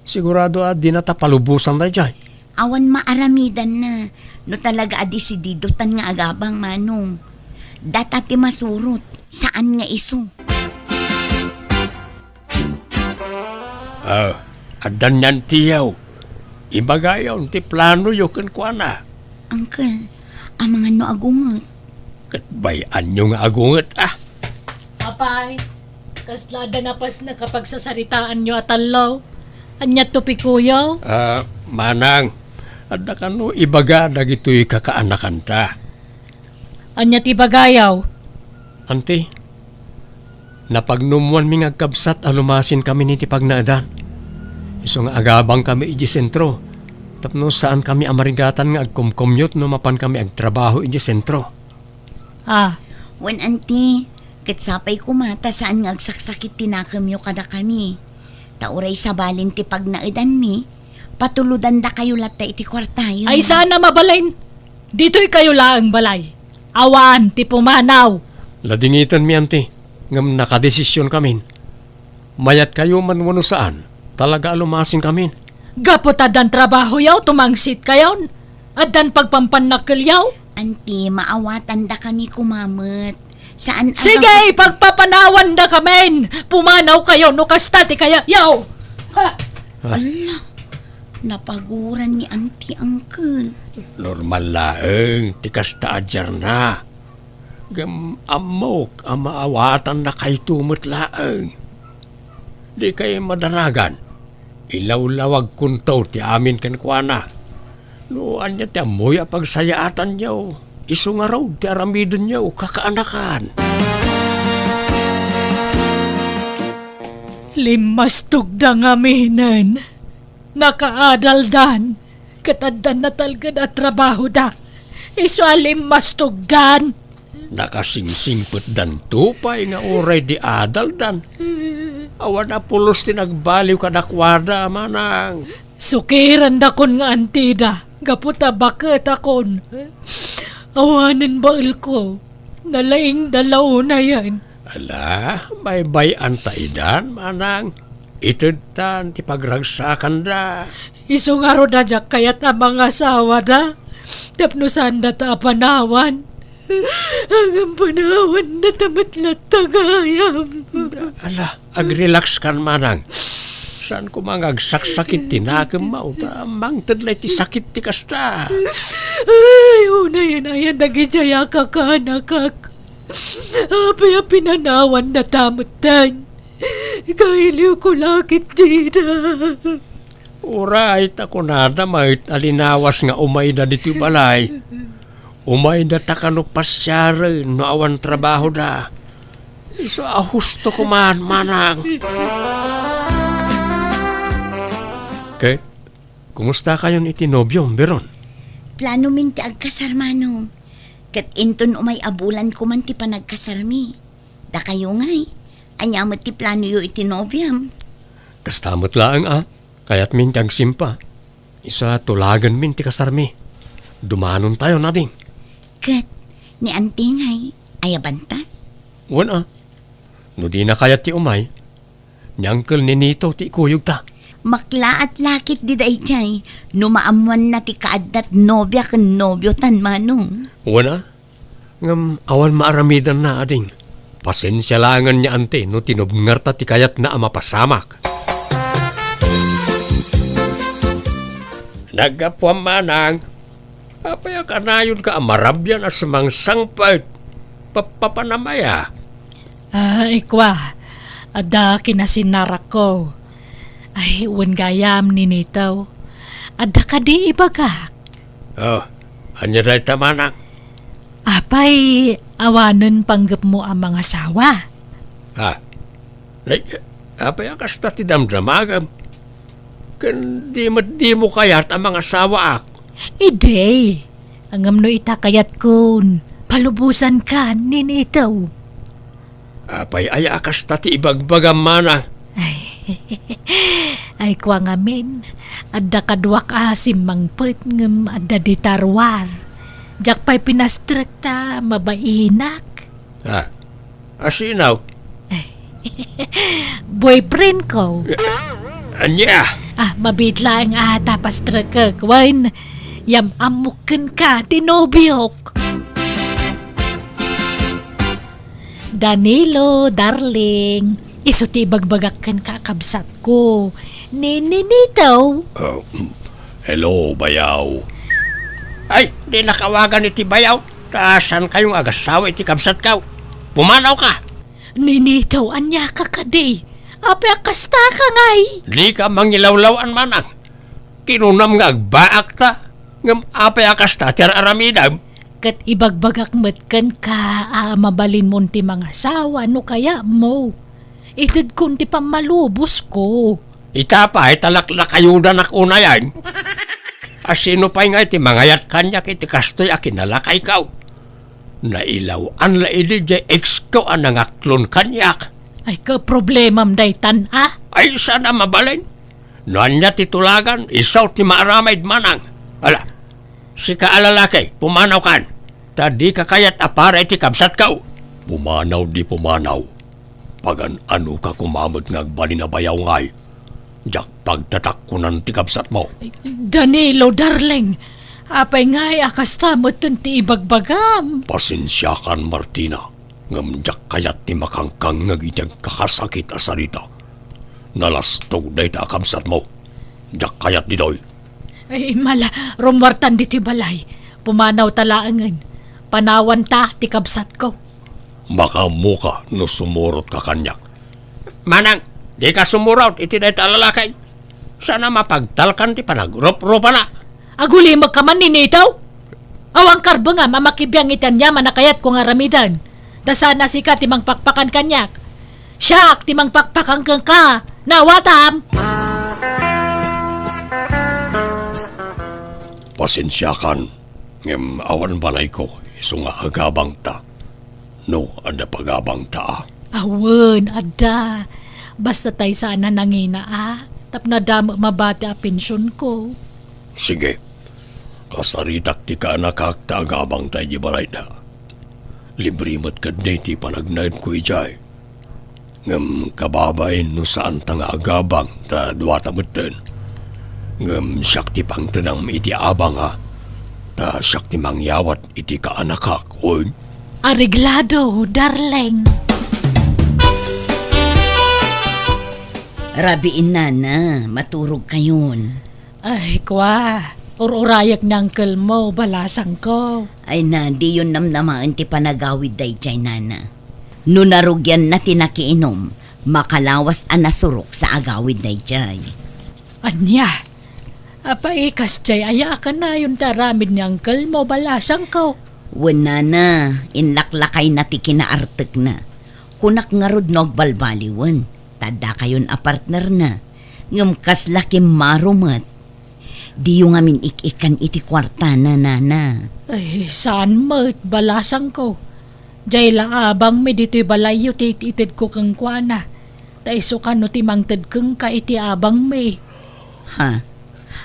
Sigurado di na ta palubusan na dyan. Awan maaramidan na. No talaga adisididotan nga agabang manong. Data ti masurot. Saan nga iso? Adan yan tiyaw. Ibagayon ti plano yo kan kuana. Uncle, ang mga no agungot. Kat bayan nyo nga agungat Papay, kaslada na pas na kapag sasaritaan nyo at alaw. Anya tupikuyaw. Manang, adda ka no ibaga dagito'y kakaanakan ta. Anya tibagayaw. Ante, napagnumuan mi ngagkabsat alumasin kami ni tipagnaadan. Iso nga agabang kami iji sentro. Tapno saan kami amarigatan nga agkumkumyot no mapan kami agtrabaho iji sentro. Wan auntie, katsapay kumata saan nga agsaksakit tinakamyo kada kami. Tauray sa balin ti pagnaidan mi, patuludan da kayo lata iti kwartayo. Ay sana mabalain. Dito'y kayo laang balay. Awan, ti pumanaw. Ladingitan mi ante, ngam nakadesisyon kami. Mayat kayo man wano saan, talaga alumasin kami. Gapot adan trabaho yaw, tumangsit kayaw. Adan pagpampanakil yaw. Auntie, maawatan da kami kumamot. Saan ang... Sige, pagpapanawan da kamen. Pumanaw kayo, no kastati kaya yaw. Ha? Ala, napaguran ni auntie uncle. Normal laeng, tikas taadjar na. Gam amok, amaawatan na kay tumot laeng. Di kayo madaragan. Ilaw-lawag kuntaw ti amin kan kuana. No, anya ti amoy pagsayaatan niyo. Iso nga raw, ti aramidon niyo, kakaanakan. Limas tugda nga minan. Nakaadaldan. Kataddan na talga na trabaho da. Iso limas tugdan. Nakasingsingput dan tupay nga oray di adaldan. Awan na pulos ti nagbaliw kadakwada manang. Sukiran da kon nga antida. Gaputa bakit akon. Awanan bail ko. Nalaing dalaw na yan. Ala, may bayan ta idan manang. Itod tan ti pagragsakan da. Iso nga ro da jak kayat ang mga asawa da. Tapnusan da ta panawan. Ang panawan na tamatlat tagayam. Ala, agrelax kan manang. Saan ko mga agsaksakit tinagam mo? Mang tadlay ti sakit ti kasta. Ay, unay-anayan nagijaya ka ka, nakak. Apay pinanawan na tamutan. Kahiliw ko lakit dina. Uray, tako na may alinawas nga umay na dito balay. Umay na takano pasyari no awan trabaho na. Iso ahusto ko manang. Okay, kumusta kayong itinobyo, Beron? Plano min ti agkasarmano. Kat inton umay abulan ko man ti panagkasarmi. Da kayo ngay. Anyamot ti plano yu itinobyam. Kastamot lang kaya't min kang simpa. Isa tulagan min ti kasarmi. Dumanon tayo nating. Kat ni antingay ayabantat. Wan no di na kayat ti umay. Ni Uncle ni Nito ti kuyog ta. Makla at lakit di day jay. Numaamuan na ti kaadat nobya kan nobyo tan manong. Wan ngam awan maaramidan na ading. Pasensya langan niya ante no tinubngar ta ti kayat na amapasamak. Nagapwam manang. Apaya kanayon ka amarabyan as mang sangpait. Papanamaya. Ikwa, ada kinasinarak ko. Ay, uwan gayam ni Nitaw. Ada ka di ibagak. Anya dahi ta manang. Apay, awanon panggap mo ang mga sawa. Apaya kasta ti damdamagam. Kan di mo kayat ang mga sawa ak. Ide, angam no itakayat kun. Palubusan ka ni Nitaw. Apay aya kasta ti ibagbagam manang. Ay kwa ngamin, adda kadwak asim mangpet ngem adda di tarwar. Jak pa'y pinastrekta mabainak. Asinaw. Boyfriend ko. Anya. Mabitla ang tapastrekak. Wain, yam amukin ka, tinobyok. Danilo, darling. Isuti bagbagakan kakabsat ko. Ninitaw. Hello, bayaw. Ay, di nakawagan iti bayaw. Taasan kayong agasawa iti kabsat ka. Pumanaw ka. Ninitaw, anya ka kaday. Apya kasta ka ngay. Di ka mangilawlawan manang. Kinunam nga agbaak ta. Ngam apay kasta tiyar aramidam. Kat ibagbagak matkan ka, mabalin mo ti mga sawa, no kaya mo. Itid kun ti pamalubos ko. Itapay talaklak ayudan ak unayan. Asino pa'y nga iti mangayat kanya kiti kastoy akinalakay kaw. Nailaw an la ili jay ex ko ang nangaklon kanyak. Ay ka problemam day tan Ay sana mabalin. Noan niya titulagan, isaw ti maaramaid manang. Ala, si kaalalakay, pumanaw kan. Tadi kakayat apara iti kabsat kaw. Pumanaw di pumanaw. Pagan ano ka kumamot ngagbalin na bayaw ngay. Jak pagtatak ko ng tikabsat mo. Danilo, darling. Apay ngay akastamot ti ibagbagam. Pasensya kan, Martina. Ngamjak kayat ni makangkang ngagitag kakasakit asarita. Nalastog day ta akabsat mo. Jak kayat ditoy. Ay mala, rumwartan di ti balay. Pumanaw talaangan. Panawan ta ti kabsat ko. Makamuka no sumurot ka kanyak. Manang, di ka sumurot iti day talalakay. Sana mapagtalkan ti panagrop-ropa na. Aguli magkaman ni Nitaw. Awang karbo nga mamakibiyang itan niya manakayat ko nga ramidan. Da sana si ka timang pakpakan kanyak. Siyak timang pakpakan kang ka. Nawatam! Pasensyakan. Ngem awan balay ko. Iso nga agabang ta. No, ada pagabang ta. Awan, ada. Basta tay sana nangina Tapno damo mabati a pensyon ko. Sige. Kasaritak ti ka nakakta agabang tayo di balay na. Libre mat ka ti panagnaid ko ijay. Ngam kababain no saan ta nga agabang ta duwata matan. Ngam siyak ti pang tanang iti abang ta siyak ti mangyawat iti kaanakak. Oy. Ariglado, darling. Rabiin na, maturog kayon. Ay, kwa. ururayak ng uncle mo, balasang ko. Ay na, di yun namnamaan ti panagawid day jay nana. No narugyan na tinakiinom, makalawas ang nasurok sa agawid day jay. Anya, apaikas jay, aya ka na yung daramid ni uncle mo, balasang ko. Wala na, inlaklakay na ti kinaartek na. Kunak nga rod balbaliwan, tada kayon a partner na. Ngam kaslaki marumat. Di yung amin ikikan iti kwarta na nana. Ay, saan mo, balasang ko. Jay la abang mi dito'y balayo ti itid ko kang kuana. Taiso ka no ti mangtid kang ka iti abang mi. Ha?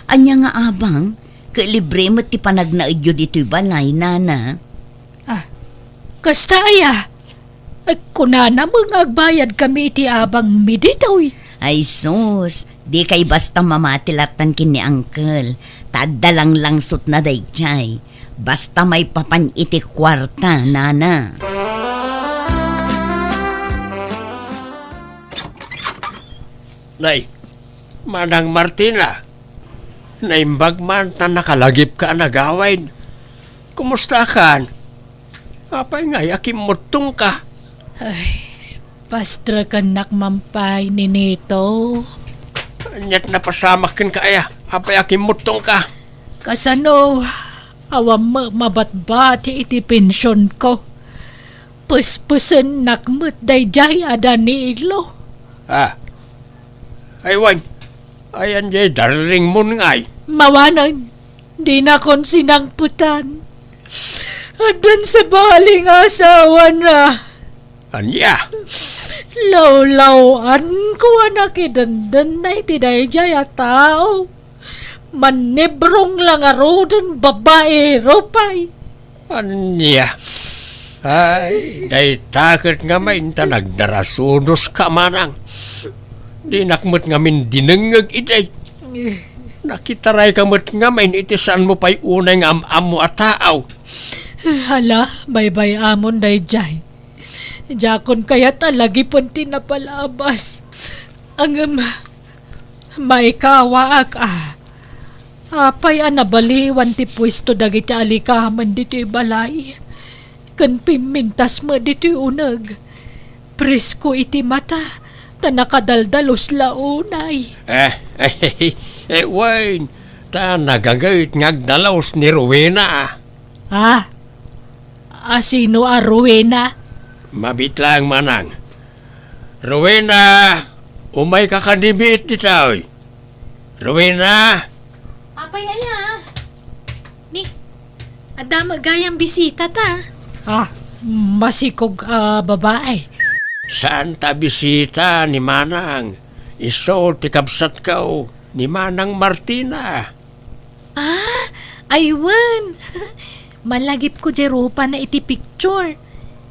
Anya nga abang, kalibre mo ti panagnaidyo dito'y balay nana. Kasta aya. Ay, kunana mong agbayad kami iti abang mi dito'y. Ay sus, di kay basta mamatilatan kini uncle. Tadalang langsot na dayjay. Basta may papan iti kwarta, nana. Nay, Manang Martina. Naimbag man na nakalagip ka nagawain. Kumusta ka? Apay nga, yakim mutong ka. Pastra ka nakmampay ni Nito. Anyat na pasamak kin ka aya. Apay yakim mutong ka. Kasano, awam mabatbat iti pensyon ko. Puspusen nakmut dayjay ada ni ilo. Aywan. Ayan jay darling mo ngay. Mawanan, di na kon sinangputan. Adan sa baling asawa na. Anya? Lawlawan ko nakidandan na iti dayjay a tao. Manibrong lang arodan babae ropay. Anya? Ay, day takot nga main ta nagdarasunos ka manang. Di nakmut nga min dinengeg iday. Nakitaray kamut nga main itisan mo pa'y unay nga am-amo at taaw. Hala, bye-bye amon dayjay. Jakon kaya talagi punti na palabas. Ang may kawaak Apay nabaliwan ti pwesto dagiti alikaman dito'y balay. Kan pimintas mo dito'y unag. Presko iti mata, tanakadaldalos launay. Wayne, ta nagagayit ngagdalaos ni Rowena. Sino Rowena? Mabitlang manang. Rowena, umay kakadimit ti taoy. Rowena, Apay aya. Ni, ada magayang bisita ta. Masikog babae. saan ta bisita ni manang? Iso ti kabsat kao ni Manang Martina. Aywan. Malagip ko jeropa na iti picture.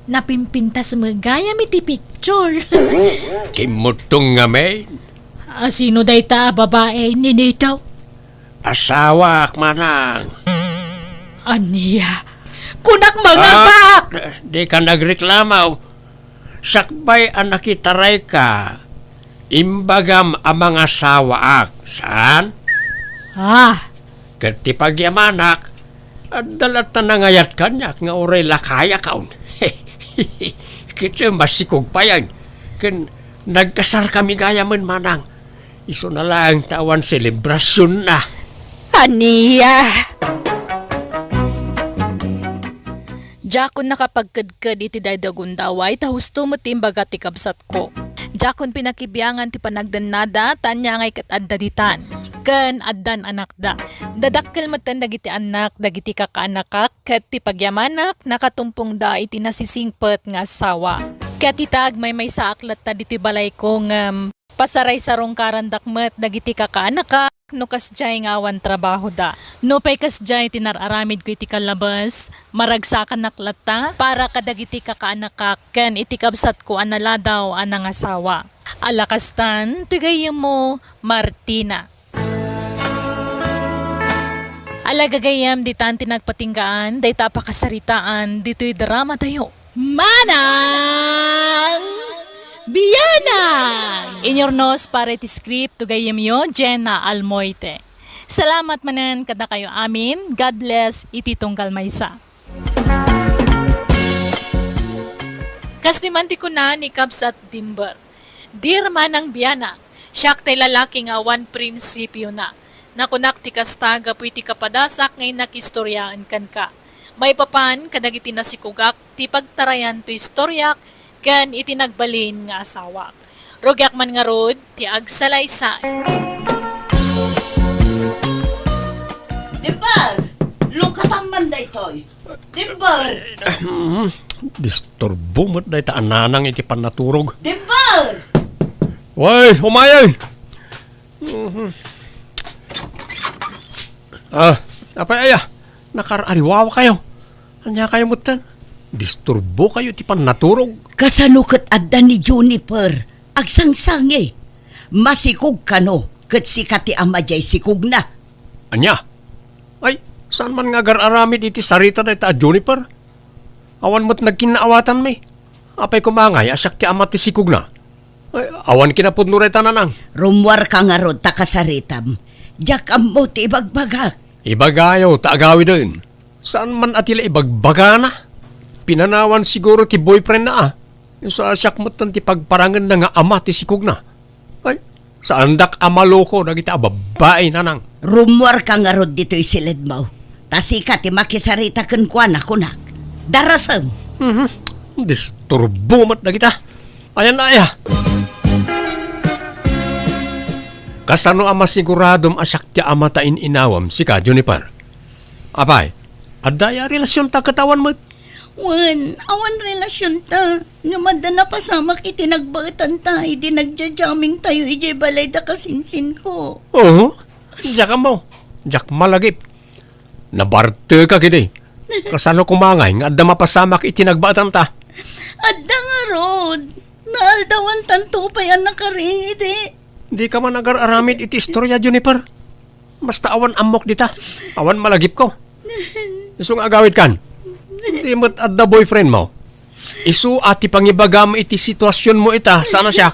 Napimpintas magayam iti picture. Kimutong nga may Sino day ta babae ni Nito? asawa manang. Aniya. Kunak mga bak! Di ka nagreklamaw. Sakbay ang nakitaray ka. Imbagam ang mga sawaak. Saan? Kati pagyamanak. At dalata na ngayat kanyak nga oray lakaya kaon. Kita masikog pa yan. Kan nagkasar kami gayaman manang. Iso na lang tawan selebrasyon na. Aniya! Jakon nakapagkadkad iti daydagundaway, ta husto mo timbaga ti kabsat ko. Jakon pinakibiyangan ti panagdanada, tanya ngay katadaditan. Ken addan anak da. Dadakkel matan dagiti anak, dagiti kakaanakak, ket ti pagyamanak, nakatumpong da iti nasisingpet nga asawa. Ket itag may saaklat ta diti balay kong pasaray sarong karandakmet dagiti kakaanakak, no kasjay nga awan trabaho da. No pay kasjay tinararamid ko iti kalabas, maragsakan naklata, para kadagiti kakaanakak, ken iti kabsat ko analadaw anang asawa. Alakastan, tigayem mo, Martina. Alagagayam di tanti nagpatinggaan, day tapakasaritaan, dito'y drama tayo. Manang! Biyana! In your nose para iti script to gayem yo, Jenna Almoite. Salamat manan kada kayo amin. God bless iti tunggal maysa. Kasnimanti ko na ni Cubs at Dimber. Dear manang biyana, siyak tay lalaki nga awan prinsipyo na. Nakunak ti kastaga puiti kapadasak ngay nakistoryaan kan ka. May papan kadagiti na si Kugak ti pagtarayan to istoryak kan iti nagbalin nga asawa. Rogyak man nga rod ti agsalaysay. Dimber! Lungkatang man da ito'y. Dimber! Disturbo mo't dahi ta ananang iti panaturog. Dimber! Way, humayay! Apay aya, nakarariwawa kayo. Anya kayo mutan? Disturbo kayo ti panaturog. Kasanukot adda ni Juniper, agsangsangi. Masikog kano, kat sikati amajay sikog na. Anya? Ay, saan man nga gar-aramid iti sarita dahi ta Juniper? Awan mo't nagkinaawatan may. Apay kumangay, asyak ti amat ti sikog na. Ay, awan kinapudnuray tananang. Rumwar ka nga rod takasaritam. Diyak mo ti ibagbaga. Ibagayo, taagawi din. Saan man atila ibagbaga na? Pinanawan siguro ti boyfriend na ah. Yung sa asyak mo't ti pagparangan na nga ama ti sikog na. Ay, saan dak amaloko na kita babae nanang. Rumwar ka nga rod dito'y silid mo. Tasika ti makisarita kan kuana kunak. Darasam. Disturbo mat na kita. Ayan na aya. Kasano ama siguradom asyak ti ama ta inawam si ka Juniper. Apay, adaya relasyon ta katawan mo. Awan relasyon ta. Nga madana pasamak iti nagbautan ta. Iti nagja-jamming tayo iti balay da kasinsin ko. Oo, diyak mo. Diyak malagip. Nabarte ka kiti. Kasano kumangay nga adda mapasamak iti nagbatan ta. Adda nga rod. Naaldawan tanto pa yan nakaring iti. Di ka man agar-aramid iti istorya, Juniper. Basta awan amok dita. Awan malagip ko. Isu nga agawid kan. Di mo't adda boyfriend mo. Isu ati pangibagam iti sitwasyon mo ita. Sana siya?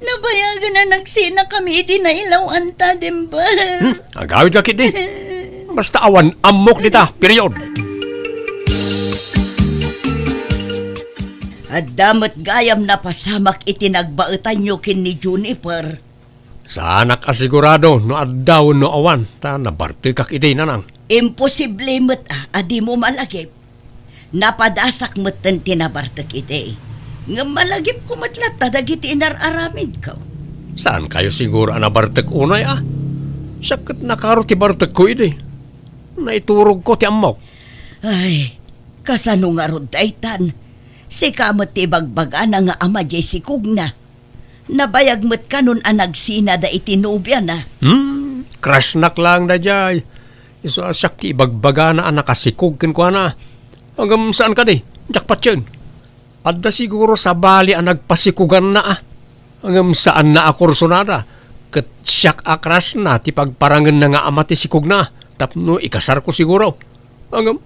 Nabayagan na nagsina kami iti nailawan ta, Dimber. Agawid ka kiti. Basta awan amok dita. Period. At damot gayam na pasamak itinagbautan nyo kin ni Juniper. Sana kasigurado no addaw no awan. Ta nabarte kak iti nanang. Imposible mo't adi mo malagip. Napadasak mo't tinabartak iti. Nga malagip ko matlat tadagiti inararamid ka. Saan kayo siguro nabartek unay ah? Sakit nakaro ti bartek ko iti. Naiturog ko ti amok. Ay, kasano nga rod daytan. Si kamot ti bagbaga na nga ama jay sikog na. Nabayag mo't kanon anagsina da itinubya na. Crush nak lang na jay. Iso asyak ti ibagbaga na nakasikog ken kwa na. Hanggang saan ka di? Jakpat yun. Adda siguro sa bali ang nagpasikugan na ah. Hanggang saan na akursonada. Kat siyak akras na ti pagparangan na nga ama ti sikog na. Tapno ikasar ko siguro. Hanggang,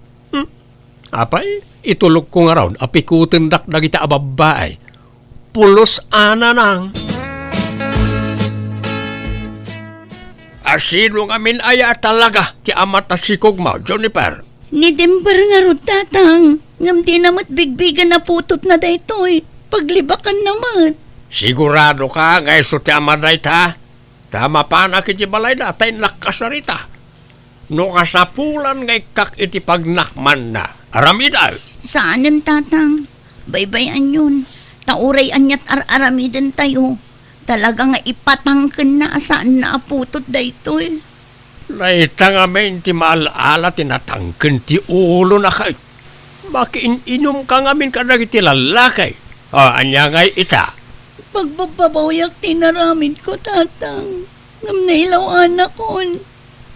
apay, itulog ko nga raw. Apikutin dak na kita ababaay. Pulos ana nang. Asino nga min aya talaga ti ama ta sikog mo, Juniper. Ni Dimber nga rod tatang. Ngam di namat bigbigan na putot na daytoy. Paglibakan namat. Sigurado ka nga iso ti ama day ta? Tama pa na kiti balay na tay nakasarita. No kasapulan ngay kak iti pagnakman na. Aramidal. Saanan tatang? Baybayan yun. Tauray anyat aramidan tayo. Talaga nga ipatangken na saan na aputot daytoy. Naita nga men ti maalaala tinatangken ti ulo na kay. Makiininom ka nga min kadag iti lalakay. O, anya ngay ita. Pagbababayak tinaramid ko tatang. Ngam nailaw anak ko.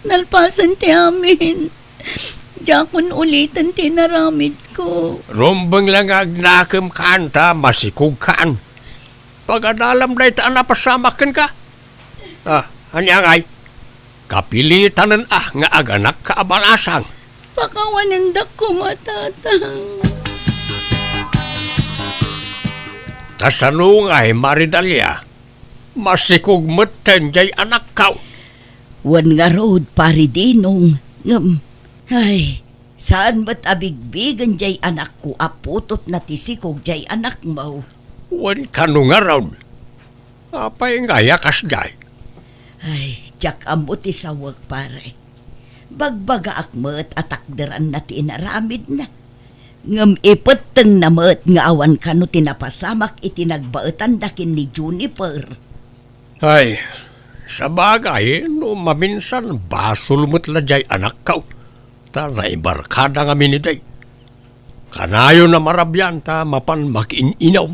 Nalpasan ti amin. Jakon ulitan tinaramid ko. Rumbang lang agnakam kanta, masikog kaan. Pag adalam na ita napasamakin ka. Anya ngay. Kapilitan nga aganak ka abalasang. Pakawanindak ko matatang. Kasano ngay Maridalya. Masikog matan jay anak kaw. Wan nga road pari dinong. Ay, saan ba't abigbigan jay anak ko aputot na tisikog jay anak mo? Wan ka no nga raw. Apay nga yakas day. Ay, jak amuti sa wag pare. Bagbaga akmet atakderan na tinaramid na. Ngam ipeteng namet nga awan kano tinapasamak itinagbaetan dakin ni Juniper. Ay, sa bagay, no maminsan basol mo't lajay anak ka. Ta naibarkada nga miniday. Kanayo na marabyan ta mapan makin-inaw.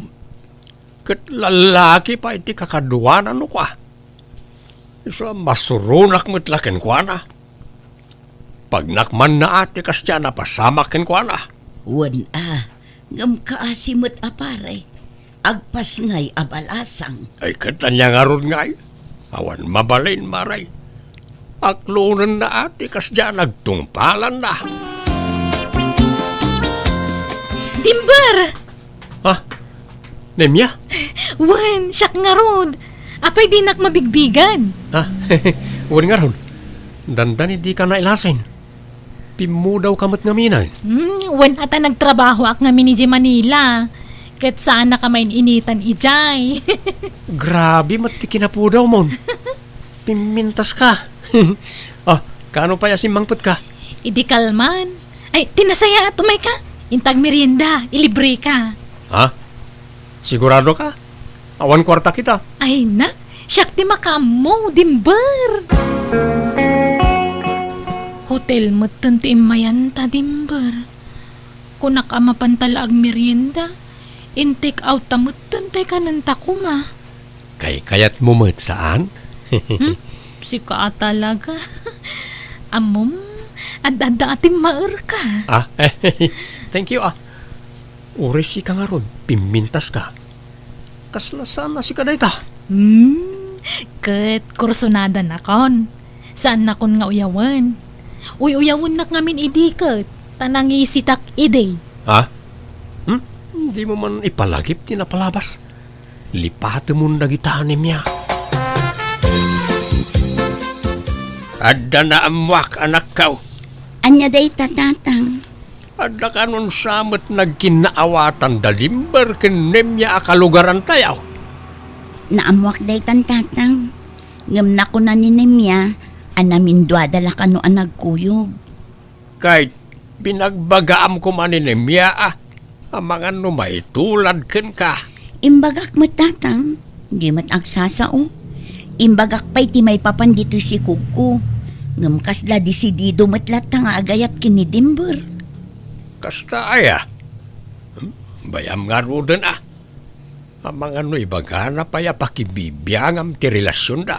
Kat lalaki pa iti kakaduanan no kwa. So masurunak mo't lakin kwa na. Pag nakman na ati kasya na pasamakin kwa na. Wan ngam kaasimot apare. Agpas ngay abalasang. Ay katanya nga ron ngay. Awan mabalin maray. Aklunan na ati kasya nagtungpalan na. Dimber! Ha? Nemya? Wan, siyak nga rod. Apay di nak mabigbigan. Ha? Wan nga ron. Dandan hindi ka nailasin. Pimu daw kamot nga minay. Wan ata nagtrabaho ak nga miniji Manila. Kat saan na ka main initan ijay. Grabe, matiki na po daw mon. Pimintas ka. Kano pa yasin mangput ka? Idi kalman. Ay, tinasaya tumay ka. Intag merienda, ilibre ka. Ha? Sigurado ka? Awan kwarta kita. Ay na, siyak ti makamo, Dimber. Hotel mo tanto imayanta, Dimber. Kunak ama pantala ag merienda, in-take out tamot tantay ka ng takuma. Kay kayat mo mat saan? Sika talaga. Amom, adada ating maer ka. Thank you Uresi ka nga ron, pimintas ka. Kaslasan na si kadayta. Kat kursunada na kon. Saan na kon nga uyawan? Uyawan na ngamin idikat. Tanangi sitak ide. Ha? Hindi mo man ipalagip tinapalabas. Lipate mo nagitaan niya. Adda na amwak anak kao. Anya day tatatang. Adda ka nun samot nagkinaawatan dalimber kinemya akalugaran tayaw. Naamwak day tantatang. Ngam na ko na ninemya, anamin dwadala ka no anagkuyog. Kahit binagbagaam ko maninemya ang mga numay tulad ken ka. Imbagak matatang, di mat agsasao. Imbagak pa'y ti may papandito si Kuko. Ngam kasla disidido matlatang agayat kini Dimber. Kasta aya. Bayam nga roden Ang mga no ibagana pa ya pakibibiyangam ti relasyon da.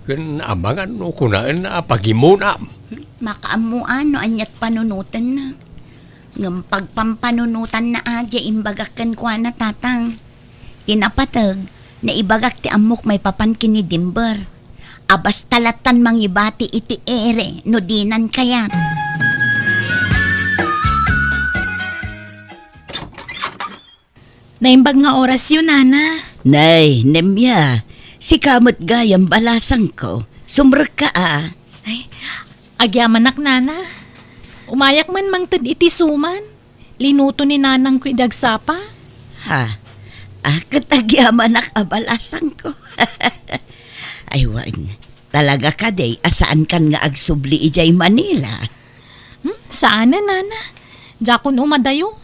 Ken amangan no kunaan na pagimunam. Makaamuan no anyat panunutan na. Ngam pagpampanunutan na agya imbagakan kwa na tatang. Tinapatag na ibagak ti amok may papankin ni Dimber. Abas talatan mangibati iti ere no dinan kayat. Naimbag nga oras yun, Nana. Nay, Nemya, si kamot gayam balasang ko. Sumrek ka Ay, agyaman nak, Nana. Umayak man mangtad iti suman. Linuto ni Nanang ko idagsapa. Ha? Katagyaman ak abalasang ko. Aywan, talaga ka day, asaan kan nga agsubli ijay Manila? Saan na, Nana? Jakon umadayo.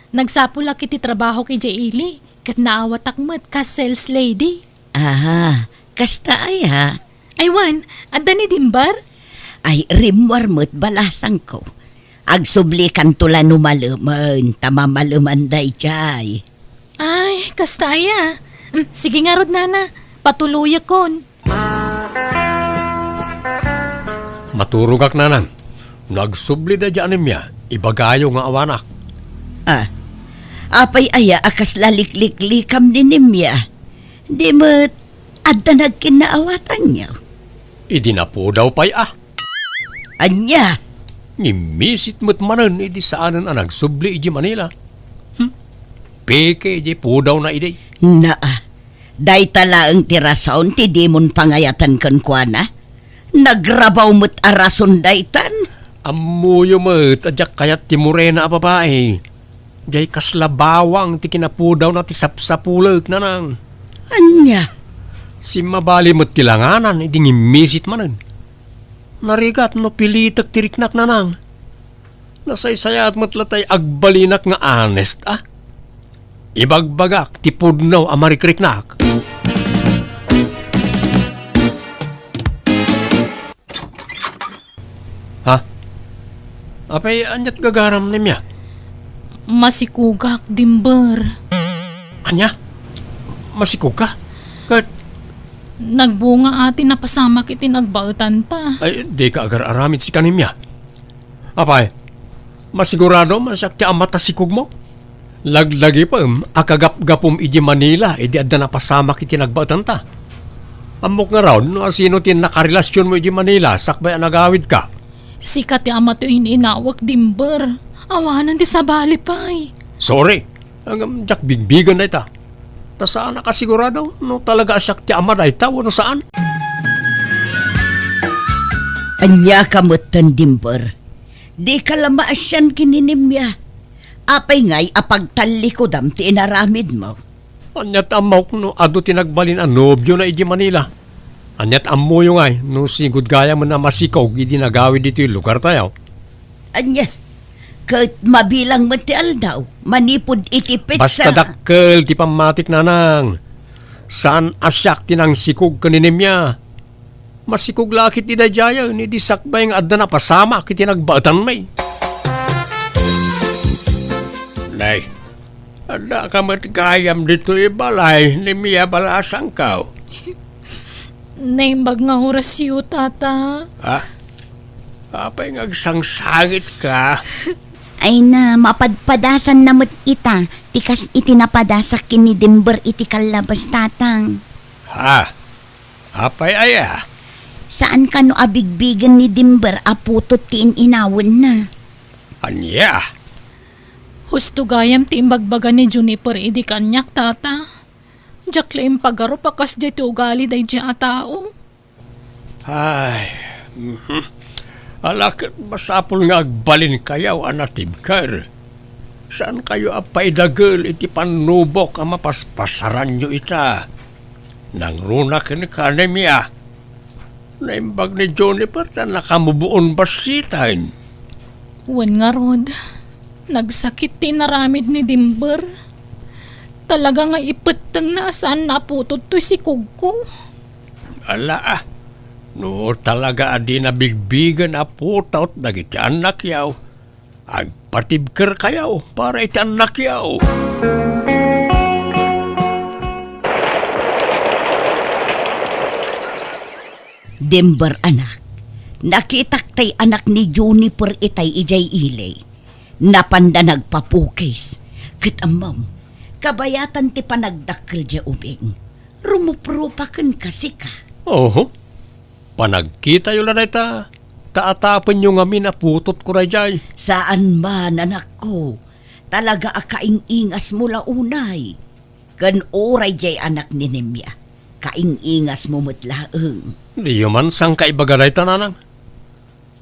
Nagsapula kiti trabaho kay Jaili. Kat naawat akmat ka sales lady. Kasta ay ha? Aywan, anda ni Dimbar? Ay rimwar mo't balasang ko. Agsubli kan tula numaluman, tamamaluman day jay. Ay, kastaya. Sige nga rod, Nana. Patuloy kon. Maturugak nanan. Nagsubli da dyan niya. Ibagayo nga awanak. Apay aya akas lalik-liklikam ni Nimya. Di mo't adda nagkinaawatan niya. Idinapo daw pa'y Anya? Ngimisit mo't manan idi saanan ang nagsubli iji Manila. Peke iji po daw na idi. Day tala ang tirasaon ti dimon pangayatan kan kwa na. Nagrabaw mo't arason daytan. Amuyo mo't, adyak kayat ti morena a babae. Jay kaslabawang ti kinapudaw na ti sapsapulag na nang. Anya, Si mabali mo't tilanganan, iding imisit manan. Narigat no pilitak tiriknak na nang. Nasaysayat mo't latay agbalinak nga honest ah. Ibagbagak ti pudnaw amarikriknak. Ha? Apay anyat gagaram nimya? Masikugak, Dimber. Anya? Masikog ka? Kat, Nagbunga ati napasamak iti nagbautan ta. ay di ka agar aramid si kanimya. Apay, masigurado masyak ti amata sikog mo? Laglagi pa akagap-gapom iji Manila, edi adda napasamak iti nagbautan ta. Amok nga raw, no sino tin nakarelasyon mo iji Manila, sakbay ang nagawid ka. Sikat ti ama to inawak, Dimber. Awanan ti sabali pay. Sorry, ang jak bigbigan na ita. Ta saan nakasigurado, no talaga asyak ti ama na ita, no saan? anya kamutan Dimber. Di ka lamaasyan kininimya. Apay ngay apagtali ko dam ti inaramid mo. Anyat amok no ado tinagbalin ang nobyo na iji Manila. Anyat amo yung ay no sigud gaya mo na masikaw idi nagawid dito yung lugar tayo. Anya, kahit mabilang mo ti aldaw, manipod itipit Basta dakkel ti pamatik na nang. Saan asyak tinang sikog kaninimya? Masikog lakit ti dayaya ni di sakbay nga adda na pasama kiti nagbatan may. Nay, ada ka matgayam dito ibalay ni Mia balasang kao. Naimbag nga orasyo, tata. Ha? Apay ngagsangsangit ka. Ay na, mapadpadasan na mo't ita. Tikas iti napadasak kini Dimber iti kalabas tatang. Ha? Apay aya? Saan ka no abigbigan ni Dimber aputot ti inawon na? Anya? Husto gayam ti imbagbaga ni Juniper idi kanyak, tata. Jakla impagaro pakas di ti ugali day di a tao. Ay, alakit masapol nga agbalin kayaw anatibkar. Saan kayo apay dagel iti panubok ang mapaspasaran nyo ita? Nang runak ni kanemya. Naimbag ni Juniper na nakamubuon basitain. Wen nga rod, nagsakit ti naramid ni Dimber. Talaga nga ipeteng na saan naputot to'y si Kugko. Ala ah, no talaga adi na bigbigan a putot dagiti anak yaw. Agpatibker kayaw para iti anak yaw. Dimber anak, nakitak tay anak ni Juniper itay ijay ilay. Napanda nagpapukis. Kit amam, kabayatan ti panagdakkel di ubing. Rumuprupakan kasi ka. Oho, panagkita yun na ita. Taatapan yung amin na putot ko rajay. Saan man anak ko, talaga akaing-ingas mula unay. Kan oray jay anak ni Nemya, kaing-ingas mo mutlaeng. Di man sang kaibaga na ita nanang.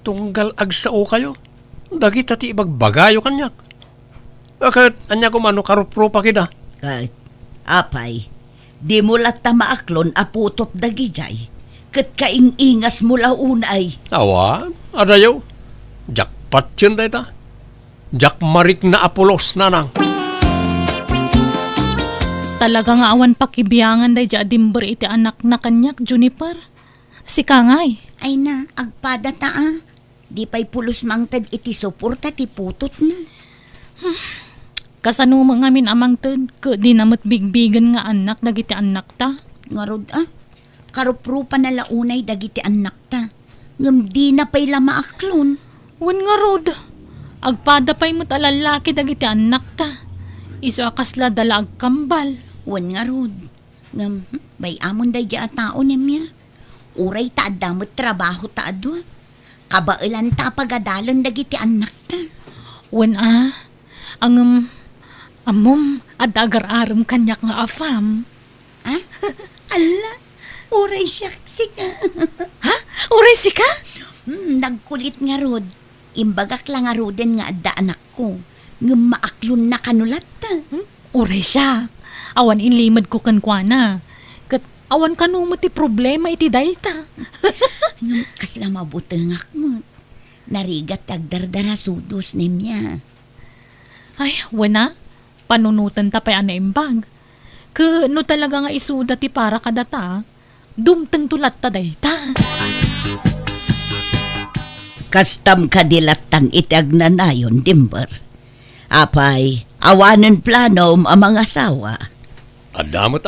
Tunggal agsao kayo. Dagit ati ibagbagayo kanyak. Akit, anya ko mano karuprupa kita. Kat, apay, di mo lat tamaaklon aputot dagijay. Kat kaing-ingas mula unay. Awa, adayaw. Jakpat yun da ita. Jakmarik na apulos nanang. Talaga nga awan pakibiyangan day di Dimber iti anak na kanyak, Juniper. Si Kangay. Ay na, agpada ta ah. Di pa'y pulos mangtad iti suporta ti putot na. Kasano mga amin amang tad, di namot bigbigan nga anak dagiti anak ta. Ngarod ah, karuprupa na launay dagiti anak ta. Ngam di na pa'y lamaaklon. Wen nga rod, agpada pa'y mo't alalaki dagiti anak ta. Iso akasla dala agkambal. Wan nga rod. Ngam, bay amon day di a tao niya. Uray ta adamot trabaho ta adwa. Kabailan ta pagadalon dagiti anak ta. Wen ang amom adagar-aram kanyak nga afam. Ah? Ala, uray siyaksi ka. Ha? Uray si ka? Nagkulit nga rod. Imbagak lang nga roden nga adda anak ko. Nga maaklon na kanulat ta. Uray siya. Awan inlimad ko kankwana. Kat awan kanu mo ti problema iti dayta. Kasla mabutengak mo. Narigat agdardara sudos nimya. Ay, wana. Panunutan ta pa ana imbag. Ke no talaga nga isuda ti para kadata. Dumteng tulat ta dayta. Kastam kadilatan itiag na nayon, Dimber. Apay, awanan planom ang mga asawa. Adamot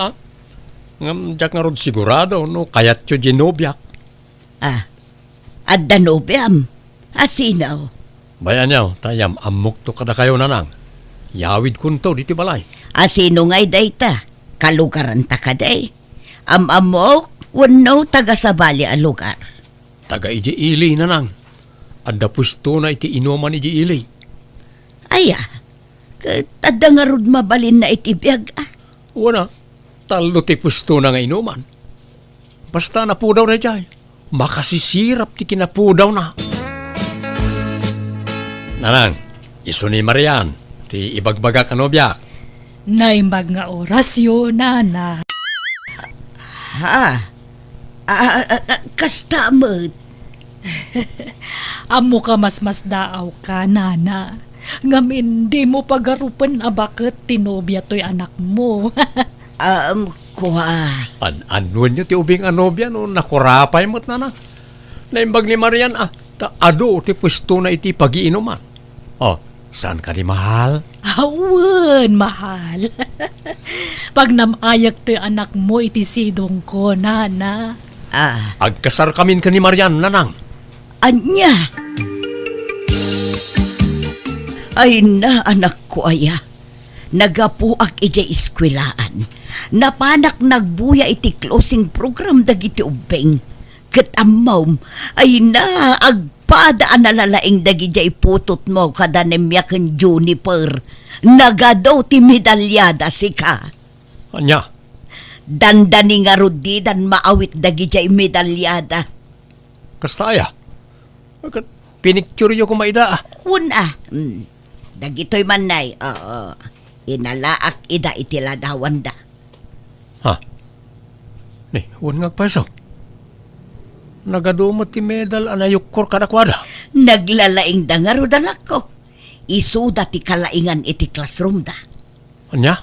Ngam jak nga rod sigurado no kayat yo ginobyak. At danobiam, asinaw. Bayan yaw, tayam amok to kada kayo nanang. Yawid kunto diti balay. Asino nga'y dayta, kalugaran ta kaday. Amok, wano taga sa bali a lugar. Taga iji ili nanang. Adda pusto na iti inuman iji ili. Aya, tada nga rod mabalin na itibiyag Wana, talo ti pusto na nga inuman. Basta napudaw na jay. Makasisirap ti kinapudaw na. Nanang, iso ni Marian, ti ibagbaga kanobyak. Naimbag nga orasyon, nana. Kastamot. Amo ka mas daaw ka, nana. Ngamin, di mo pagarupan abakit tinobya to'y anak mo. Kuha. Anuan nyo ti ubing anobya no nakurapay mo't nanang. Naimbag ni Marian ado ti pusto na iti pagiinuman. Saan ka ni mahal? Awan, mahal. Pag namayak to'y anak mo, iti sidong ko, nana. Agkasar kamin ka ni Marian, nanang. Anya. Ay na, anak ko aya. Nagapuak ijay iskwelaan. Napanak nagbuya iti closing program dagiti ubeng. Kat amawm, ay na, agpadaan na lalaing dagijay putot mo kada nemyakan Juniper. Nagadaw ti medalyada si ka. Anya? Dandani nga rudi dan maawit dagijay medalyada. Kastaya? Pinicture yo kumaida. Una, dagitoy manay, inalaak ida itiladawan da. Ni, huwag nga paso. Nagadumot ti medal anayukor kadakwada. Naglalaing da nga rudan ako. Isuda ti kalaingan iti classroom da. Anya?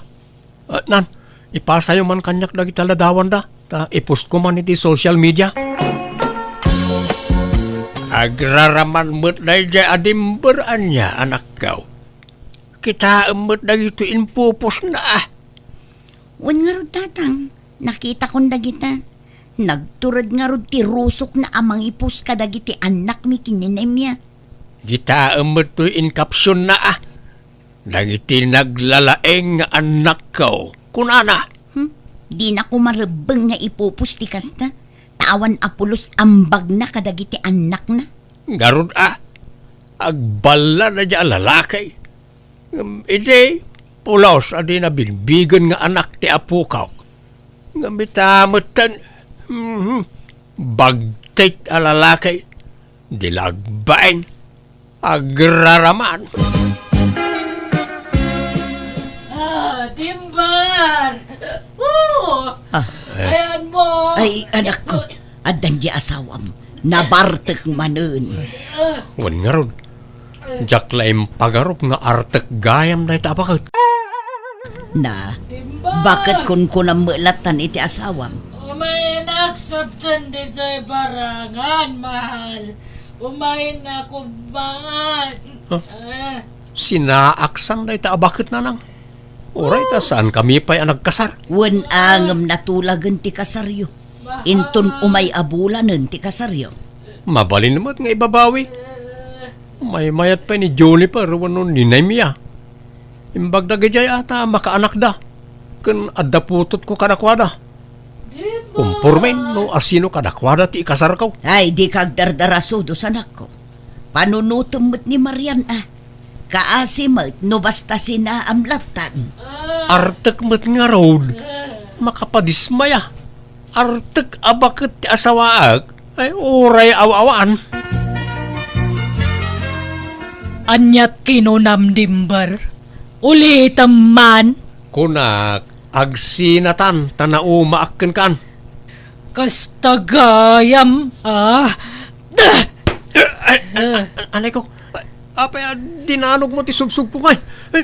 Nan, ipasayo man kanyak dagi taladawan da. Ipost ko man iti social media. Agraraman mo't na dya adimber anya, anak kaw. Kita mo't dagito inpupos na Un nga rod tatang, nakita kong dagita. Nagturad nga rod ti rusok na amang ipus ka dagiti anak mi kininemya. Kita mo't to in caption na Dagiti naglalaeng nga anak kaw. Kunana? Di na ko marabang nga ipupus ti kasta. Tawan apulos ambag na kadagiti anak na. Garod agbala na dya lalakay. Ide, pulos adi na bilbigan nga anak ti apukaw. Nga mitamutan, bagtit a lalakay, dilagbain, agraraman. Timbar! Ayan mo! Ay, anak ko, adan di asawa mo. Nabartek manun. Wan nga ron, jak laim pagarop nga artek gayam na itapakat. Na, bakit kun kunamulatan iti asawa mo? Umayin na akseptan dito'y barangan, mahal. Umayin na kumbaan. Sinaaksan na itabakit na nang. Oray ta saan kami pa'y nagkasar? Wan angam natulagan ti kasaryo. Inton umay abulanan ti kasaryo. Mabalin naman nga ibabawi. May mayat pa ni Juniper wano ni Naimia. Imbag na gajay ata makaanak da. Kan adda putot ko kadakwada. Kumpurmen no asino kadakwada ti ikasar ko. Ay, di kagdardaraso do sanak ko. Panunutumot ni Marian Kaasimot no basta sinaamlatan. Artek met nga road. Makapadismaya. Artek abakit ti asawaag. Ay, uray awaan. Anyat kinunam dimber. Ulitam man. Kunak, agsinatan, tanauma akin kan. Kastagayam. Anay ko, apa dinanog mo ti subsub po kay?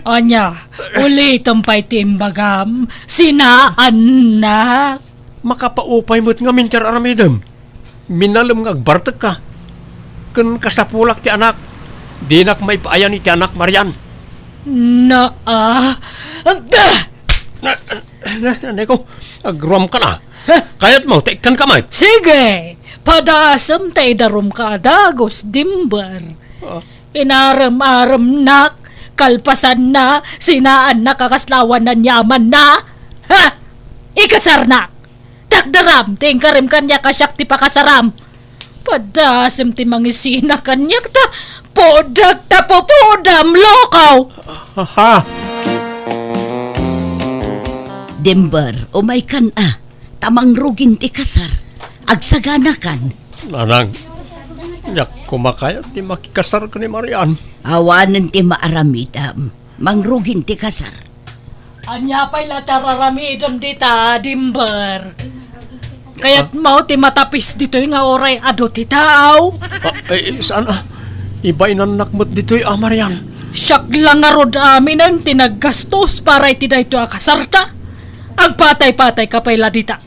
Anya, ulitam pa'y timbagam. Sinaan na. Makapaupay mo't nga minter aramidem. Minalam nga agbartag ka. Kun kasapulak ti anak, dinak may paayan ti anak Marian. Anay ko, agrom ka na. Kaya't mo, taikan ka mait. Sige, padasam tay darum ka dagos dimber. Inaram-aram nak, kalpasan na, sinaan na kakaslawan na nyaman na. Ha? Ikasar na. Takdaram, tingkarim kanya kasyak ti pakasaram. Padasam ti mangisina kanyak ta, podag ta popodam lokaw. Ha? Dimber, umay kan tamang rugin ti kasar. Agsagana kan. Nanang, yak kumakaya ti makikasar ka ni Marian. Awanan ti maaramidam. Mangrugin ti kasar. Anya pa'y latararamidam dita, dimber. Kaya't mau ti matapis dito'y nga oray ado ti tao. Saan iba inanak mo't dito'y Marian. Siyak lang nga rod amin ang tinaggastos para iti dayto akasarta. Agpatay-patay ka pa'y ladita.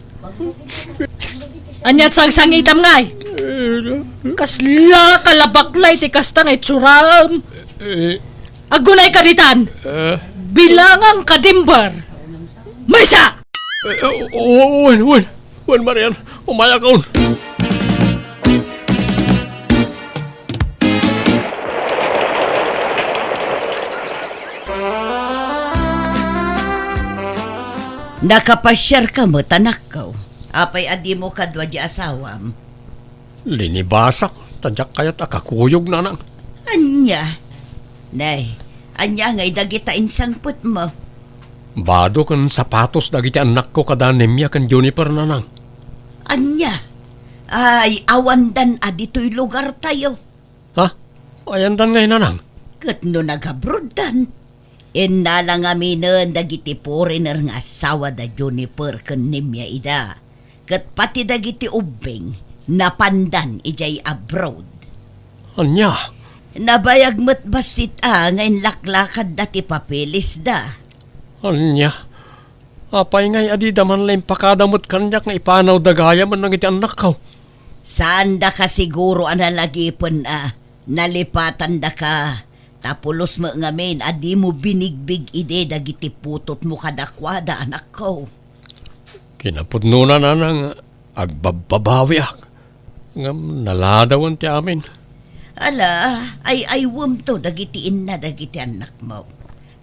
Anyat sang-sangitam ngay. Kasla kalabaklay ti kastang itsuram. Agunay ka ditan. Bilangang kadimber. Maysa! Wan Marian, umaya ka un. Nakapasyar ka mo, tanak ko. Apay adi mo kadwa di asawam. Linibasak, tadyak kaya't akakuyog na nang. Anya? Nay, anya ngay dagita insangput mo. Bado kan sapatos dagiti anak ko kada nemya kan Juniper na nang. Anya? Ay, awandan adito'y lugar tayo. Ha? Ayan dan ngay na nang. Kat no nagabrodan. Inalang aminan dagiti foreigner nga asawa da Juniper ken nimya ida. Kat pati dagiti ubing napandan ijay abroad. Anya? Nabayag mo't basit ngayon laklakad dati papelis da. Anya? Apay ngay adi daman lang pakadamot kanyak nga ipanaw dagaya man nang iti anak ko. Saan da ka siguro analagipon nalipatan da ka. Tapulos mo ngamin adi mo binigbig ide dagiti putot mo kadakwada anak ko. Kinapudnunan na nang agbababawi ak. Ngam naladawan ti amin. Ala, ay aywam to dagiti inna dagiti anak mo.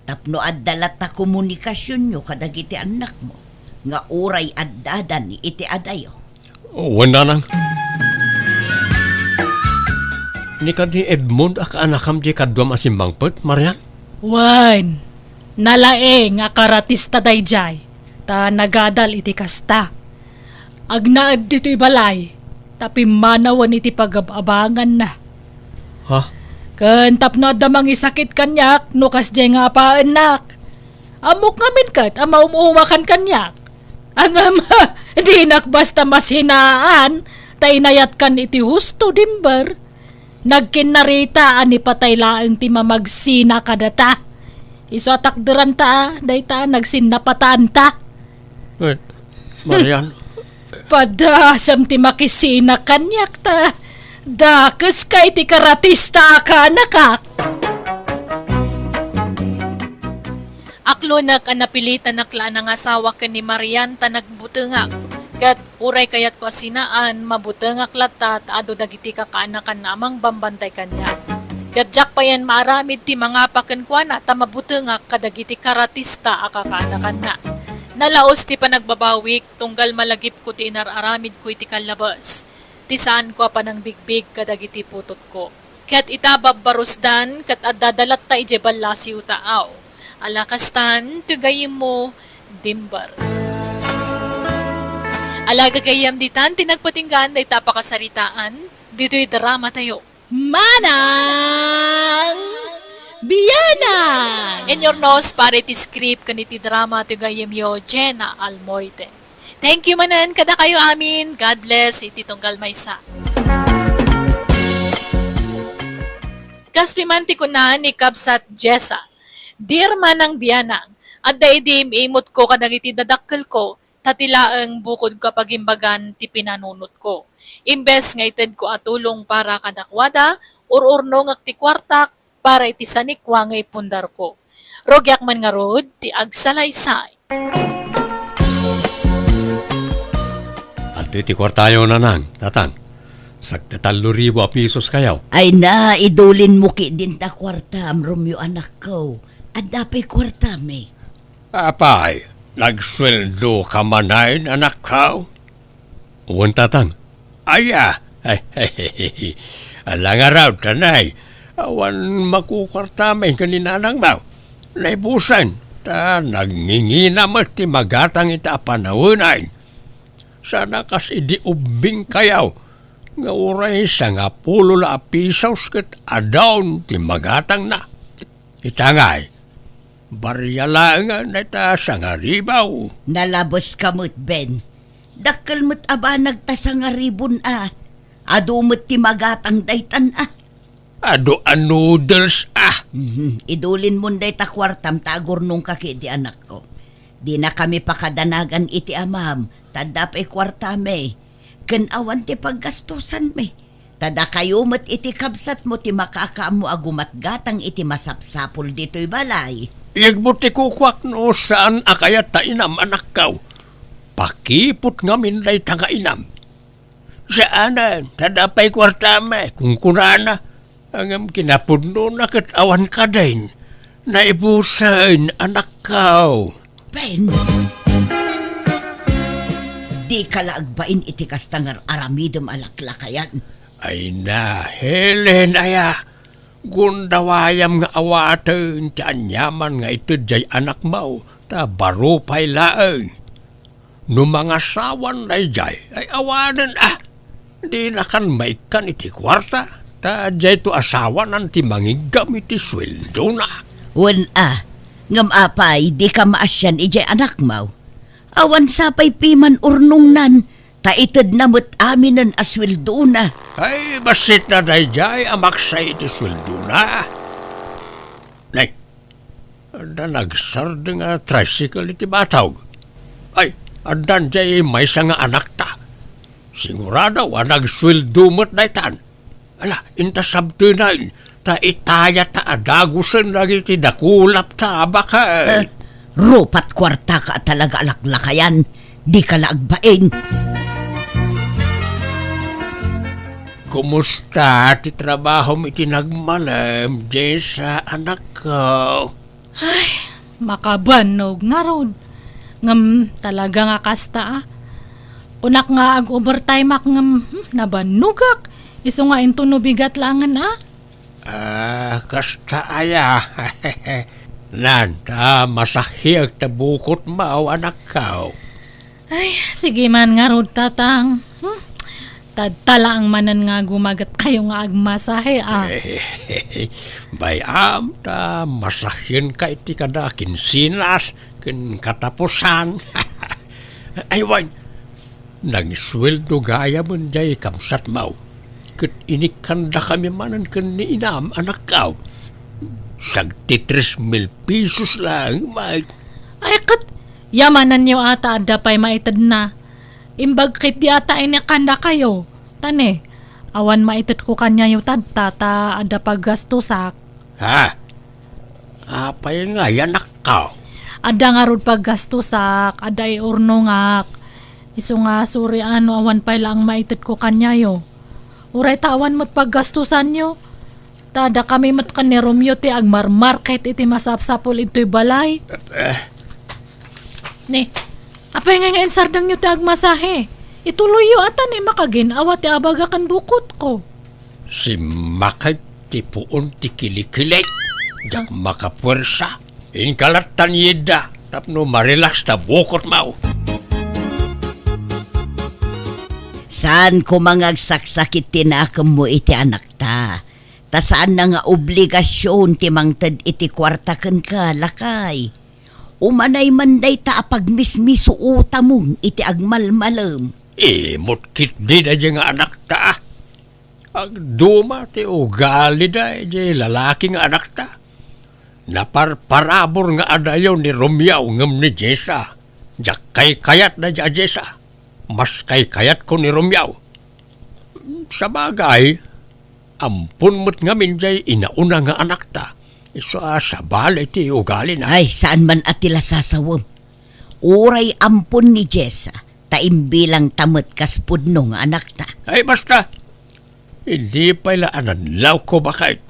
Tapno addalat ta komunikasyon nyo kadagiti anak mo. Nga uray addadan iti adayo. Wanda nang. Ni kadi Edmund ak anakam di kadwam asimbangpet, Marian? Wan, nalae nga karatista dayjay, ta nagadal iti kasta. Agnaad dito'y balay, tapi manawan iti pagababangan na. Ha? Kan tapno damang isakit kanyak, no kasjay nga paanak. Amok ngamin kat, ama umuumakan kanyak. Ang ama, di nak basta masinaan, tay nayat kan iti husto dimber. Nagkinarita ani patay laeng ti mamagsina kadata. Iso atakderan ta, dayta nagsinapatan ta. Marian, Padasam ti makisina kanyak ta. Dakes kay ti karatista ka nakak. Aklunak ang napilitan nakla ng asawa ka ni Marian ta nagbutengak. Kat uray kayat ko asinaan, mabutengak latat, ado dagiti kakaanakan na amang bambantay kanya. Kat jak pa yan maaramid ti mga pakankwana, ta mabutengak kadagiti karatista akakaanakan na. Nalaos ti panagbabawik, tunggal malagip ko ti inararamid ko iti kalabas. Ti saan ko pa ng bigbig kadagiti putot ko. Kat itabab barusdan, kat adadalat ta ije balasi utaaw. Alakastan, tugayim mo, dimbar. Alaga gayam ditan, tinagpatinggan na itapakasaritaan, dito'y drama tayo. Manang Biyana! In your nose, para iti script kaniti drama to gayam yo, Jenna Almoite. Thank you manan, kada kayo amin. God bless, iti tunggal maysa. Kaslimanti ko na ni Kabsat Jessa. Dear Manang Biyana, at daidim imot ko kadang iti dadakkel ko, tatilaang bukod kapag imbagan ti pinanunot ko. Imbes nga ited ko atulong para kadakwada, ururnong ak ti kwartak, para iti sanikwa ngay pundar ko. Rogyak man nga rod, ti agsalaysay. At iti kwartayo na nang, tatang. Sagtatalo a pisos kayaw. Ay na, idulin mo ki din ta kwartam, Romeo anak ko. At dapay kwartam eh. Apay, nagsweldo ka manayin, anak ka? Uwan tatang. Ay, alang araw, tanay. Awan makukwartamay kaninanang mo. Naibusan, ta nangingina mo ti magatang ita panawunayin. Sana kas idi ubing kayaw. Nga uray sa nga pulo la pisos ket adawn ti magatang na. Itangay, barya lang na ita sa nga ribaw. Nalabos kamot, Ben. Dakkel mo't aba nagtasa nga ribon Adumot ti magatang daytan Ado a noodles Idulin mo day ta kwartam tagor nung kaki di anak ko. Di na kami pakadanagan iti amam, tadapay kwartame. Ken awan ti paggastusan me. Tada kayo mat iti kabsat mo ti makakaamo agumat gatang iti masapsapol dito'y balay. Igbuti kukwak no saan akayat ta inam anak kaw. Pakipot nga minday ta nga inam. Saanan, tadapay kwartame, kung kunana. Ang kinapudno na kat awan ka din. Naibusan anak kaw. Ben! Di ka laagbain iti kastangar aramidom alaklakayan. Ay na, Helen, aya. Gundawayam nga awaten, ti anyaman nga ito jay anak mo, ta baro pay laeng. No mga sawan na jay, ay awanan di na kan maikan iti kwarta, ta jay to asawa nan ti mangigam iti sweldo na. Wan ngam apay, di ka maasyan ijay anak mo. Awan sapay piman urnong nan, taited namot aminan asweldo na. Ay, basit na dayjay, amaksay iti sweldo na. Nay, anda nagsard nga tricycle iti batawg. Ay, andan jay may nga anak ta. Sigurado, nagsweldo mo't daytan. Ala, inta sabtunain, ta itaya ta adagusan lagi ti dakulap ta baka. Rupat kwarta ka talaga alaklakayan, di ka laagbain. Kumusta ti trabaho mo itinagmalam, Jessa, anak ko? Makabanog nga ron. Ngam talaga nga kasta Unak nga ag-overtime ak ngam nabanugak. Iso nga into no bigat langan Kasta aya. Nanta, masahiyag tabukot mao anak ka. Ay, sige man nga rod tatang. Tadtala ang manan nga gumagat kayo nga agmasahe Bayam ta masahin ka iti kada kinsinas kin katapusan. Ay wan, nagisweldo gaya mo jay kamsat mau. Ket inikanda kami manan ken ni inam anak kaw. Sagti 3,000 pesos lang, Mike. Ay, kat, yamanan nyo ata ada pa'y maitad na. Imbag kit di ata inikanda kayo. Tane, awan maitad ko kanya yung tata ada paggastusak. Ha? Apay nga yanak ka. Ada nga rod paggastusak, ada iurnongak. Iso nga suri awan pa'y lang maitad ko kanya yo. Uray tawan mo't paggastusan nyo. Tada kami mat kan ni Romeo ti agmarmarket iti masapsapol ito'y balay. Ne, apay nga ensardang nyo ti agmasahe. Ituloy yo atan makaginawa ti abagakan bukot ko. Si Makay ti puon ti kilikilay. Jak makapwersa. Inkalatan yeda. Tapno marelax ta bukot mau. Saan ko mangagsaksakit tinakam mo iti anak ta? Ta saan na nga obligasyon ti mangted iti kwarta ken ka, lakay? Umanay manday ta apagmismiso uta mo iti agmalmalam. Mutkit di da nga anak ta. Ang duma ti ugali da di lalaki nga anak ta. Naparparabor nga adayaw ni Romeo ngem ni Jessa. Jak kay kayat na ja Jessa. Mas kay kayat ko ni Romeo. Sa bagay, ampun mo't nga minjay inauna nga anak ta. Iso sa balay ti ugali na. Ay, saan man atila sasawam? Uray ampun ni Jessa, taimbilang tamot kaspudno nga anak ta. Ay basta, hindi pala anadlaw ko bakit.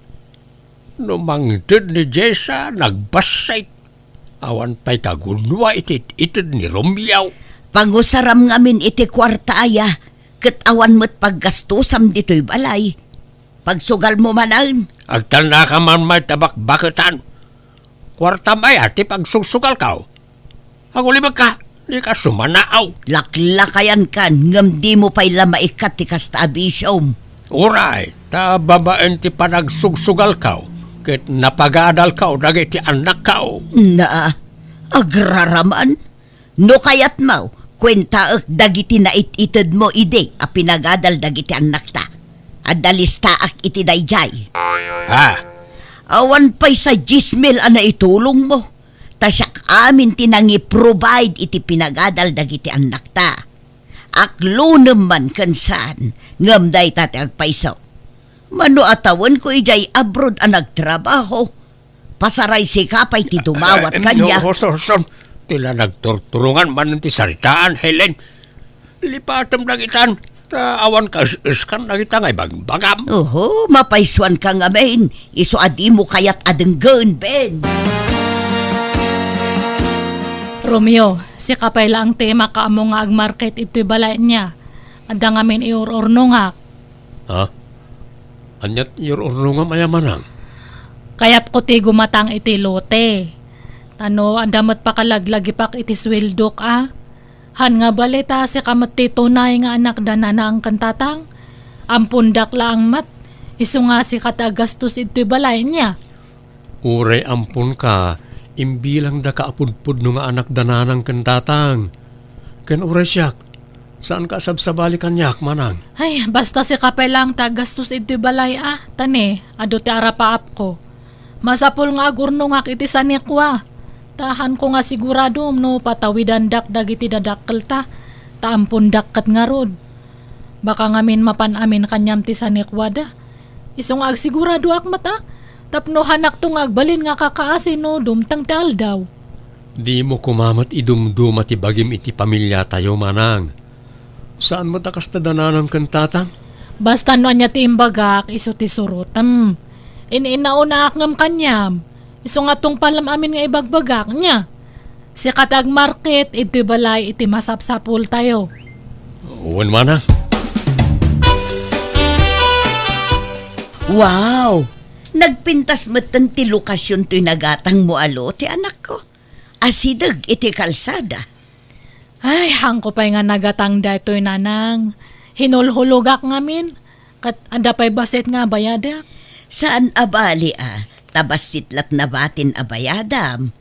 Numangtid ni Jessa, nagbasay. Awan pa'y kagunwa itid ni Romeo. Pangusaram ngamin iti kwarta aya, ket awan mo't paggastusam dito'y balay. Pagsugal mo manan, Agtal na ka man may tabak-baketan. Kwarta may ati pagsusugal ka. Ang ulibag ka, di ka sumanaaw. laklakayan kan, ngam di mo pa'y lamaikat ti kasta abisyom. Uray, ta babaen ti panagsugsugal ka. Ket napagadal ka, dagiti anak ka. Na, agraraman? No kayat mo, kwenta ak dagiti na ititid mo ide, a pinagadal dagiti anak ta. Adalista ak iti dayjay. Ha? Awan pa'y sa 10,000 ana itulong mo. Tasyak amin tinangi provide iti pinagadal dagiti anak ta. Aklo naman kansan, ngam day tate agpaisaw. Mano atawan ko ijay abroad ang nagtrabaho. Pasaray si kapay ti dumawat kanya. No, hosto. Tila nagturturungan man ti saritaan, Helen. Lipatam na itan. Awan ka iskan na kita ngay bagbagam. Oho, mapaiswan ka nga men. Iso adi mo kayat adenggan, Ben. Romeo, si kapay lang tema ka amo nga agmarket ito'y balay niya. Anda nga min iur-urno nga. Ha? Anyat yur-urno nga mayamanang. Kayat ko ti gumatang iti lote. Tano, andamot pa kalaglagi pak iti swildok Han nga balita si kamat ti tunay nga anak dana na ang kantatang. Ampundak lang mat. Iso nga si katagastos ito'y balay niya. Uray ampun ka, imbilang da kaapudpud no nga anak dananang kantatang. Ken uray siyak, saan ka sabsabali kanyak manang? Ay, basta si kapay lang tagastos ito'y balay Tane, ado ti arapaap ko. Masapul nga agurno nga iti sanikwa. Tahan ko nga sigurado no patawidan dak dagiti dadakkel ta. Taampun dakkat nga rod. Baka ngamin mapan amin kanyam ti sanikwada. Isong agsigurado akmat Tapno hanak to nga agbalin nga kakaasin no dumtang tal daw. Di mo kumamat idumduma ti bagim iti pamilya tayo manang. Saan mo takas ta dananang kantatang? Basta no anya ti imbagak iso ti surutam. Inauna akngam kanyam. Iso nga tong palam amin nga ibagbagak niya. Si katag market, ito'y balay, iti masapsapul tayo. Uwan manang. Wow! Nagpintas matan ti lokasyon to'y nagatang mo alo ti anak ko. Asidag iti kalsada. Ay, hang ko pa'y nga nagatang dato'y nanang. Hinulhulugak ngamin. Kat anda pa'y basit nga bayadak. Saan abali tabas sitlat na batin abayadam.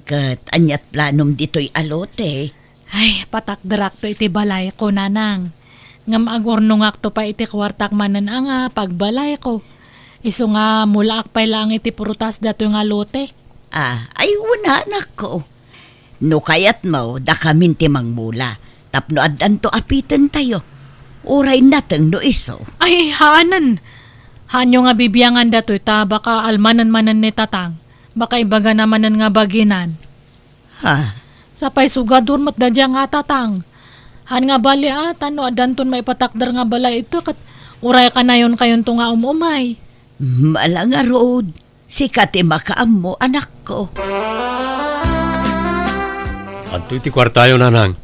Kat anyat planom dito'y alote. Ay, patakdarak to iti balay ko nanang. Ngam agornongak to pa iti kwartak manan pagbalay ko. Iso nga mula akpay lang iti prutas dato nga lote. Ay wala anak ko. No kayat mo, da kamin timang mula. Tapno adan to apitan tayo. Uray natang no iso. Ay, haanan. Hanyo nga bibiyangan dato'y ta baka almanan-manan ni tatang. Baka ibaga namanan nga baginan. Ha? Sapay sugadur mat dadya nga tatang. Han nga bali no adanton maipatakdar nga balay ito kat uray ka na yun kayon to nga umumay. Mala nga road. Sikat makaam mo anak ko. Adto iti kwartayo nanang.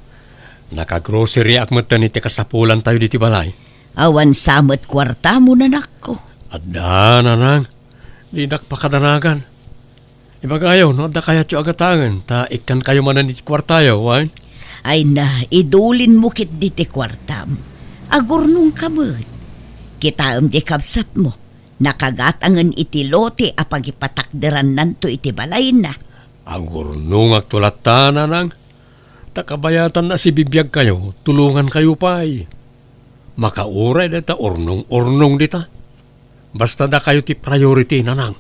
Nakagrocery akmatan iti kasapulan tayo diti balay. Awan samot kwarta mo nanak ko. Adda nanang. Di nakpakadanagan. Ibagayo no adda kaya tiyo agatangan. Ta ikan kayo manan iti kwartayo, wan? Ay na, idulin mo kit diti kwartam. Agurnong kamot. Kita di kabsat mo. Nakagatangan iti lote apag ipatakderan nanto iti balay na. Agurnong agtulatan nang. Takabayatan na si bibiyag kayo, tulungan kayo pa'y. Makauray dita, urnong-urnong dita. Basta da kayo ti priority nanang.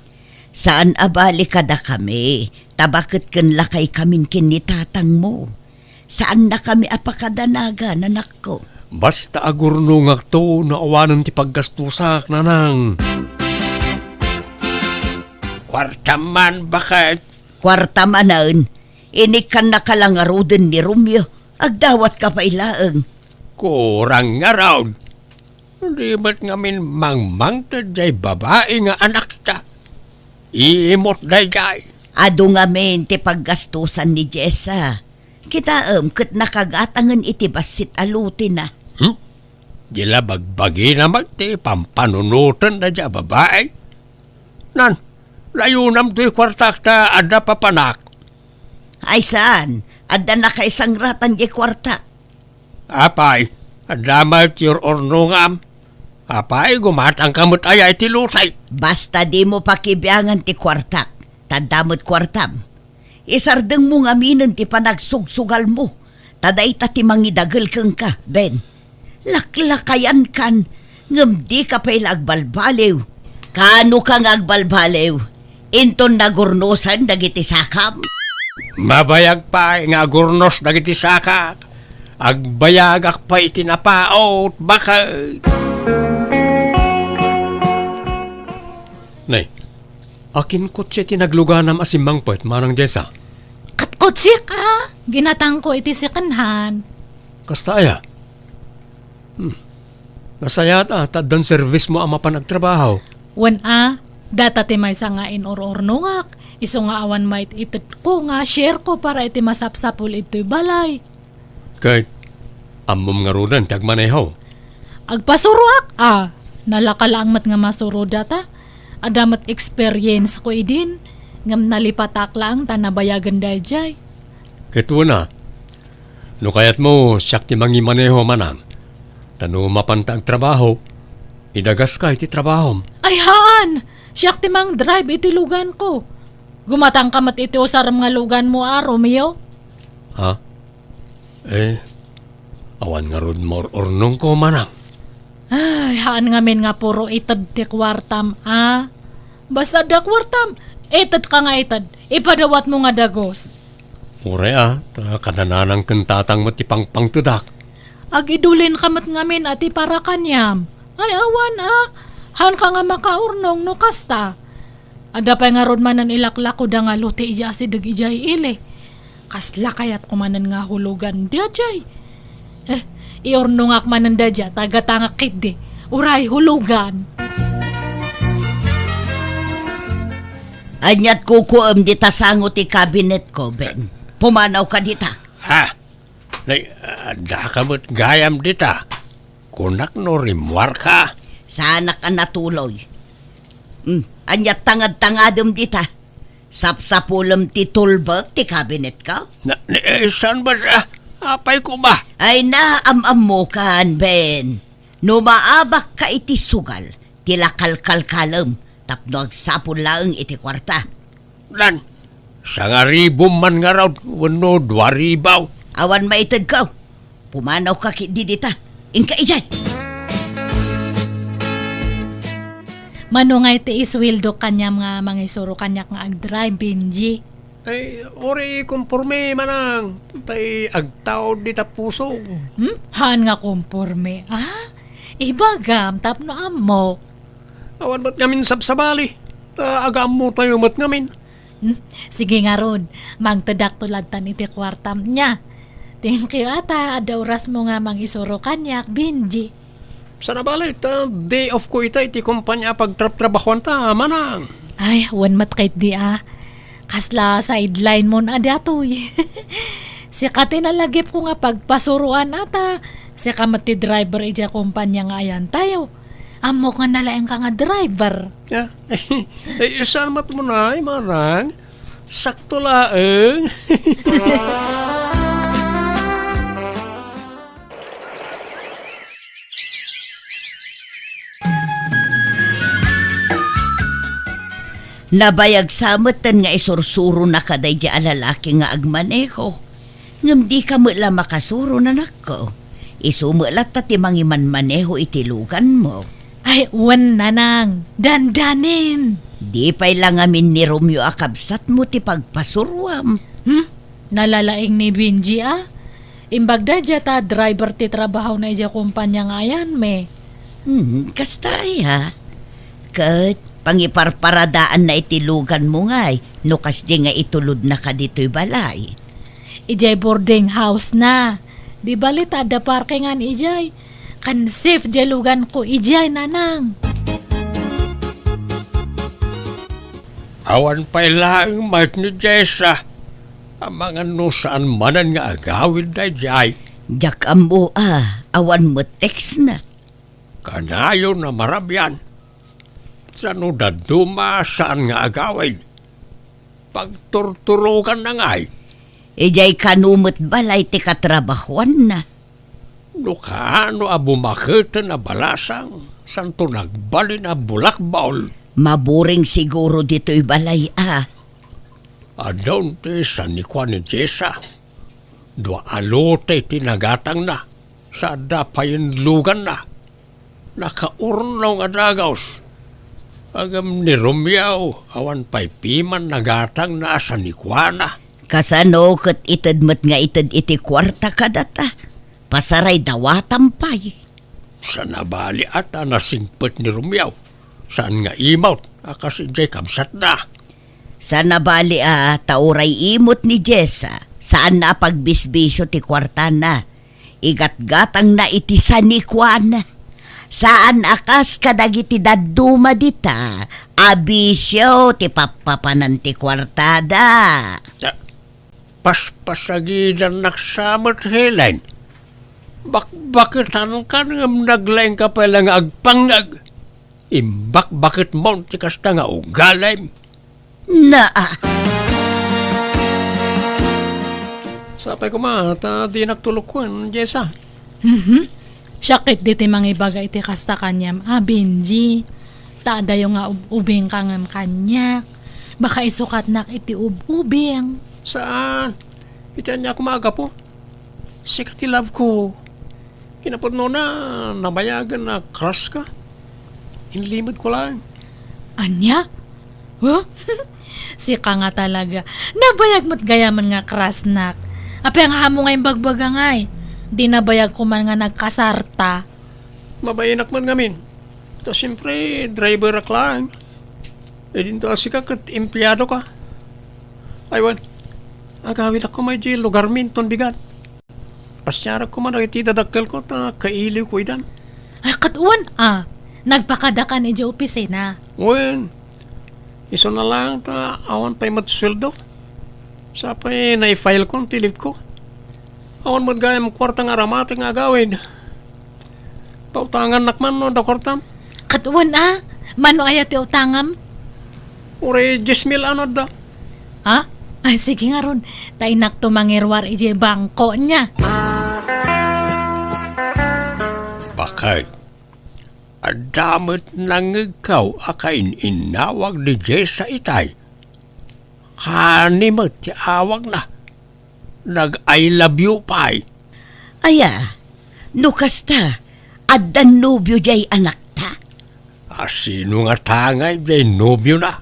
Saan abali kada kami? Tabakit kan lakay kamin kinitatang mo. Saan na kami apakadanaga, nanak ko? Basta agurnong agto na awanan ti paggastusak nanang. Kwartaman bakit? Kwarta manan, inikan na kalangaruden ni Romeo. Agdawat ka pa ilaang. Kurang nga raw. Di ba't ngamin mangmang jay babae nga anak ta? Iimot jay. Ado nga men ti paggastusan ni Jessa. Kita kat nakagatangan iti basit alutin na. Dila bagbagi naman ti pampanunutan na dya babae. Nan, layo nam to'y kwartak ta ada papanak. Ay saan? Adda na ka isang ratan di kwarta. Apay, adamay ti ornongam. Apay, gumatang kamot ay ti lusay. Basta di mo pakibiyangan ti kwartak. Tandamot kwartam. Isardeng mo nga minon ti panagsugsugal mo. Taday ta ti mangidagal kang ka, Ben. Laklakayan kan, ngam di ka pa'y agbalbalew. Kano kang agbalbalew? Inton nagurnosan dagiti sakam? Mabayag pa nga gurnos dagiti sakak. Agbayag ak pa itinapaot bakit. Nay, akin kotse tinagluganam asimang pet manang Jessa. Katkotsik ah! Ginatang ko iti sikanhan. Kasta aya. Nasayat taddan service mo ang mapanagtrabaho. Wan data ti may sangain or-ornongak. Iso nga awan mait itit ko nga share ko para iti masapsapul ito'y balay. Kahit amom nga rudan tagmaneho. Agpasuruak nalakalaang mat nga masuro data. Adamat experience ko idin. Ngam nalipatak lang tanabayagan dahil jay. Kito na. No kayat mo siyak ti mangimaneho manang. Tano mapanta ang trabaho. Idagas ka iti trabaho. Ay haan! Siyak ti mang drive iti lugan ko. Gumatang kamat iti usaram nga lugan mo Romeo. Ha? Awan nga rod mo ornong ko manang. Ay, haan nga men nga puro itad ti kwartam Basta da kwartam, itad ka nga itad. Ipadawat mo nga dagos. Ure ta kanananang kentatang matipang tudak. Agidulin kamat ngamin ati para kanyam. Ay awan Han ka nga makaurnong no kasta. Ada pa nga rod manan ilaklako da nga luti ija si dag ijay ili. Kasla kayat kumanan nga hulugan dia jay. Iurnong ak manan da dya tagatanga kiddi. Uray hulugan. Anyat kukuam di tasango ti kabinet ko, Ben. Pumanaw ka dita. Ha? Da kamot gayam dita. Kunak no rimwar ka. Sana ka natuloy. Anyat tangad-tangadom dita. Sapsapulam ti tulbag ti kabinet ka. Saan ba siya? Apay ko ba? Ay naamam mo kan, Ben. No maabak ka iti sugal, tilakalkalkalam, tapno agsapon laeng iti kwarta. Lan, sangaribom man nga raw, wano dwaribaw. Awan maitag ka. Pumanaw ka di dita. Inka ijay. Mano nga iti iswildo kanyam nga mangisuro kanyak nga agdrive, Benji. Ay, ori kumporme manang. Tay agtaw di tapuso. Han nga kumporme. Ibagam, tapno amo. Awan ba't ngamin sabsabali? Agam mo tayo mat ngamin. Sige nga rod, magtadak tulad tan iti kwartam niya. Thank you ata, ada oras mo nga mangisuro kanyak, Benji. Sana balit, day off ko ita iti kumpanya pagtrap-trabahuan ta, manang. Ay, wan mat kahit di Kasla sideline mo na datoy. Si kati nalagip ko nga pagpasuruan ata. Si kamati driver ija kumpanya nga ayan tayo. Amo nga nalaeng ka nga driver. Yeah. Saan mat mo na, manang? Sakto laeng. Nabayag samatan nga isursuro na kaday di alalaki nga agmaneho. Ngam di ka mula makasuro na nako. Isumula ti mangiman maneho itilugan mo. Ay, wan nanang. Dandanin. Di pa'y lang amin ni Romeo akabsat mo ti pagpasurwam. Nalalaing ni Benji Imbagda dya ta driver ti trabaho na dya kumpanya nga yan me. Kastay ha. Kat pangiparparadaan na itilugan mo ngay. Nukas di nga itulod na ka dito'y balay. Ijay boarding house na. Di balit ada parkingan ijay. Kan safe jalugan ko ijay nanang. Awan pa'y laing mat ni Jessa. Ang mga nusaan manan nga agawin na jay. Jak ambo awan mo text na. Kanayo na marabyan. Sa nudaduma saan nga agawin. Pagturturukan na ngay. Ijay kanumot balay ti katrabahuan na. Nukaano abumakita na balasang. Santo nagbalin na bulakbaol. Maburing siguro dito'y balay Adon ti San Juan ni Jessa. Dua alote tinagatang na. Sa dapayin lugan na. Nakaurnaw nga dagaws. Agam ni Romeo, awan pa'y piman nagatang na sa Nikwana. Kasano kat itad mat nga itad iti kwarta ka data. Pasaray dawatampay. Sa nabali ata nasingpet ni Romeo. Saan nga imot, kasi jay kamsat na. Sa nabali tauray imot ni Jessa. Saan na pagbisbisyo ti kwarta na. Igat-gatang na iti sanikwana. Saan akas kadagiti daduma dita. Abisyo ti papapanan ti kwartada. Paspasagidan naksamot helen. Bakit ka ngam naglaing ka pala nga agpangag. Bakit mo ti kasta nga ugalay. Sapay ko di nagtulukwan, Jessa. Syakit diti mga ibaga iti kasta kanyam. Benji. Taada yung nga ubing kangam kanya. Baka isukat nak iti ubing. Saan? Itan niya kumaga po. Sikat love ko. Kinapod mo na nabayagan na crush ka. Inlimod ko lang. Anya? Huh? Sika nga talaga. Nabayag mo't gayaman nga krasnak. Ape ang hamo nga yung bagbaga ngay. Di nabayag ko man nga nagkasarta. Mabayinak man ngamin. Ito siyempre, driver ak lang. E din to asika kat empleyado ka. Aywan, agawin ako may di lugar minton bigat. Pasyara ko man nakitidadakkel ko ta kailiw ko idan. Ay katuan nagpakadakan iji opisina. Wen, iso na lang ta awan pa'y matsweldo. Sa pa'y na-file ko, tilip ko. Awan mo't gaya mo kwartang aramating agawin. Pautangan nakman no da kwartam. Katuan mano ayat ti utangam? Ure 10,000 ano da. Ha? Ay sige nga ron. Tainak tumangirwar iji bangko niya. Bakit? Adamot nang ikaw akain inawag ni Jessa itay. Kanimot ti awag na. Nag-I love you pa'y. Aya, nukasta, addan nobyo jay anak ta. Sino nga tangay jay nobyo na?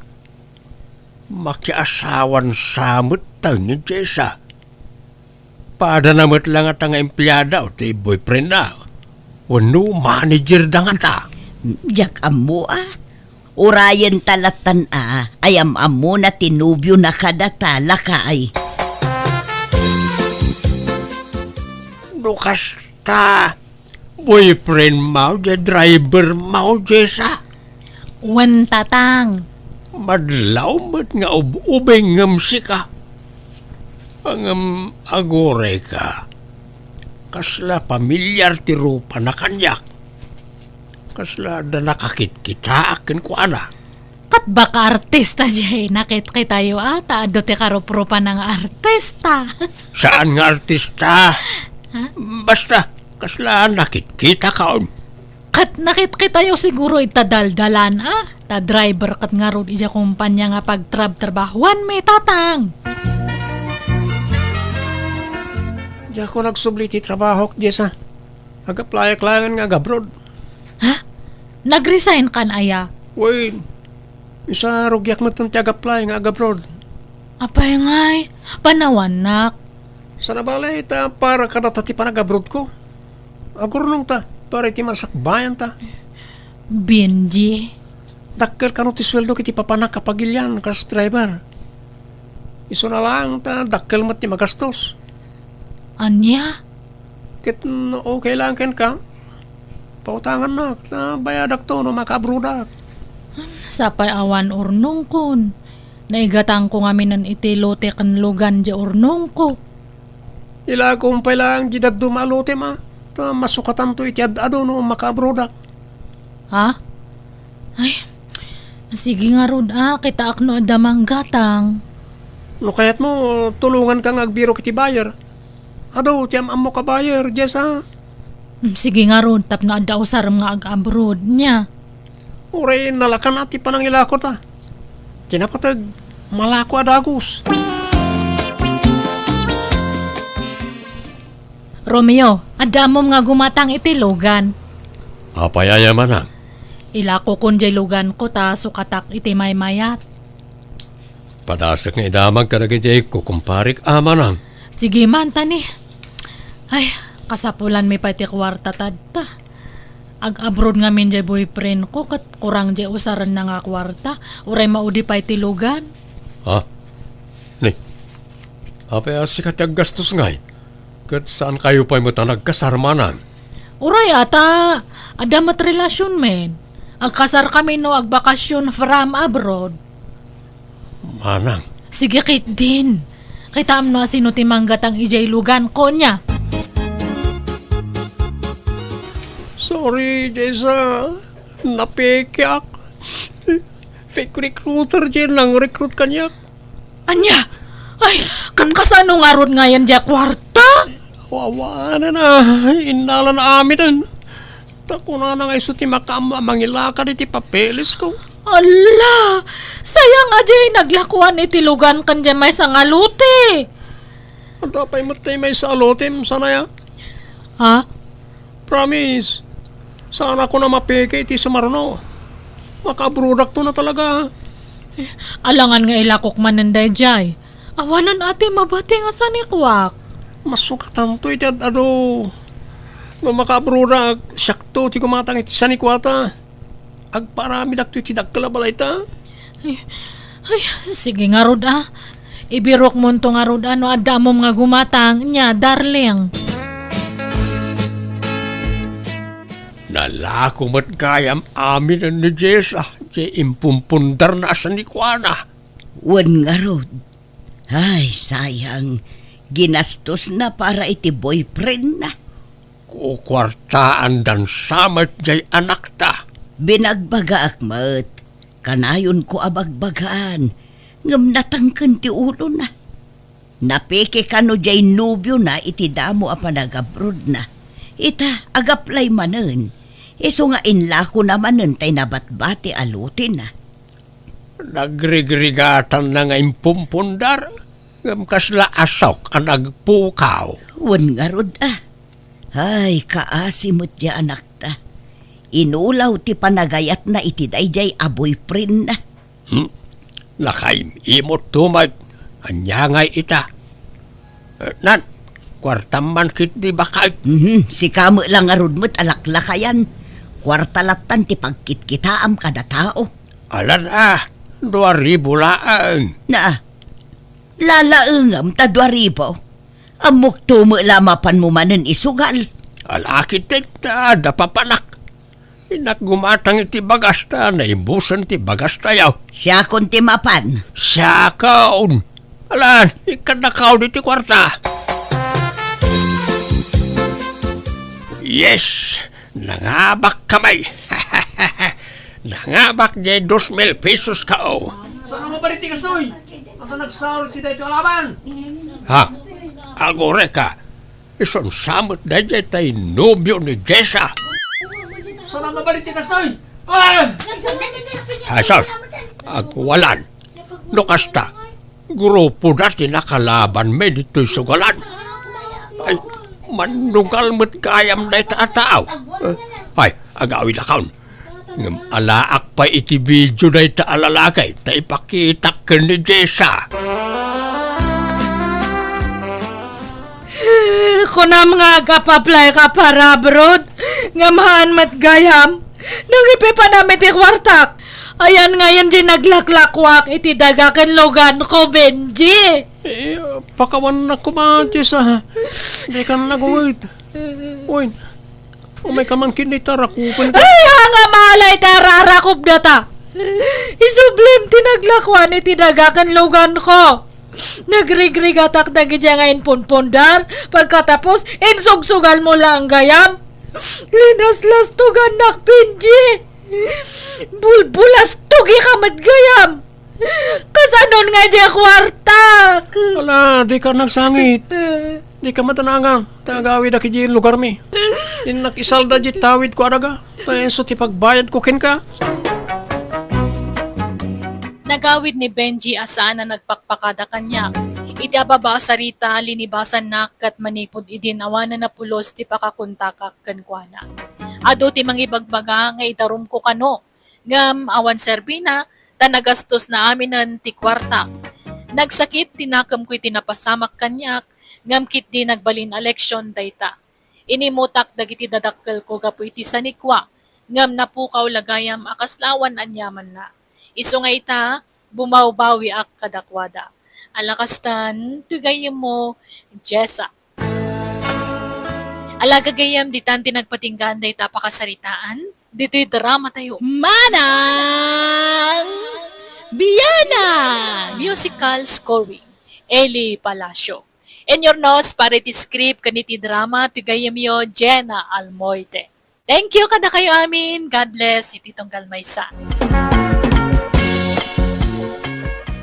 Makiasawan samot tayo ni Jessa. Pada namot lang at ang empleyada o ti boyfriend na. Wano manager da nga ta. Jak amo Urayan talatan ayam amo na tinubyo na kadata lakay. Nukasta, boyfriend mo, driver mo, Jessa. Wan tatang. Madlaw mo't nga ubing ngam sika. Ang agore ka. Kasla pamilyar ti rupa na kanyak. Kasla da nakakit kita akin ko ana. Kat baka artista jay nakit tayo ata. Ado ti karupropa ng artista. Saan nga artista? Basta, kasla nakit kita kaon. Kat nakit tayo siguro itadaldalan Ta driver kat nga ron ija kumpanya nga pagtrabahuan may tatang. Di ako nagsubli ti trabaho, Jessa. Agaplaya-klayan nga gabrod. Nag-resign kan aya. Uy, isa rugyak mo itong tiagaplay nga agabrod. Apay ngay, panawan nak. Sa nabalay ta para ka natati pa nagabrod ko. Agurnong ta, para iti masakbayan ta. Benji. Dakkel ka no ti sweldo kiti papanak kapagilyan kas driver. Iso na lang ta, dakkel mo ti magastos. Anya? Kit okay lang ken ka. Pautangan na, bayadak to no makabrudak. Sapay awan urnong kon. Naigatang ko ngamin ng itilote kan lugan di urnong ko. Ila kumpay lang gidad dumalote ma. Ta masukatan to iti ado no makabrudak. Ha? Ay, sige nga ron kita akno adamang gatang. No kayat mo, tulungan kang agbiro kiti bayer. Ado, tiyam amo ka bayer, Jessa. Sige nga ron, tap na adaw saram nga ag-abroad niya. Uray, nalakan ati pa ng ilako ta. Kinapatag, malako adagos. Romeo, adamom nga gumatang itilugan. Apayaya man Ilako kun jay lugan ko ta sukatak iti maymayat. Padasak nga idamag ka na gajay ko kumparik amanang. Sige man tani. Ay, kasapulan mi pati kwarta tadta. Ag-abroad nga min jay boyfriend ko kat kurang jay usaran na nga kwarta. Uray maudi pa iti lugan. Ha? Ni, apay asikat yung gastos ngay. Kat saan kayo pa'y mo ta nagkasarmanan? Uray ata, adamat relasyon men. Agkasar kami no agbakasyon from abroad. Manang, Sige kit din. Kita amno sino timanggat ang ijay lugan ko niya. sorry, Jessa. Napekyak. Fake recruiter dyan lang recruit kanyak. Anya? Ay, kakasano nga ron nga yan dya kwarta? Wawa na na. Inala na amin. Tako na nga iso ti makama mangilaka iti papeles ko. Ala, sayang ajay naglakuan iti lugan kan dyan may sangaluti. Ang tapay mo tayo may salotem. Sana ya? Ha? Promise. Sana ko na mapeke iti sumarno. Makabrudak to na talaga. Alangan nga ilakok mananday jay. Awanan ate mabati nga sa nikwak. Masukatan to iti ado. No makabrudak, syakto ti kumatang iti sanikwata. Agparami dak to iti dagkalabalay ta. Ay, sige nga rod Ibirok mo to nga rod no adamom nga gumatang niya, darling. Nalako mat kayam amin ni Jessa. Di impumpundar na sa nikwana. Wan nga rod. Ay, sayang. Ginastos na para iti boyfriend na. Kukwartaan dan samat jay anak ta. Binagbaga akmat. Kanayon ko abagbagaan. Ngam natangken ti ulo na. Napeke kano jay nubyo na iti damo apanagabrod na. Ita agaplay manen. Iso nga inlako naman tay nabatbati alutin na. Nagrigrigatan na nga impumpundar. Ngam kasla asok ang nagpukaw. Wan nga rod Ay, kaasimot ya anak ta. Inulaw ti panagayat na iti dayjay aboyfriend na. Nakaimimot tumag. Anyangay ita. Nan, kwartam man kit di bakay. Si kamo lang nga rod mo't alaklakayan. Kwartalatan ti pagkitkitaam kada tao. Alan 2,000 laang. Na, lalaengam ta 2,000. Amok tumo lamapan mo manen isugal. Alakitek ta, dapapanak. Inak gumatang iti bagasta, na imbusan ti bagasta yaw. Siya kon ti mapan. Siya kaon. Alan, ikadakaw di ti kwarta. Yes, nangabak kamay. Nangabak di 2,000 pesos kao. Saan mo ba rin tigas noy? Ang nagsahol ti dito alaban? Ha? Agore ka. Isang samot na dyan tayo nobyo ni Jessa. Sarang nabalik si Kastoy! Ah! Hasas, agwalan. Nukasta, grupo dati nakalaban may dito'y sugalan. Ay, manugal mo't kayam na itaataaw. Ay, agawin akaw. Ngam alaak pa iti video na itaalalagay, ta ipakita ka ni Jessa. Kunam nga kapaplay ka para abroad, nga mahan mat gayam, nangipi pa namin ti kwartak. Ayan ngayon di naglaklakwak iti dagakan logan ko, Benji. Eh, pakawan na kumadyo sa. Di ka na nagawit. Uy, umay ka man kinitarakupan ka. Ay, nga malay tararakop na ta. Isublim tinaglakwan iti dagakan logan ko. Nagrigrigatak na gidya ngayon punpundar. Pagkatapos, insugsugal mo lang gayam. Linaslas tugan nak, Benji. Bulbulas tugi ka gayam. Kasanon nga di kwartak. Wala, di ka nagsangit. Di ka matanangang. Tagawid aki di lugar mi. Din nakisalda di tawid ko araga. Tayo ti pagbayad ko kin ka. Nagawid ni Benji asaan na nagpakpakada kanya. Iti ababa sarita linibasan na kat manipod idinawanan na pulos ti pakakuntakak kankwana. Ado ti mangibagbaga nga itarum ko kano. Ngam awan serbina ta nagastos na aminan ti kwarta. Nagsakit tinakam ko'y tinapasamak kanyak ngam kit di nagbalin eleksyon dayta. Inimutak dagiti dadakkel ko gapu iti sanikwa ngam napukaw lagayam akaslawan anyaman na. Iso nga ita, bumawbawi ak kadakwada. Alakastan, tugayam mo, Jessa. Alagagayam, di tanti nagpatinggan day tapakasaritaan. Dito'y drama tayo. Manang Biyana! Musical scoring, Eli Palacio. And your nose, parity script, kaniti drama, tugayam yo, Jenna Almoite. Thank you kada kayo amin. God bless, ititong Galmaysa.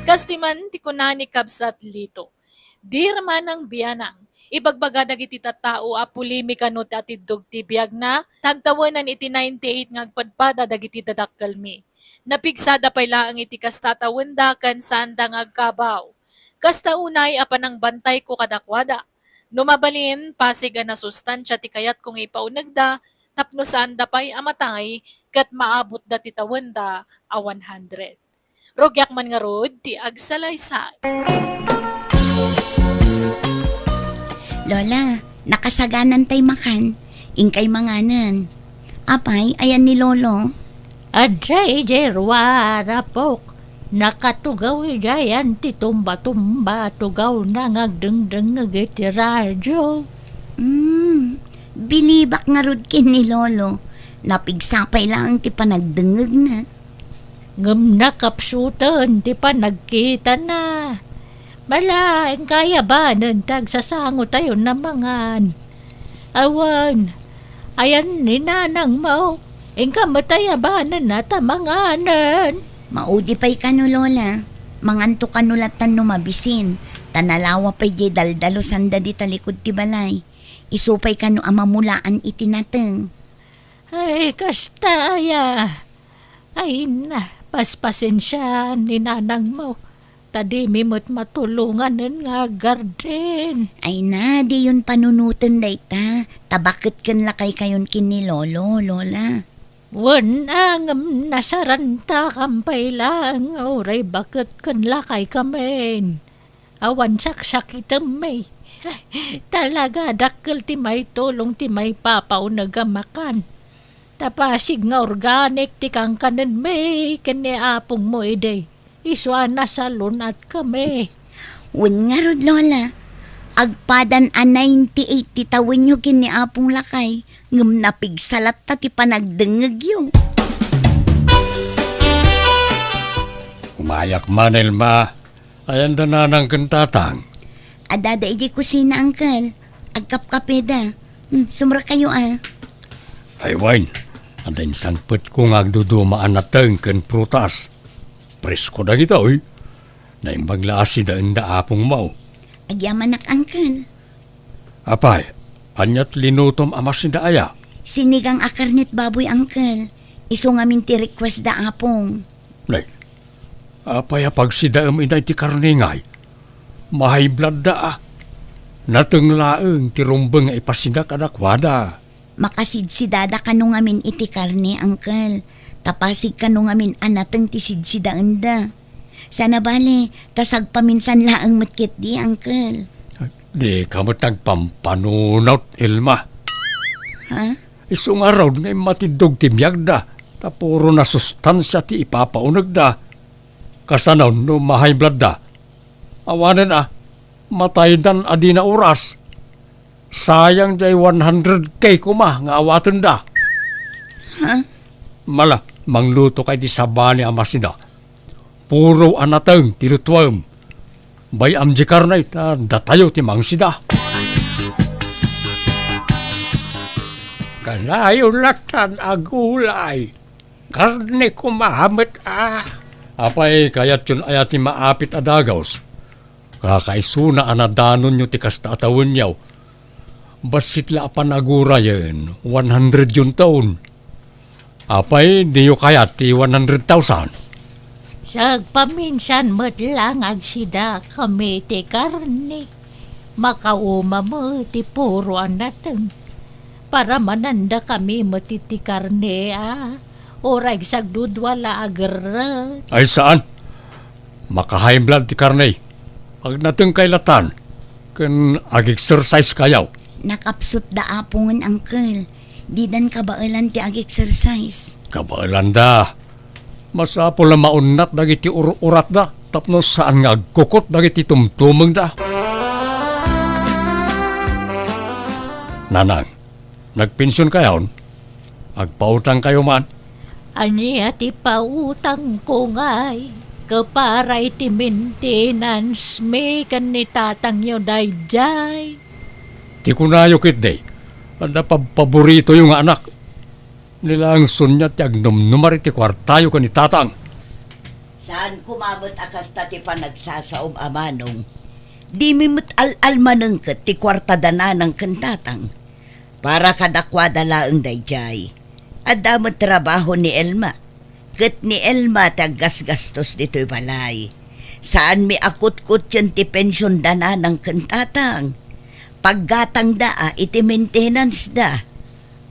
Kastiman ti kunani kabsat lito. Di raman ang biyanang. Ibagbaga dagiti tattao a pulimika no ti atidog ti biyag na tagtawanan iti 98 nga agpadpada dagiti dadakkel mi. Napigsada pay laang iti kastatawenda kan sanda nga agkabaw. Kasta unay apan ang bantay ko kadakwada. Numabalin pasig na sustansya ti kayat kung ipaunagda tapno sanda pay amatay kat maabot da ti tawenda a 100. Rogyak man nga rod, ti agsalaysay. Lola, nakasaganan tay makan. Ingkay manganan. Apay, ayan ni Lolo. Adjay jerwa rapok. Nakatugaw ijayan ti tumba-tumba tugaw na ngagdeng-deng ngagiti radyo. Bilibak nga rod kin ni Lolo. Napigsapay lang ti panagdengeg na. Ngam nakapsutan ti pa nagkita na. Malaing kaya ba nun tagsasango tayo na mangan. Awan, ayan ni nanang mo. Ingka mataya ba na natamanganan. Maudi pa'y kano, Lola. Manganto kanulatan numabisin. Tanalawa pa'y di daldalo sanda di talikod ti balay. Isupay kano amamulaan itinateng. Ay, kastaya. Ay na, paspasin siya ni nanang mo. Tadi mimot matulungan nga garden. Ay na, di yun panunutan day ta. Tabakit kan lakay kayon kin ni Lolo, Lola. Wanang nasaranta kampay lang. Oray bakit kan lakay kamen. Awan saksakitam may. Talaga dakkel ti may tulong ti may papaw nagamakan. Tapasig nga organic ti kang kanan may kaniapong mo ide. Iswa na salon at kami. Wen nga rod, Lola. Agpadan a 98 ti tawin nyo kiniapong lakay. Ngam napigsalat ta ti panagdengeg yun. Umayak manel ma. Ayan da na ng kantatang. Adada iji kusina, Uncle. Agkapkapeda. Sumra kayo Ay wine. Andain sangpet kong agdudumaan na teng ken prutas. Presko na kita, oy. Naimbaglaasi da enda apong mau. Agyaman nak, Uncle. Apay, anyat linutom amasin da aya. Sinigang akarnit baboy, Uncle. Iso ngamin ti request da apong. Nay, apay pagsidaam inay ti karne ngay. Mahay blood da Natenglaeng ti rumbeng nga ipasidak adakwada. Makasidsidada ka nung ngamin iti karne, Uncle. Tapasig ka nung ngamin anateng ti sidsidaan da. Sana bale, tasag paminsan laang matkit di, Uncle. Di kamot nagpampanunot, Elma. Ha? Isong araw ngay matidog ti biyag da. Tapuro na sustansya ti ipapaunag da. Kasanaw no mahay blood da. Awanan matay dan adi na oras. Sayang jay 100K kuma nga awatan da. Ha? Mala, mangluto kay di sabani amasida. Puro anateng tinutuam. Bay amjikar na ita datayo ti mangsida. Kanayo latan agulay. Karne ko mahamit Apay kayat yun ayat ni maapit adagaws. Kakaisuna anadanon nyo ti kastatawin yaw. Basit la panagura yan, 100 yun taon. Apay, di yu kayat ti 100,000. Sagpaminsan met lang agsida kami ti karne. Makauma mo ti puro anateng. Para mananda kami mati ti karne Oray sagdudwala agarrat. Ay saan? Makahay blood ti karne. Pag nateng kailatan, kan ag-exercise kayaw. Nakapsut da apong, Uncle. Di dan kabailan ti ag-exercise. Kabailan da. Masapol na maunat dagiti urat da. Tapno saan nga agkukot dagiti tumtumeng da. Nanang, nagpensyon kayaw? Agpautang kayo man? Aniya ti pautang ko ngay. Kaparay ti maintenance may kanitatang yo dayjay. Ti kunayo kit day. Ada paborito yung anak. Nilang sunya ti agnumnumari ti kwartayo ka ni tatang. Saan kumabot akas ta ti panagsasaom amanong? Di mimut al-almanengket ti kwartadana ng kentatang. Para kadakwada laeng dayjay. Adamot trabaho ni Elma. Ket ni Elma taggasgastos dito'y balay. Saan mi akut-kut yan ti pensyon dana ng kentatang? Paggatang daa iti maintenance da.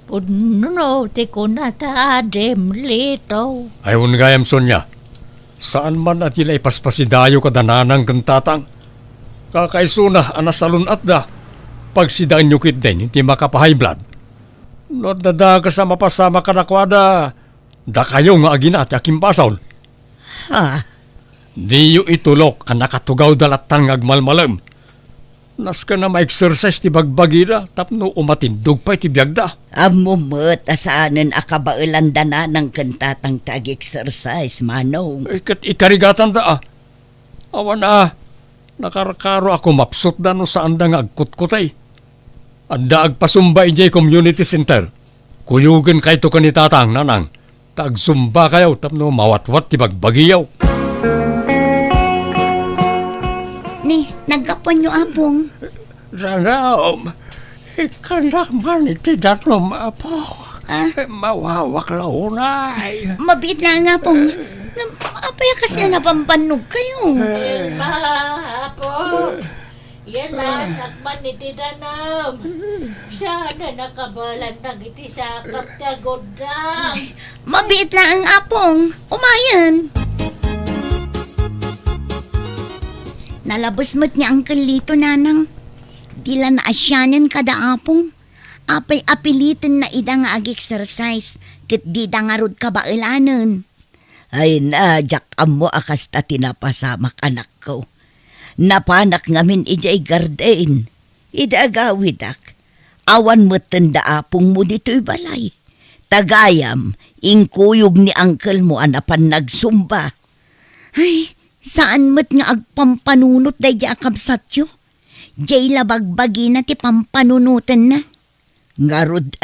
Puno ti kunata adem lito. Ayun gayam Sonya. Saan man at ila ipaspasidayo ka dananang kentatang? Kakaisuna anasalun at da. Pagsidaan nyo kit din, hindi makapahay blood. No dadaga sa mapasama kanakwada. Da kayo nga aginat aking pasaw. Ha? Di yu itulok ang nakatugaw dalatang agmalmalam. Nas ka na ma-exercise ti bagbagida tapno umatindog pa iti biyagda. Amumot asaanan akabailan dana ng kentatang tag-exercise, manong. Ikat ikarigatan da Awan nakarakaro ako mapsot da no saan da nga agkutkutay. Anda agpasumbay jay community center. Kuyugan kay to kanitatang nanang. Tagsumba kayo tapno mawatwat ti bagbagiyaw. Ni, nagkapon nyo apong. Sana, ikanak man iti datlom apo. Mawawak launay. Mabit lang nga pong. Apayakas na napampannog kayo. Apo, yan lang sakman ni Tidanam. Siya na nakabalan ng iti sakap tagodang. Mabit lang ang apong. Umayan. Nalabas mo't niya ang kalito, nanang. Dila na asyanan kada apong. Apay apilitin na ida nga ag-exercise. Kit di da nga rod kabailanan. Ay na, jak amo akas ta tinapasamak anak ko. Napanak ngamin ijay garden. Idagawidak. Awan mo tanda apong mo dito'y balay. Tagayam, ingkuyog ni uncle mo anapan nagsumba. Ay, saan mo't nga agpampanunot day di akabsatyo? Jay labagbagi na ti pampanunutan na. Ngarud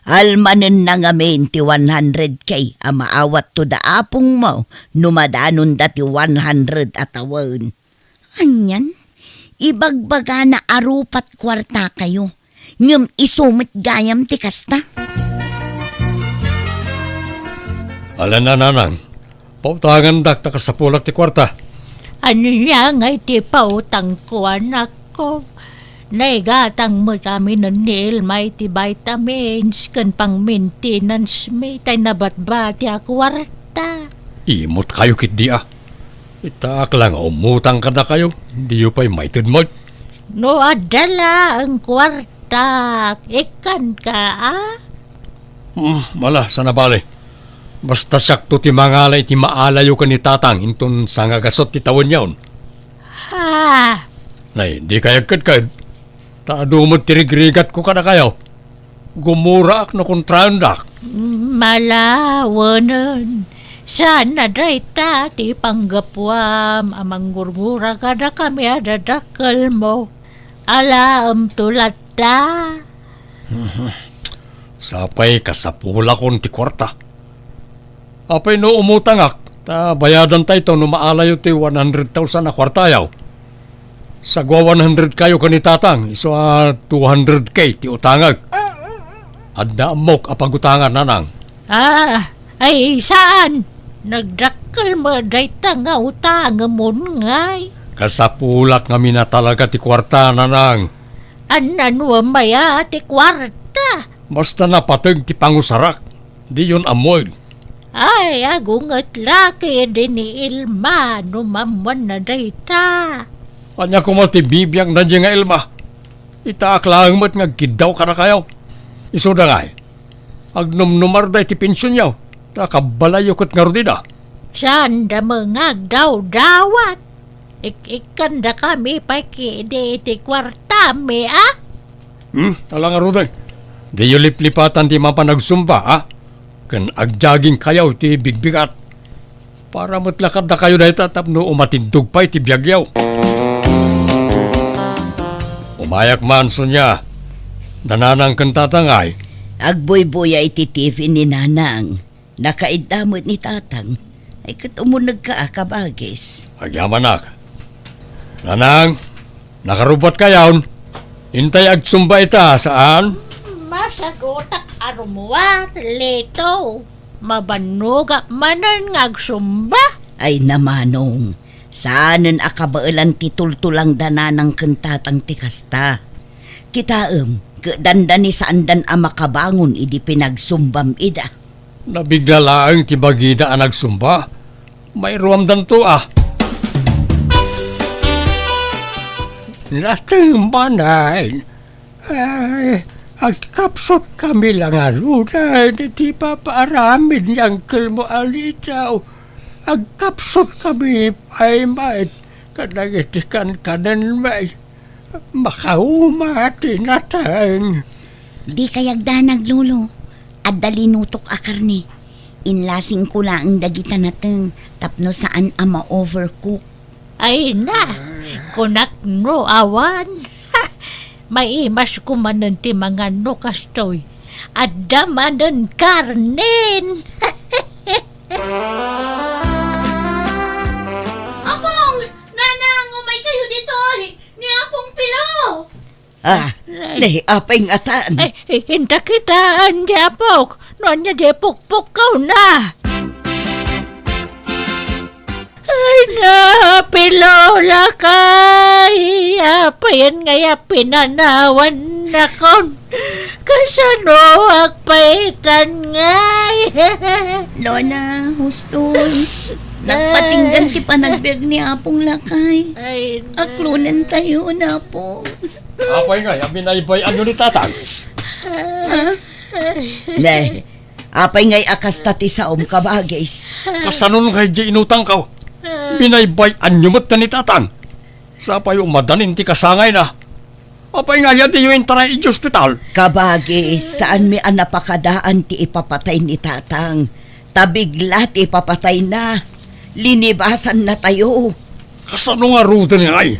almanen na ngamin ti 100K amaawat to da apong mo numadanon da ti 100 atawon. Anyan, ibagbaga na arupat kwarta kayo. ngem isumit gayam ti kasta. Ala na nanang, pautangan dak takasapulak ti kwarta. Ano niya nga iti pautang ko anak ko? Naigatang mo kami ng nil may ti vitamins kan pang maintenance may tay nabatbat ya kwarta. Imot kayo kit di ah. Itaak lang umutang ka na kayo. Di yu pa'y maited mo. No adala ang kwarta, ikan ka ah? Mala, sana bale. Basta sakto ti mangalay ti maalayo ka ni tatang inton sa ngagasot ti tawon yaon. Ha? Nay, di kayagkad kad. Taadumot tirigrigat ko ka na kayo. Gumura ak na kontrandak. Malawanan. Sana dayta ti panggapwam amang gurgura kada kami adadakal mo. Alam tulat ta. Sapay kasapula kon ti kwarta. Apay no umutangak. Ta bayadan tayo ito no maalayo ti 100,000 na kwarta yaw. Sagwa 100 kayo ka ni tatang. Iso 200k ti utangag. Adda amok apagutangan nanang. Ay saan? Nagdakal mo dayta nga utang mo ngay. Kasapulak nga mina talaga ti kwarta nanang. Anan wa maya ti kwarta. Basta napatag ti pangusarak. Di yun amoy. Ay agungat laki din ni Ilma numaman na dayta. Anya ko mo ti bibiyang na nga ilma. Itaak lang mo't nga gidaw ka na kayo. Iso na nga agnumnumar day ti pensyon yaw. Nakabalayo kat nga rodida. Saan da mga daw-dawat? Ikan da kami pakide ti kwarta me ah? Tala nga roday. Di yu liplipatan ti mapanagsumba Kan agjaging kayaw ti bigbigat. Para matlakad na kayo dahil tapno umatindog pa'y ti biyagyaw. Umayak manso niya. Nananang kang tatangay. Agboy-boy ay ti TV ni Nanang. Nakaidamot ni Tatang. Ay katumunag ka kabagis. Agyamanak. Nanang, nakarubat kayaw. Hintay agsumba ita saan? Masagutak arumuat leto. Mabanuga manan ngagsumba. Ay namanong. Saanan akabailan ti tultulang dananang kantatang ti kasta. Kitaem, dandan ni saandan ang makabangon idi pinagsumbam ida. Nabigla lang ti bagida ang nagsumba. May ruamdan to Nating manay. Ay, agkapsot kami lang alunan. Di pa paaramin niyang kilmo alitaw. Agkapsot kami ay mait. Kanagitikan kanan may. Makaumati natang. Di kayagdanag lolo. At dalinutok akarni. Inlasing ko lang dagita nateng tapno saan ama overcook. Ay na, kunak no awan. May imas kumanan ti mga no kastoy. At damanan karnen. Apong! Nanang, umay kayo dito! Ni Apong Pilo! Nahi apay nga taan. Ay, hinta kita ang japok. Noon niya japok-pok kau na. Ay na, pilola kay. Apayan nga pinanawan na kon. Kasano agpaitan ngay. Lona, huston. Nagpatinggan ti panagbiag ni Apong Lakay. Ay na. Aklunan tayo na po. Apay nga, yamin ay bay ano ni tatang. Nahi, apay nga'y akasta ti saom kabagis. Kasanon kay di inutang ka. Binaybay anyumot na ni tatang. Sapay umadanin ti kasangay na. Apay nga yan di yung taray i hospital. Kabagis, saan mi ang napakadaan ti ipapatay ni Tatang. Tabigla ti ipapatay na. Linibasan na tayo. Kasano nga ruta ni ay?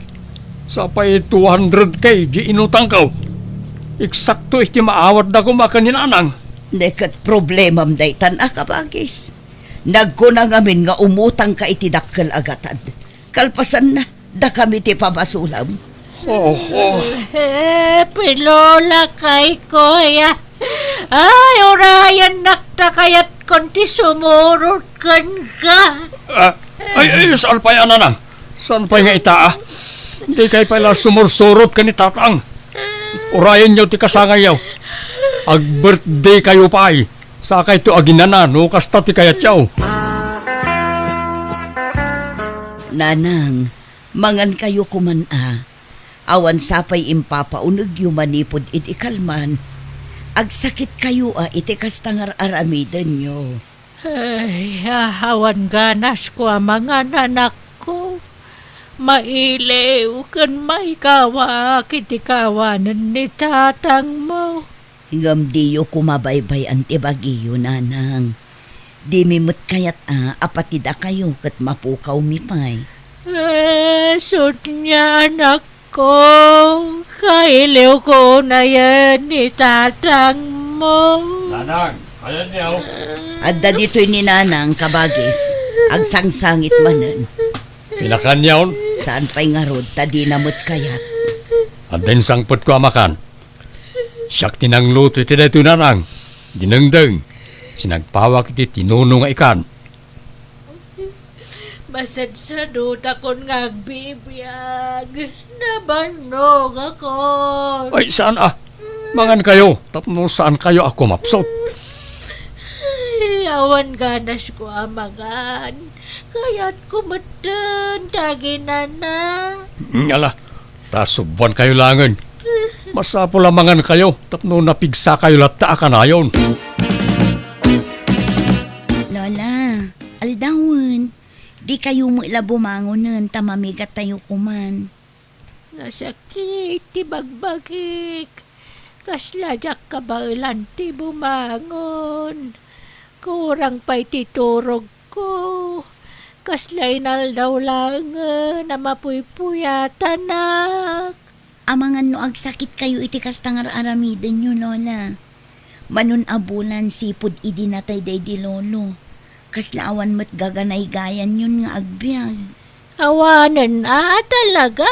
Sapay 200k di inutang ka. Eksakto iti maawat na kumaka ni nanang. Nekat problemam daytan kabagis. Nagkuna ngamin nga umutang ka iti dakkel agatad. Kalpasan na, da kami ti pabasulam. Pilola kay kuya. Ay, orayan nakta kayat konti sumurot kan ka. Ay, saan pa yan, Nanang? Saan pa nga itaa? Hindi kayo pala sumursurot ka ni Tatang. Urayan nyo ti kasangay yaw. Ag-birthday kayo pa ay. Sakay to aginana, no kasta ti kayat yaw. Nanang, mangan kayo kuman awan sapay impapaunag yung manipod iti kalman. Agsakit kayo iti kastangar aramidan nyo. Ay, awan ganas ko ang mga nanak ko. Mailew kan maikawa kitikawanan ni tatang mo. Hingam diyo kumabaybay antibagiyo, Nanang. Di mimut kayat apatida kayo kat mapukaw mipay. Sud niya anak ko. Kailew ko na yan ni tatang mo. Nanang, ayan yaw. Adda dito'y ni Nanang kabagis. Agsangsangit manen. Pinakan yaw. Saan pa'y nga rod, tadi namut kayat. At din sangpot ko amakan. Siyak tinangluto iti dito, Nanang. Dinengdeng. Sinagpawak iti tinunong nga ikan. Masadsado takon nga agbibiyag. Nabanog ako. Ay, saan Mangan kayo. Tapno saan kayo ako mapsot. Awan ganas ko amagan. Kaya't kumatan, tagina na. Ala, tasubuan kayo langan. Masapo lamangan kayo. Tapno napigsa kayo latta kanayon. Lola, aldawan. Di kayo mula bumangonan, tamamigat tayo kuman. Nasakit, tibagbagik. Kaslajak kabailan ti bumangon. Kurang pa'y titurog ko. Kaslay naldaw lang na mapuypuyatan nak. Amangan no agsakit kayo iti kastangar aramiden nyo, Lola. Manun abulan sipod idi natay day di lolo. Kaslaawan mo't gaganay gayan yun nga agbyag. Awanan talaga.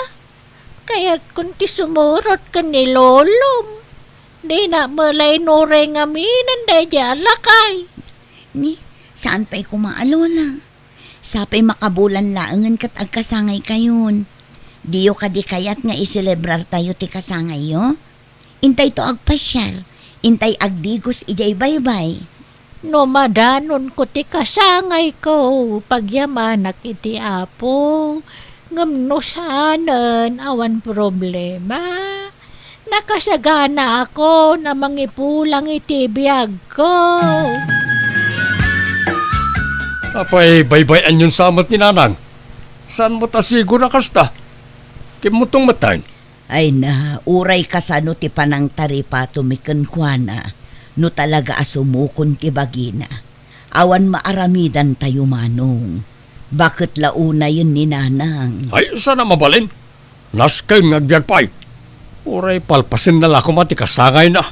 Kaya't kunti sumurot ka ni lolom. Di na malay nore nga minanday di alakay. Ni, saan pa'y kumaalola? Sapay makabulan laangan kat agkasangay kayon. Diyo ka di kayat nga iselebrar tayo ti kasangay yo? Intay to agpasyar. Intay agdigos ijay baybay. No madanon ko ti kasangay ko. Pagyamanak iti apo. Ngamno sanan awan problema. Nakasagana ako na mangipulang iti biyag ko. Apay, baybayan yung samot ni Nanang. Saan mo tasigo na kasta? Timutong matayin. Ay na, uray kasano ti panang taripa tumikan kwa na. No talaga asumukon ti bagina. Awan maaramidan tayo manong. Bakit launa yun ni Nanang? Ay, sana mabalin. Naskay ngagbiag pa'y. Uray palpasin na lako mati kasangay na.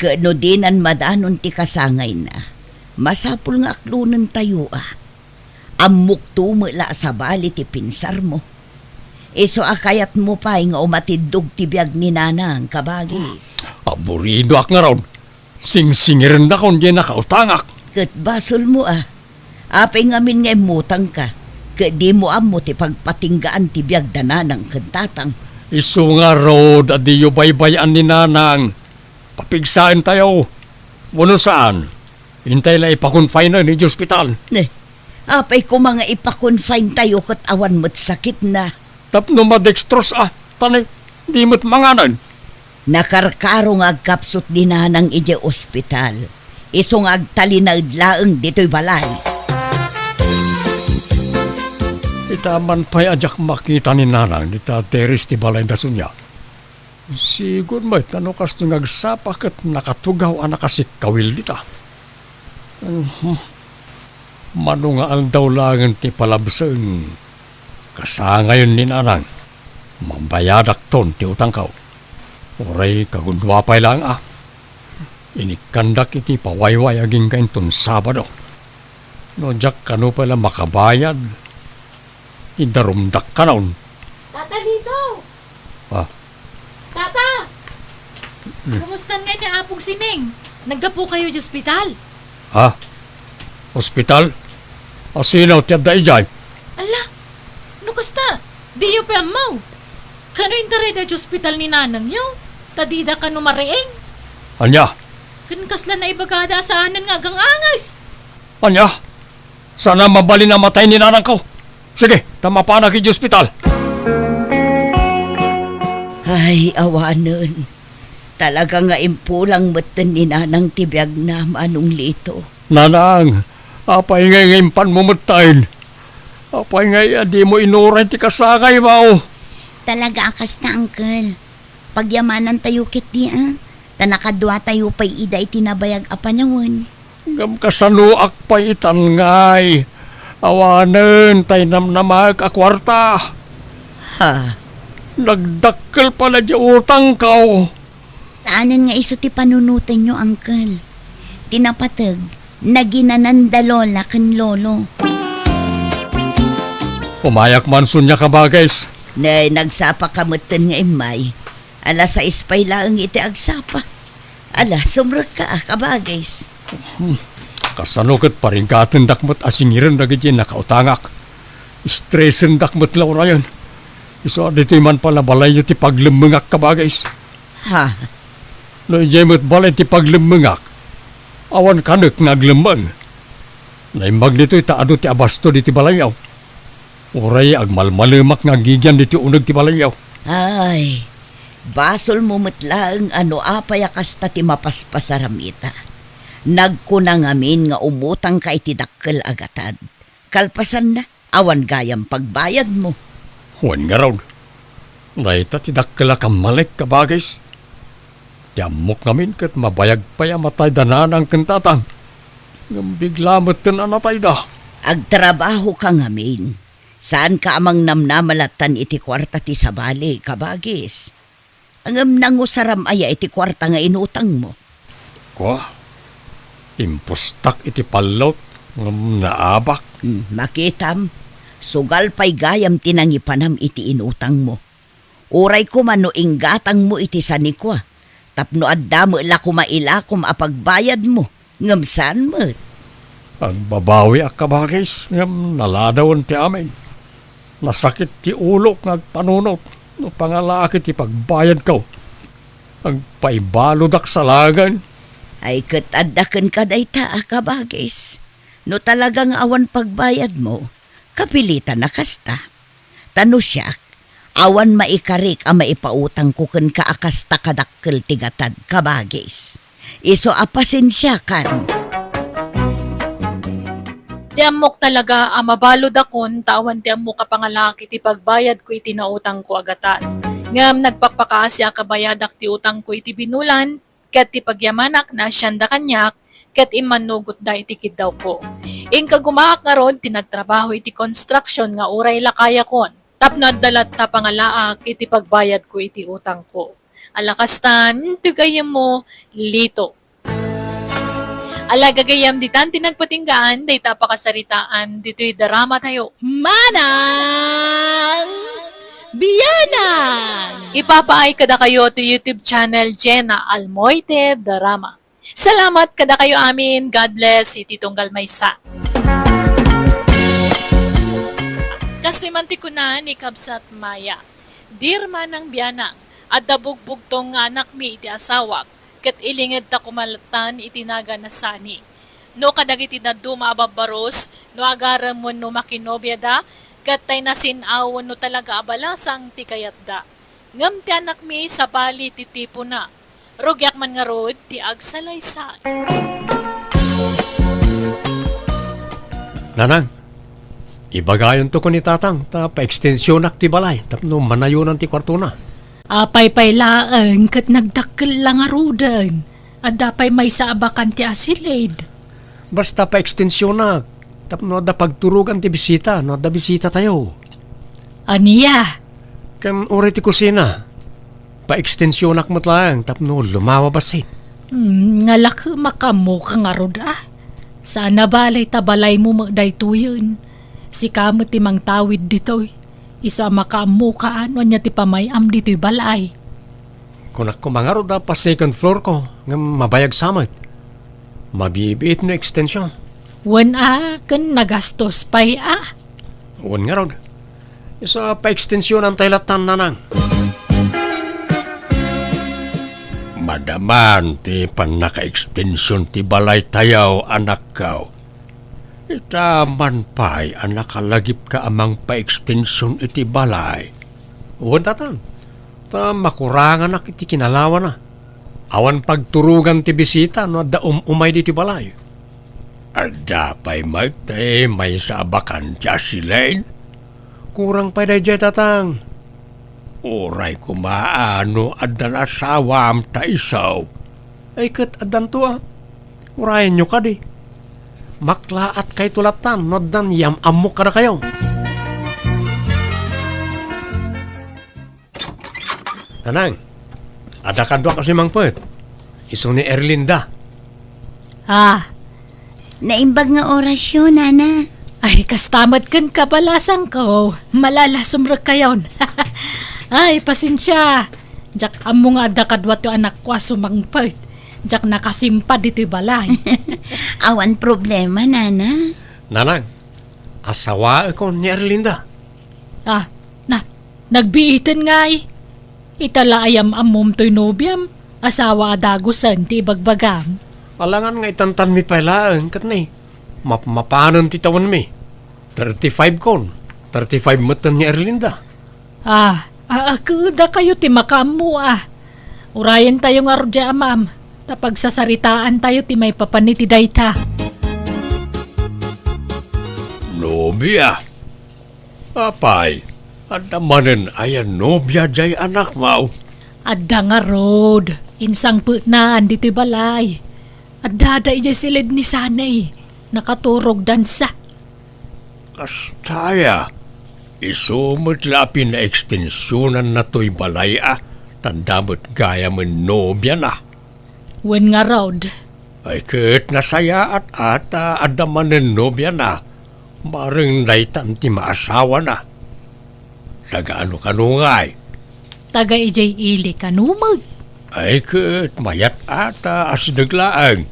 Kano dinan madanon ti kasangay na. Masapul nga aklunan tayo Amok tumula sa bali ti pinsar mo. Iso akayat mo pa nga umatidog ti biyag ni Nanang kabagis. Aburido ak nga raon. Sing-singirin na kung di nakautangak. Kat basol mo Apay ngamin nga imutang ka. Kat di mo amo ti pagpatinggaan ti biyag da Nanang kantatang. Isu nga road at di yu baybayan ni Nanang. Papigsaan tayo. Wano saan? Hintay la ipakonfine na ni hospital. Apay ko mga ipakonfine tayo kat awan mo't sakit na. Tapno madextros tanay, di mo't manganan. Nakarkaro nga agkapsot di Nanang ije ospital. Iso nga agtalinag laeng dito'y balay. Itaman pa'y ajak makita ni Nanang ni Teres ti balay da sunya. Sigur mo'y tano kasto ngagsapak at nakatugaw nakasikkawil dita. Mano nga ang daw langan ti palabsang. Kasangayon ni Nanang. Mambayadak ton ti utang kaw. Oray kagundwapay lang Inikandak iti pawayway aging kain ton Sabado. No jak kano pala makabayad. Idarumdak ka naon. Tata dito! Kumusta nga ni Apong Sining? Naggapo kayo di ospital? Ha? Hospital? Asinaw tiyad da ijay. Ala, no kasta? Di yu pa amaw. Kano yung tari da di ospital ni nanang yu? Tadida ka no mariing? Anya? Kan kasla na ibagada sa anan nga gang angay. Anya? Sana mabali na matay ni nanang ko. Sige, tama pa na kay hospital. Ay, awanon. Talaga nga impulang matan ni nanang tibiyag na manong lito. Nanang, apay ngay ngayon panmumutayin. Apay ngay di mo inuray ti kasakay mao. Talaga akas na, Uncle. Pagyamanan tayo kit di, Tanakadwa tayo pa'y ida itinabayag apanyawan. Gam kasanuak pa itan ngay. Awanan, tay namnamag akwarta. Ha? Nagdakkel pala di utang kao. Saanan nga iso ti panunutan nyo, Uncle? Tinapatag, naginanandalola kan lolo. Umayak man sunya ka bagay. Na nagsapa ka matan nga imay. Ala sa ispay lang iti agsapa. Ala, sumrot ka kabagays. Kasanukat pa rin katin dakmat asingiran na ganyan nakautangak. Stressin dakmat law na yan. Iso dito man pala balay ti paglemengak ka bagay. Ha? No ijemot balay ti paglemengak. Awan kanek naglemeng. Naimbag dito itaado ti abasto di ti balayaw. Uray agmalmalemak nga gigyan di ti unag ti balayaw. Ay, basol mo matlaang ano apay akasta ti mapaspasaramita. Nagkunang amin nga umutang ka iti dakkel agatad. Kalpasan na, awan gayam pagbayad mo. Huwag nga raw. Naita ti dakkela kamalik ka bagay. Tiamok namin kat mabayag pa ya matay dananang kentatang. Ngam bigla matin anatay da. Agtrabaho ka ngamin. Saan ka amang namnamalatan iti kwarta ti sabali, kabagis? Ang nangusaram aya iti kwarta nga inutang mo. Kwa? Impustak iti palot. Ngam naabak. Makitam, sugal pa'y gayam tinangipanam iti inutang mo. Uray ko man no inggatang mo iti sanikwa. Tapno adda mo ila kumailakom apagbayad mo. Ngam saan mo? Agbabawi ak kabagis. Ngam naladawan ti amin. Nasakit ti ulo ngagpanunot. No pangalaki ti pagbayad ko. Agpaibalo dak salagan. Ay katadakan ka dayta kabagis. No talagang awan pagbayad mo, kapilitan na kasta. Tano siya, awan maikarik ang maipautang ko kun kaakasta kadakkel tigatad kabagis. Iso apasin siya kan. Tiamok talaga mabalod akon tawan tiamok ka pangalaki ti pagbayad ko iti nautang ko agatan. Ngam nagpakpakaasya kabayadak ti utang ko iti binulan, ket ti pagyamanak na siyanda kanyak, ket imanugot da iti kidaw ko. Ingka gumaak nga ron, tinagtrabaho iti construction nga uray lakaya kon. Tapno dalat ta pangalaak iti pagbayad ko iti utang ko. Alakastan, tugayam mo, lito. Alagagayam ditan tinagpatinggaan, dayta pakasaritaan, dito'y darama tayo. Manang Biyanan! Ipapaay kada kayo to YouTube channel Jenna Almoite Drama. Salamat kada kayo amin. God bless. Iti Tunggal Maysa. Kastimanti ko na ni Kabsat Maya. Dirma ng biyanang. At dabugbog tong anak mi iti asawak. Kat ilingid ta kumalatan itinaga na sani. No kadagiti na dumababaros. No agaram mo no makinobya da. Kat tay nasinawon no talaga abalasang ti kayat da. Ngam ti anak mi sa bali titipo na. Rogyak man nga rod, ti agsalaysay. Nanang, ibagayon to ko ni tatang. Ta pa-extensyon ak ti balay. Tapno manayunan ti kwarto na. Apay laang kat nagdakkel lang arudan. At dapay may saabakan ti asilid. Basta pa-extensyon na. Tapno da pagturugan ti bisita. No da bisita tayo. Aniya, Kan uri ti kusina. Pa-extensyon ak mo't lang. Tapno lumawa basit. ngalak makamu kang arud Sana balay tabalay mo magday tuyon. Si kamot ti mang tawid ditoy. Isa makamu kaan, wanya ti pamayam dito'y balay. Kung ako mangarod na pa second floor ko, nga mabayag samot. Mabibiit no extension. Wan kan nagastos pa'y Uwan nga rod. Isa pa-extensyon ang tailatan nanang. Madaman ti panaka-extensyon ti balay tayaw anak kao. Itaman pa'y anak kalagip ka amang pa-extensyon iti balay. Uwan tatang. Ta makurangan na iti kinalawan na. Awan pagturugan ti bisita no da umay di ti balay. Ada pa'y magtay may sabakan tiya silain. Kurang pa day tatang. Oray kumaano adan asawam ta isaw. Ay kat adan to Urayan nyo ka di. Maklaat kay tulatan no dan yam amok ka na kayo. Tanang, ada kadwa kasi mangpet. Isong ni Erlinda. Naimbag nga orasyon, Nana. Ay, kastamad kan kabalasang ko. Malalasumrag kayon. Ay, pasensya. Jak amo nga ada kadwa to anak ko sumangpet. Jak nakasimpad dito'y balay. Awan problema, Nana. Nanang, asawa ako ni Erlinda. Nagbiitin nga Itala ayam amom to'y nobyam. Asawa adagusan ti bagbagam. Alangan nga itantan mi pailaan kat na mapanon ti tawan mi. 35 kon. 35 matan ni Erlinda. Kuda kayo ti makamu Urayan tayo nga rodya amam. Tapag sasaritaan tayo ti may papaniti dayta. Nobya. Apay, adamanen ayan nobya jay anak mau. Adda nga rod. Insang putnaan dito'y balay. Adda ijay silid ni sanay. Nakaturog dansa. Kastaya, isumot lapin na ekstensyonan na to'y balay Tandamot gaya man nobya na. Wen nga rod. Ay kat nasaya at adamanen nobya na. Maring naitan ti maasawa na. Tagaano kanungay. Taga ijay ili kanumag. Ay kat mayat asidaglaang.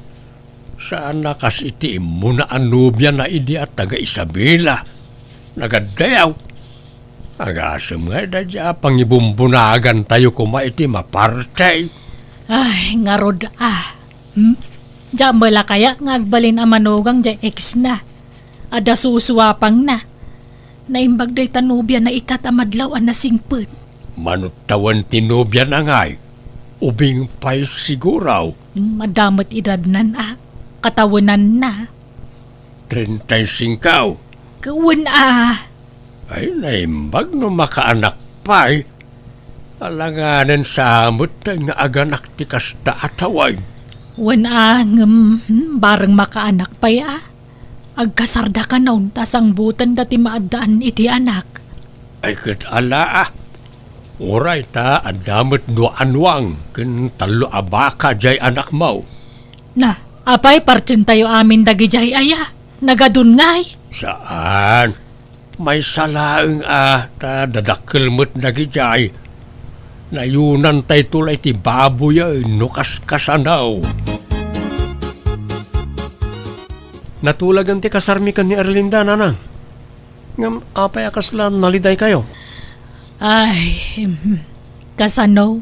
Saan nakas iti muna ang nobya na idi at taga Isabela. Nagadayaw. Agasam nga dadya pangibumbunagan tayo kuma iti mapartay. Ay, nga rod Diyan bala kaya ngagbalin ang manugang diya ex na. Ada suswapang na. Naimbag day tanubya na itatamadlaw ang nasingput. Manutawan tinobya na ngay. Ubing pa'y siguraw. Madamot idadnan Katawanan na. 35. Kawan Ay naimbag no makaanak pa'y. Alanganan sa amot nga aganak ti kasta ataway. Wan bareng makaanak pa Agkasarda ka naun tasang butan dati maadaan iti anak. Ay kat ala Uray ta adamot no anwang ken talo abaka jay anak mau. Na, apay partin tayo amin dagi jay Nagadun ngay. Saan? May salaeng ta dadakkel mo't dagi jay. Nayunan tay tulay ti baboy no kaskasanaw. Natulagan ti kasarmikan ni Erlinda, nanang. Ngam apay akaslan naliday kayo. Ay, kasano?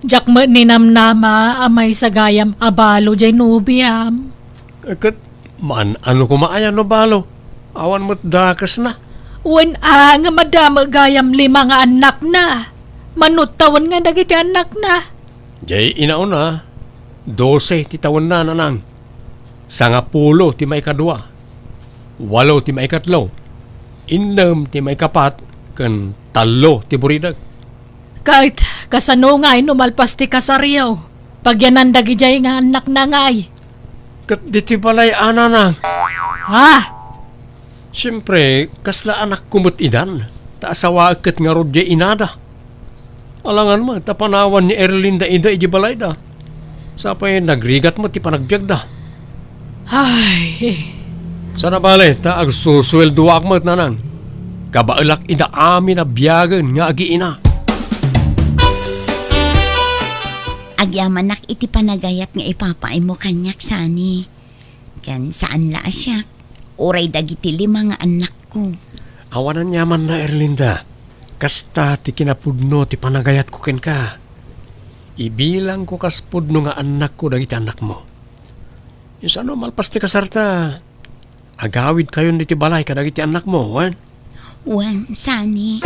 Jak mo ninamnama amay sagayam abalo jay nubiam. Kat man ano kumaayan no balo. Awan mo't dakas na. Wan nga madama gayam 5 nga anak na. Manutawan nga dagiti anak na. Jay inauna, 12 ti taon na nanang. 10 ti may kadwa. 8 ti may katlo. 6 ti may kapat. Ken 3 ti buridag. Kahit kasano nga numalpas ti kasaryaw. Pagyanan dagi jay nga anak na ngay. Kat di ti balay ananang. Siyempre, kasla anak kumut idan. Taasawa kat nga rodya inada. Alangan mo, tapanawan ni Erlinda ida iji balay da. Sapay nagrigat mo ti panagbiag da. Ay, Sana bale, ta agsuswelduak mo nanang. Kabailak ida amin na biyagan nga agi ina. Agyamanak iti panagayat nga ipapaay mo kanyak sani. Kan saan la siya? Uray dagiti 5 nga anak ko. Awanan yaman na Erlinda. Kasta ti kinapudno ti panagayat ko ken ka. Ibilang ko kaspudno nga anak ko dagiti anak mo. Yung ano malpas ti kasarta. Agawid kayo ti balay ka dagiti anak mo, wan? Wan, sani.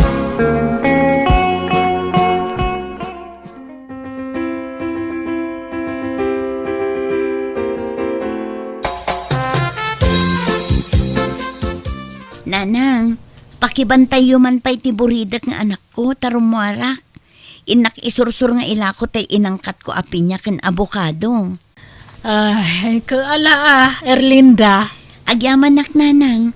Nanang, pakibantay man pa'y tiburidak nga anak ko, tarumuarak. Inak isursur nga ilako tay inangkat ko api niya kan abokado. Ay, kaala Erlinda. Agyaman nak nanang,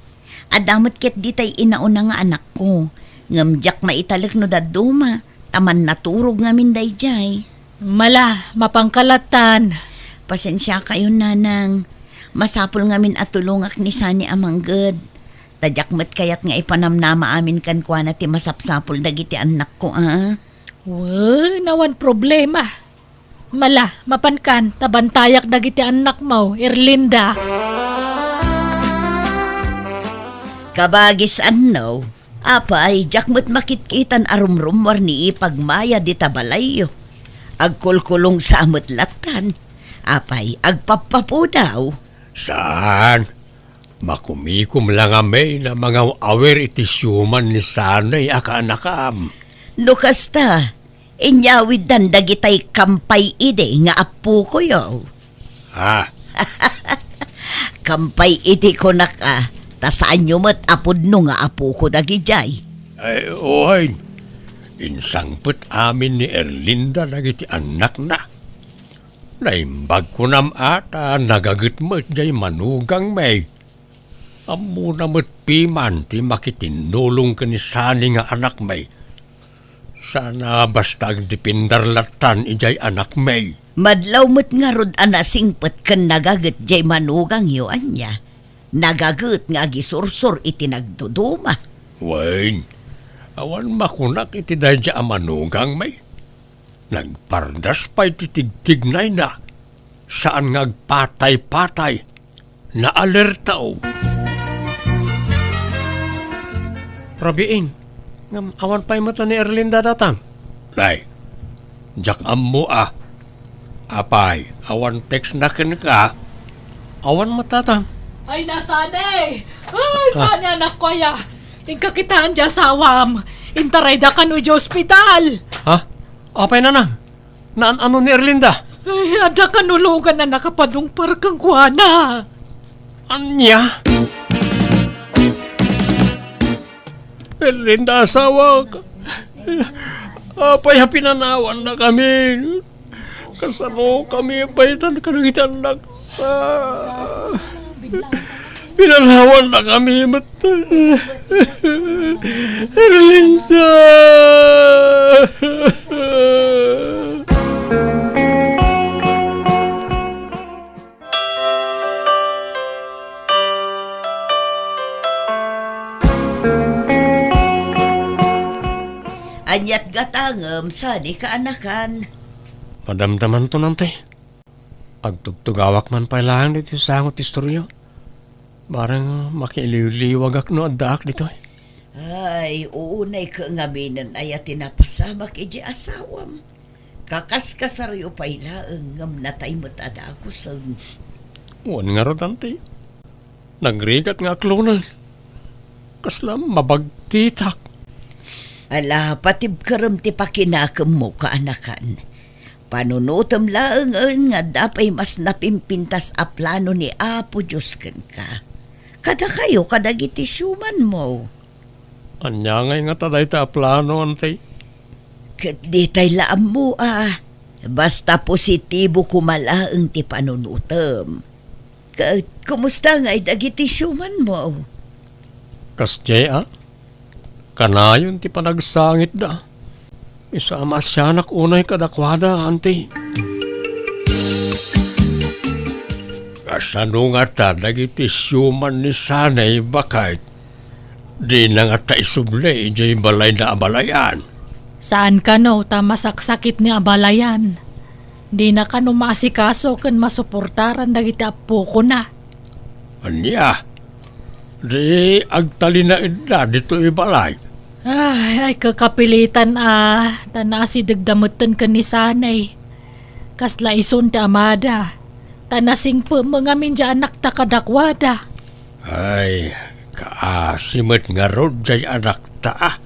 adamot ket di tay inauna nga anak ko. Ngamjak maitalik no daduma, taman naturog nga minday jay. Mala, mapangkalatan. Pasensya kayo nanang, masapol nga min atulungak ni Sani amangged. Tadyak kayat nga ipanamnama amin kan kwa na ti masapsapol dagiti anak ko Nawan problema. Mala, mapankan, tabantayak dagiti anak mo, Erlinda. Kabagis ano, apay, jakmat makitkitan arumrum warni ipagmaya di tabalayo. Agkulkulong sa amutlatan. Apay, agpapapu daw. Saan? Makumikom lang amay na mga awer iti syuman ni sanay akanakam. Nukasta, inyawid dan dagitay kampay ide nga apu ko yo. Ha? Kampay ide ko na ka, tasaan nyo mat apod no nga apu ko dagijay. Ay, ohay. Insangput amin ni Erlinda nagiti anak na. Naimbag ko nam ata nagagat mo jay manugang may. Amo na mo't piman ti makitinulong ka ni Sani nga anak may. Sana basta ang dipindarlatan ijay anak may. Madlaw mo't nga rod anasingpet kan nagagat jay manugang yo anya. Nagagat nga gisursur iti nagduduma. Wain, awan makunak iti dahil dya manugang may. Nagpardas pa iti tigtignay na. Saan ngagpatay-patay. Naalerta o. Rabiing, ngam awan pa'y mata ni Erlinda datang. Lay, jak ammo Apay, awan text na ka. Awan matatang. Ay, nasane! Ay, sana anak ko ya. Ingkakitaan dya sa awam. Intaray da kan uji ospital. Ha? Apay na nang? Naan ano ni Erlinda? Ay, ada kanulugan na nakapadung parkang kuana. Anya? Erlinda, asawa ka. Apay, pinanawan na kami. Kasano kami, paitan ka ng itanak. Pinanawan na kami, mata. Erlinda! Anyat gatangem sani kaanakan. Madamdaman to nante. Agtugtugawak man pa lang dito sa angot istoryo. Barang makiliwliwagak no addaak dito. Ay, uunay ka nga minan ay tinapasamak iji asawam. Kakaskasaryo pa ilaang ngam natay matada ako sang. Wan nga ro tante. Nagrigat nga klonan. Kaslam mabagtitak. Ala, patib karam ti pakinakam mo kaanakan. Panunutam laang nga dapay mas napimpintas a plano ni Apo Diyos kan ka. Kada kayo kadagiti syuman mo. Anya ngay nga taday ta plano antay. Kat di tay laam mo Basta positibo kumalaang ti panunutam. Kumusta nga dagiti syuman mo? Kasjay Kanayon ti panagsangit da. Isama siyanak unay kadakwada, ante. Kasano nga ta, nagiti syuman ni Sanay bakit? Di na nga ta isublay, jay balay na abalayan. Saan ka no, tamasaksakit ni abalayan? Di na ka numaasikaso kan masuportaran dagiti apo ko na. Anya, di agtali na ida dito ibalay. Ay kakapilitan tanasi dagdamutan ka ni sanay. Kasla ison ti amada. Tanasing po mga minja anak ta kadakwada. Ay, kaasimot nga rod jay anak ta.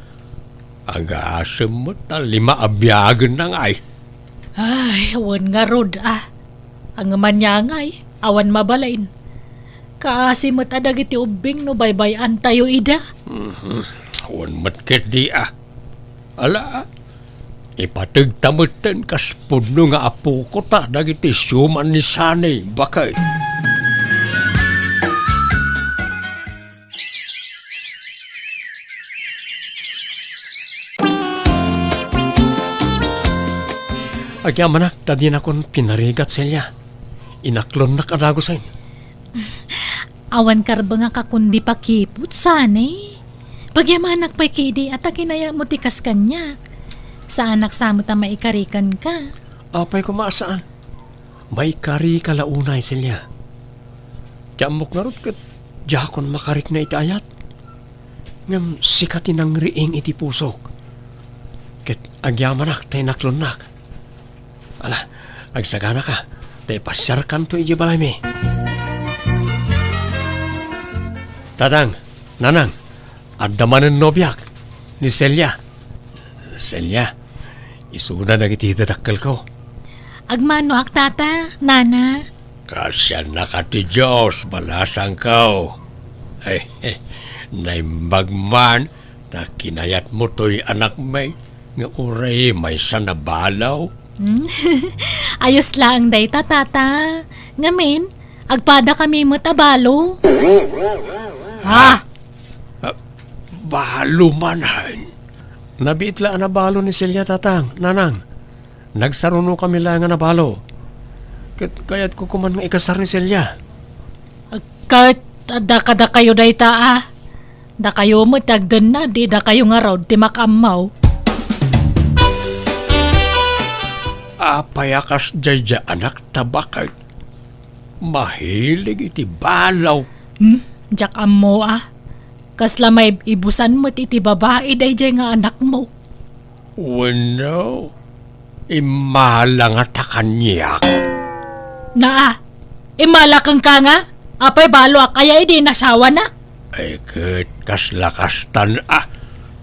Aga-asimot ta 5 abyagan nang ay. Ay, awan nga rod Ang manyangay, awan mabalain. Kaasimot adagiti ubing no baybayan tayo ida. Awan matkit di Ala, ipatagtamutan kas puno nga apo ko ta dagiti syuman ni sanay bakay. Agyamanak, tadi na kon pinarigat silya. Inaklon na kadagosan. Awan karba nga kakundi pa kipot sanay. Pagyamanak pa'y kidi at kinaya mo tikas kanya. Sa anak sa mo ta maikarikan ka. Apay ko maasaan. May kari kalaunay silya. Tiamok na rot kat jakon makarik na itayat. Ngam sikatin ang riing iti pusok. Kat agyamanak tay naklonnak. Ala, agsagana ka. Tay pasyarkan to iji balay mi. Tatang, nanang, adamanan nobyak ni Celia. Celia, isuna na iti dadakkel ko. Agmano ak tata, nana. Kasya na ka ti Diyos, balasang kao. Naimbagman, ta kinayat mo to'y anak may, nga uray may sanabalaw. Ayos lang day tata. Ngamin, agpada kami matabalo. Ha? Balo manhan. Nabiitla na balo ni Celia tatang, nanang. Nagsaruno kami lang nga na balo. Kaya't ko kuman nga ikasar ni Celia. Kahit da kayo day ta Da kayo mo tagdan na, di da kayo nga raw timakamaw. Payakas jay anak tabakay. Mahilig iti balaw. Jak mo Kasla may ibusan mo iti babae day nga anak mo. Wano, imala nga takanyak. Imalakang ka nga? Apay balo kaya hindi nasawa na. Ay kat kaslakastan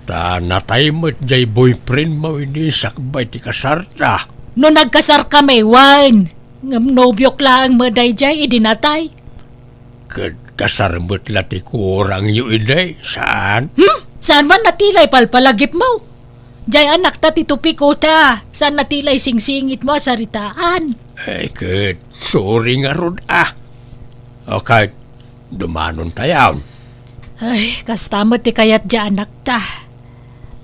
ta natay mo't jay boyfriend mo ini sakbay ti kasarta. No nagkasar kami, wan. Nobyok lang mo day jay idinatay. Kat kasar mo't lati kurang yu iday. Saan? Saan man natilay palpalagip mo? Jay anak ta titupi ko ta. Saan natilay singsingit mo sa ritaan? Ay kat sorry nga rod Okay, dumanon tayaw. Ay, kastamot ti kayat dya anak ta.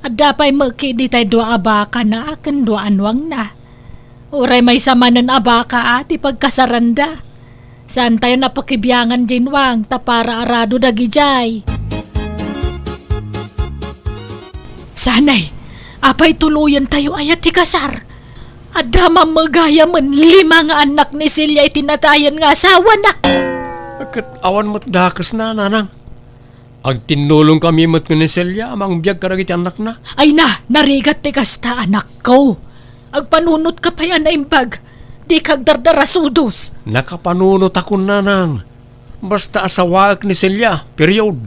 At dapay maki di tayo dua abaka na akan dua anwang na. Uray may samanan abaka ti pagkasaranda. Saan tayo napakibiyangan dinwang ta para arado dagijay. Sanay, apay tuluyan tayo ayat ti kasar. At damang magaya man 5 nga anak ni Celia itinatayan nga asawa na. Kat awan mo't dakas na, nanang. Ag tinulong kami mo't ni Celia, amang biyag karagiti anak na. Ay narigat ti kasta anak ko. Agpanunot ka pa yan na imbag. Di kag dardarasudos. Nakapanunot ako, nanang. Basta asawaak ni Celia, period.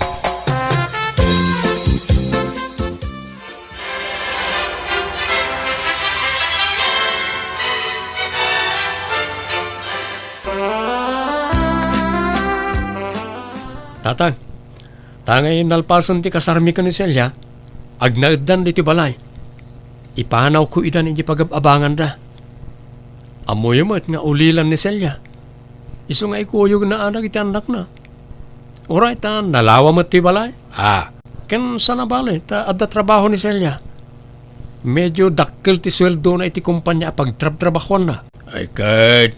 Tatang, tangay nalpasan ti kasarmi ka ni Celia, agnagdan di ti balay. Ipanaw ko idan iti pag-abangan da. Amoy mo't nga ulilan ni Celia. Iso nga ikuyog na anak iti anak na. Oray ta, nalawa mo't ti balay. Ken sana balay, ta adda trabaho ni Celia. Medyo dakkel ti sweldo na iti kumpanya pagtrab-trabahon na. Ay kat,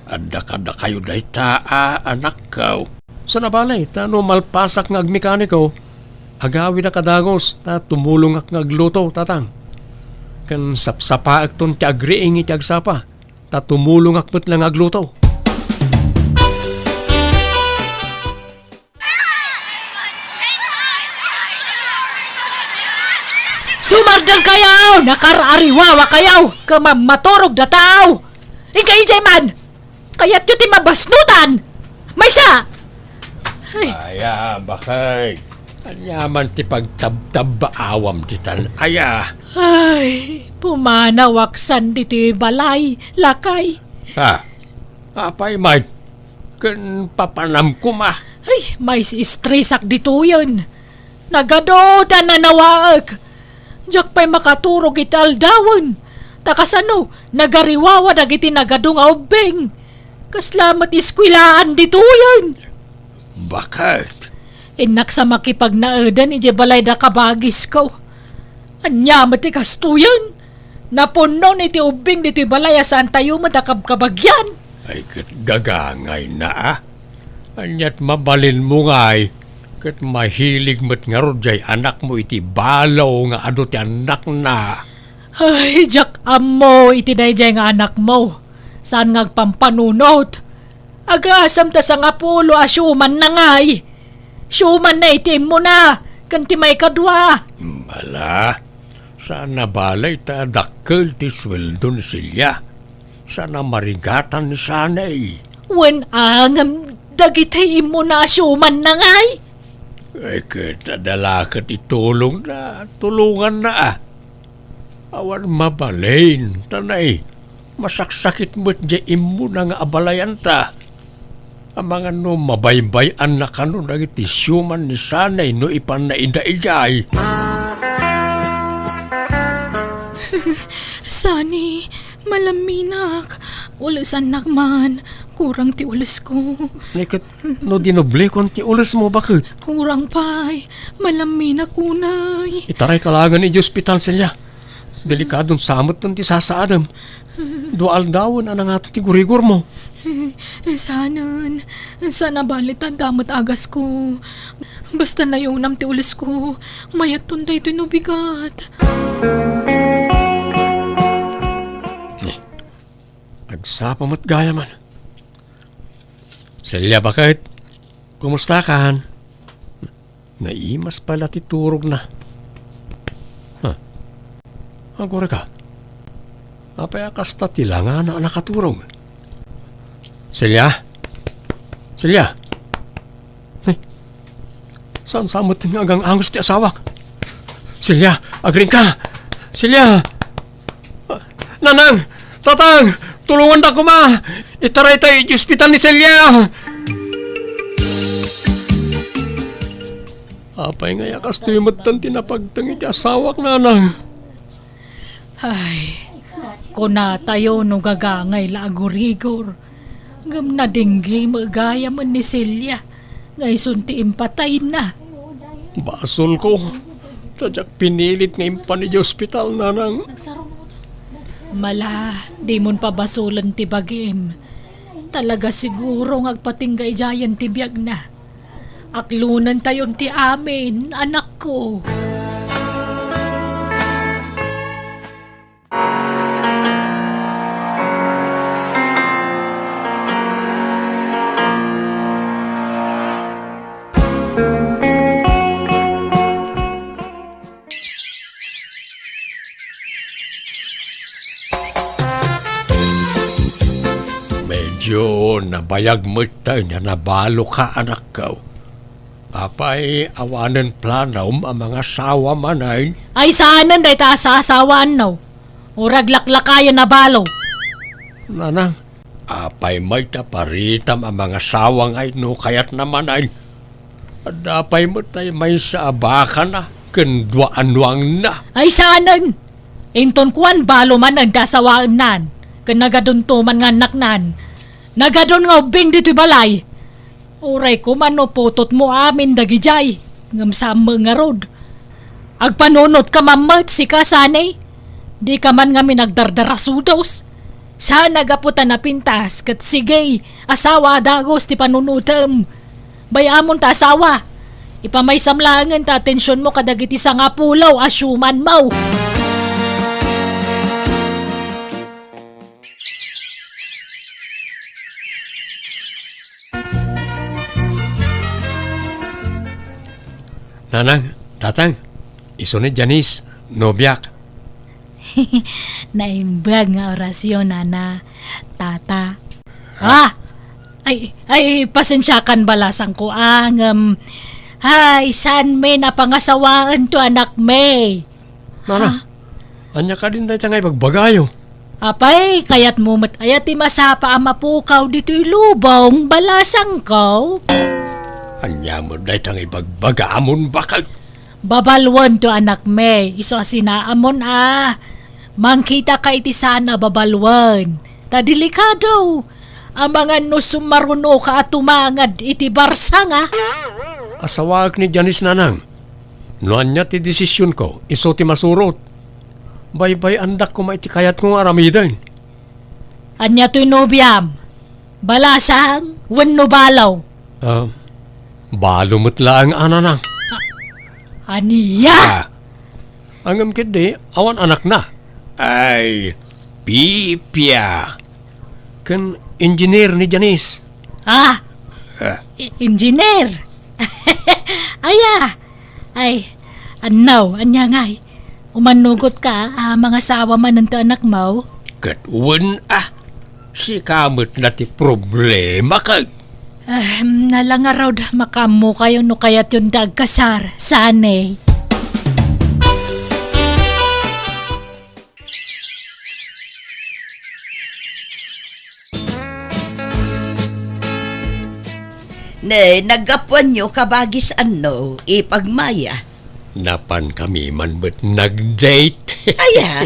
adda kada kayo day ta anak kaw. Sa nabalay, ta no malpasak ng agmekaniko, agawi na kadagos, ta tumulong ak ngagluto, tatang. Kan sapsapa ak ton ti agriing iti agsapa, Tatumulong akmat lang agluto. Sumardang kayaw! Nakarariwawa kayaw! Kamaturog na tao! Ikay jay man! Kaya't yun ti mabasnutan! May siya! Aya, bakay. Anyaman ti pagtabtab baawam titan. Aya. Ay, pumanawaksan diti balay, lakay. Ha? Apay, Mike. Kan papanam ko ma. Ay, may si stresak dito yun. Nagadoda na nawaag. Diyak pa'y makaturog iti aldawan. Takasano, nagariwawa dagiti nagadong aubeng. Kaslamat iskwilaan dito yun. Bakit? Inak sa makipagnaedan iti balay da kabagis ko. Anya mati kastuyan. Napuno iti ubing dito balay asan tayo madakab kabagyan. Ay, kat gagangay na ah. Anyat mabalin mo ngay. Kat mahilig mo't nga rodjay anak mo iti balaw nga ado ti anak na. Ay, jak amo iti dayjay nga anak mo. Saan ngagpampanunot? Agasam ta sa nga pulo asyuman na ngay. Syuman na itim mo na. Kanti may kadwa. Mala, sana balay ta dakkel ti sweldo ni Silya. Sana marigatan ni sanay. Wen angam dagitay mo na asyuman na ngay. Ay, kita dalakat itulong na, tulungan na ah. Awan mabalain, tanay. Masaksakit mo't jaim mo na nga abalayan ta. Ang mga no mabaybayan na kano nagiti syuman ni sanay no ipan na ida-ijay. Sani, malaminak. Ulasan nakman. Kurang ti ulas ko. Nikit, no dinoble kon ti ulas mo bakit? Kurang pa'y. Malaminak kunay. Itaray kalagan ni hospital silya. Delikadong samot nun ti sasaadam. Dual dawon anang ato ti gurigor mo. Sana balit ang damat agas ko. Basta na yung nam ti ulas ko. Mayat tunday ito'y nubigat. Nagsapa mo't gaya man. Silya bakit? Kumusta kan? Naimas pala ti turog na. Agora ka. Apay akasta tilanga na nakaturog. Silya? Silya? Ay, saan samot nga agang angos ti asawak? Silya, agring ka! Silya! Nanang! Tatang! Tulungan na ko ma! Itaray tayo di ospital ni Silya! Apay nga yakas tuyumatan tinapagtangi ti asawak nanang. Ay, kuna tayo no gagangay laagurigor. Ngam na dinggi magaya man ni Silya. Ngay sunti impatay na. Basol ko. Tadyak pinilit ngayon pa ni hospital nanang. Mala, di mon pabasulan ti bagim. Talaga siguro ngagpatinggay jayan ti biyag na. Aklunan tayon ti amin, anak ko. Medyo nabayag mo tayo na nabalo ka anak ko. Apay awanan planom ang mga sawa manay. Ay saanan day ta sa asawaan no. Urag laklakayan na balo. Nanang, apay may taparitam ang mga sawang ay no kayat naman ay. Adapay mo tayo may sa abakan na, kendwaan-wang na. Ay saanan. Inton kuan balo man ang dasawaan nan. Kanagadun to man nga naknan. Nagadon nga ubing dito balay. Uray ko man no putot mo amin dagijay. Ngam sa mga road. Agpanunot ka mamat si kasanay. Di ka man nga minagdardarasudos. Saan nagaputan na pintas kat sige asawa dagos ti panunutam. Bayamon ta asawa. Ipamay samlangan ta atensyon mo kadagiti sa nga pulaw asyuman mo. Nanang, tatang, iso ni Janice, nobyak. Naimbag nga orasyon, nana. Tata. Ay, pasensyakan balasang ko ang... Ay, saan may napangasawaan to anak may? Nana, anya ka din tayo ngay bagbagayo. Apay, kaya't mumot ayat masapa ang mapukaw dito'y lubong, balasang ko. Anya mo dahi tangay bagbagamon bakag. Babalwan to anak may, iso sinaamon Mangkita ka iti sana babalwan. Tadelikado. Ang mga nusumaruno ka at tumangad iti barsa nga. Asawag ni Janice nanang. No anya ti desisyon ko, iso ti masurot. Baybay andak ko maitikayat kong aramidan. Anya to'y nobyam. Balasang, wenno balaw. Balumutla ang ananang. Aniya! Ang amkid awan anak na. Ay, Pipya. Kan engineer ni Janice. Engineer. Ay, anya ngay. Umanugot ka, mga sawa man ng anak mo. Katwan si kamot na ti problema kag. Nalangaraw makamu kayo no kayat yung dagkasar. Sanay. Nagapuan nyo kabagis ipagmaya. Napan kami man ba't nag-date? Aya.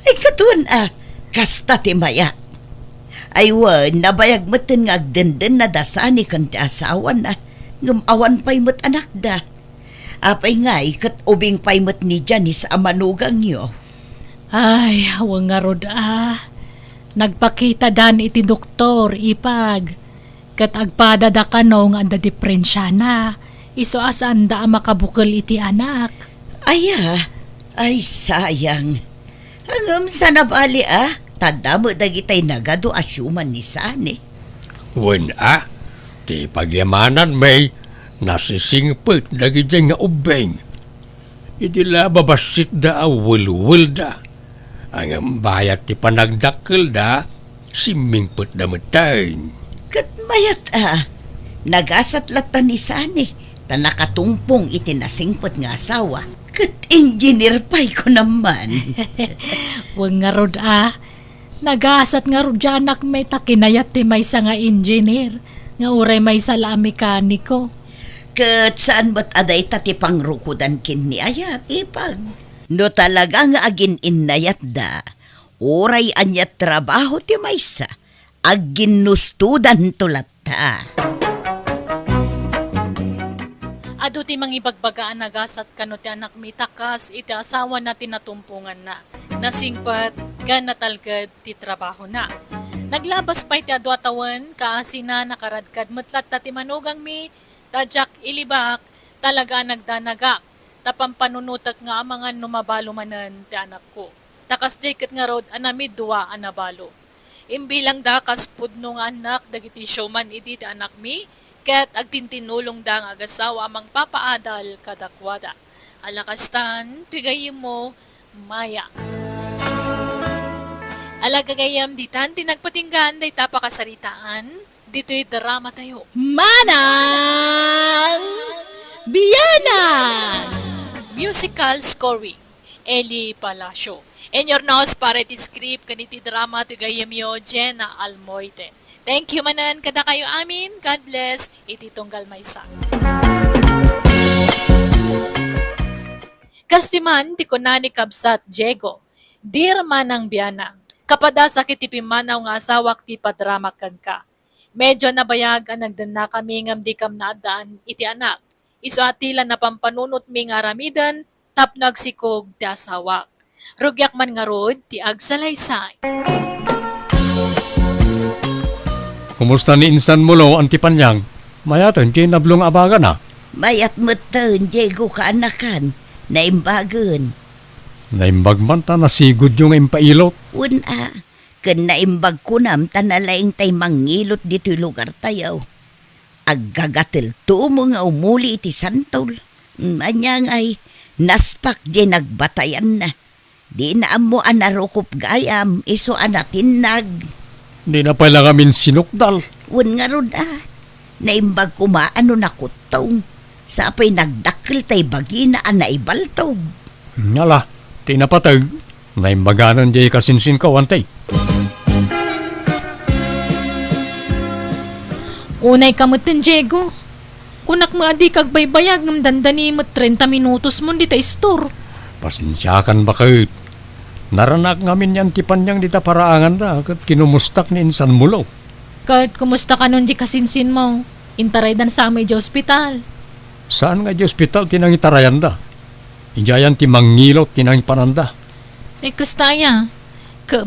Ay katun kasta ti maya. Ay nabayag moten nga agdenden na dasani kan ti asawan ngumawan pay mot anak da. Apay ngay kat ubing pay mot ni Janice amanugang nyo. Ay, awang nga rod Nagpakita dan iti doktor, ipag. Kat agpadada ka nung anda diferensya na. Iso asan da makabukal iti anak. Ay sayang. Hangam sa nabali tanda mo dagitay nagado asyuman ni Sani. Wen ti pagyamanan may nasisingpit dagiti nga ubeng. Iti la babasit da awul-wul da. Ang bayat ti panagdakkel da, simingpit da matayin. Kat mayat nagasat latan ni Sani. Nakatumpong itinasingpot nga asawa. Kat engineer pay ko naman. Wang nga rod Nagasat nga rod anak may takinayat ti may nga engineer. Nga uray may sala mekaniko. Kat saan ba't aday tati pangrukudan kin ni ayat ipag. No talaga nga agin inayat da. Uray anyat trabaho ti maysa. Agin nustudan tulata. Ado ti mangibagbagaan nagasat kano ti anak mi takas iti asawa na tinatumpungan na. Nasingpat gan natalgad ti trabaho na. Naglabas pa iti adu atawan kaasina nakaradkad metlat ta ti manugang mi tadyak ilibak talaga nagdanagak. Tapampanunutag nga amangan numabalo manan ti anak ko. Takas jaket nga rod anamid duwa anabalo. Imbilang dakas pudno nga anak dagiti showman iti ti anak mi. Ket agtintinulong da nga agasawa amang papaadal kadakwada. Alakastan, pigayim mo, Maya. Alagagayam ditan, tinagpatinggan, day tapakasaritaan, dito'y drama tayo. Manang Biyanan! Musical scoring, Eli Palacio. And your nose para iti script kaniti drama tigayam yo, Jenna Almoite. Thank you manan kada kayo amin. God bless. Iti tunggal maysa. Kastiman ti kunani kabsat Diego. Dir manang biyana. Kapada sakit ti pimanaw nga asawak ti padramakan ka. Medyo nabayag ang nagdana kami ngam di kam naadaan iti anak. Isu atila na pampanunot mi nga ramidan tapnag sikog ti asawak. Rugyak man nga rod ti agsalaysay. Kumusta ni insan mo lo, antipanyang? Mayatan, ti nablong abaga na. Mayat matan, Diego kaanakan. Naimbagan. Naimbag man ta, nasigod yung impailot. Kan naimbag ko nam, tanalaing tay mangilot dito'y lugar tayo. Aggagatil tumo nga umuli iti santol. Anyang ay naspak di nagbatayan na. Di na mo anarukop gayam, iso anatinag. Di na pala kami sinukdal. Wan nga rod naimbag kumaano na kutong. Sa apay nagdakil tay bagi na anaibaltog. Ngala, tinapatag. Naimbaganan di kasinsin ka, wantay. Unay kamutin, Diego. Kunak mo adi kag baybayag ng dandani mo 30 minutos mo di ta store. Pasensyakan ba kayo? Naranak ngamin yan tipan niyang dita paraangan na kat kinumustak ni insan mulo. Kahit kumusta ka nun di kasinsin mo, intaray dan sa amay di ospital. Saan nga di ospital tinangitarayan da? Ijayan ti mangilot tinang pananda. Ay kustaya,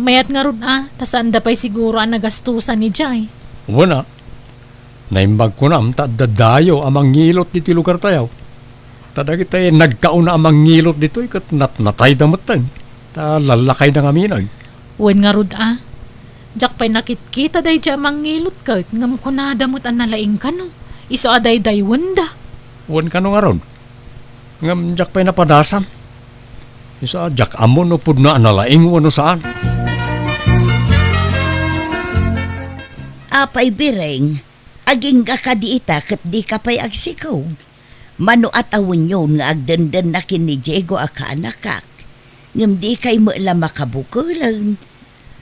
mayat nga ron tasaan da pa'y siguro ang nagastusan ni Jai. Wala. Naimbag ko na tadadayo amang ngilot dito lugar tayo. Tadagit tayo nagkauna amang ngilot dito ikat natay damatan. Ta lalakay na ngaminag. Wen nga ron Jak pa'y nakitkita day dya mangilot ka, ngam ko na damot ang nalaing ka no. Iso aday day wanda. Wan ka no nga ron. Ngam jak pa'y napadasan. Isa jak amon no pud na analaing wano saan. Apay bireng, aging ka diita kat di ka pa'y agsikaw. Mano at awon yun nga agdandan na kin ni Diego akanakak. Ngam di kay mo lang makabukulang.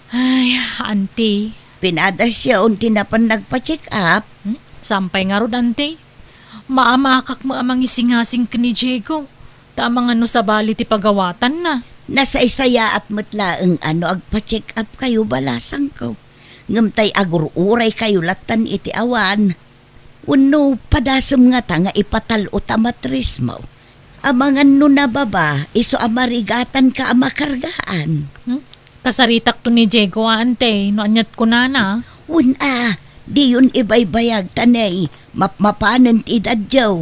Ay, auntie. Pinadas siya unti na pan nagpa-check up. Sampay nga ron, auntie. Maamakak mo amang isingasing ka ni Diego. Tamang ano sa bali ti pagawatan na. Nasa isaya at matlaang agpa-check up kayo balasang ko. Ngamtay agururay kayo latan iti awan. Uno, padasam nga ta nga ipatal o tamatris mo. Amangan no na baba, iso amarigatan ka amakargaan. Kasaritak to ni Diego, ante. No anyat ko na. Di yun ibaybayag tanay. Mapanan ti dadyaw.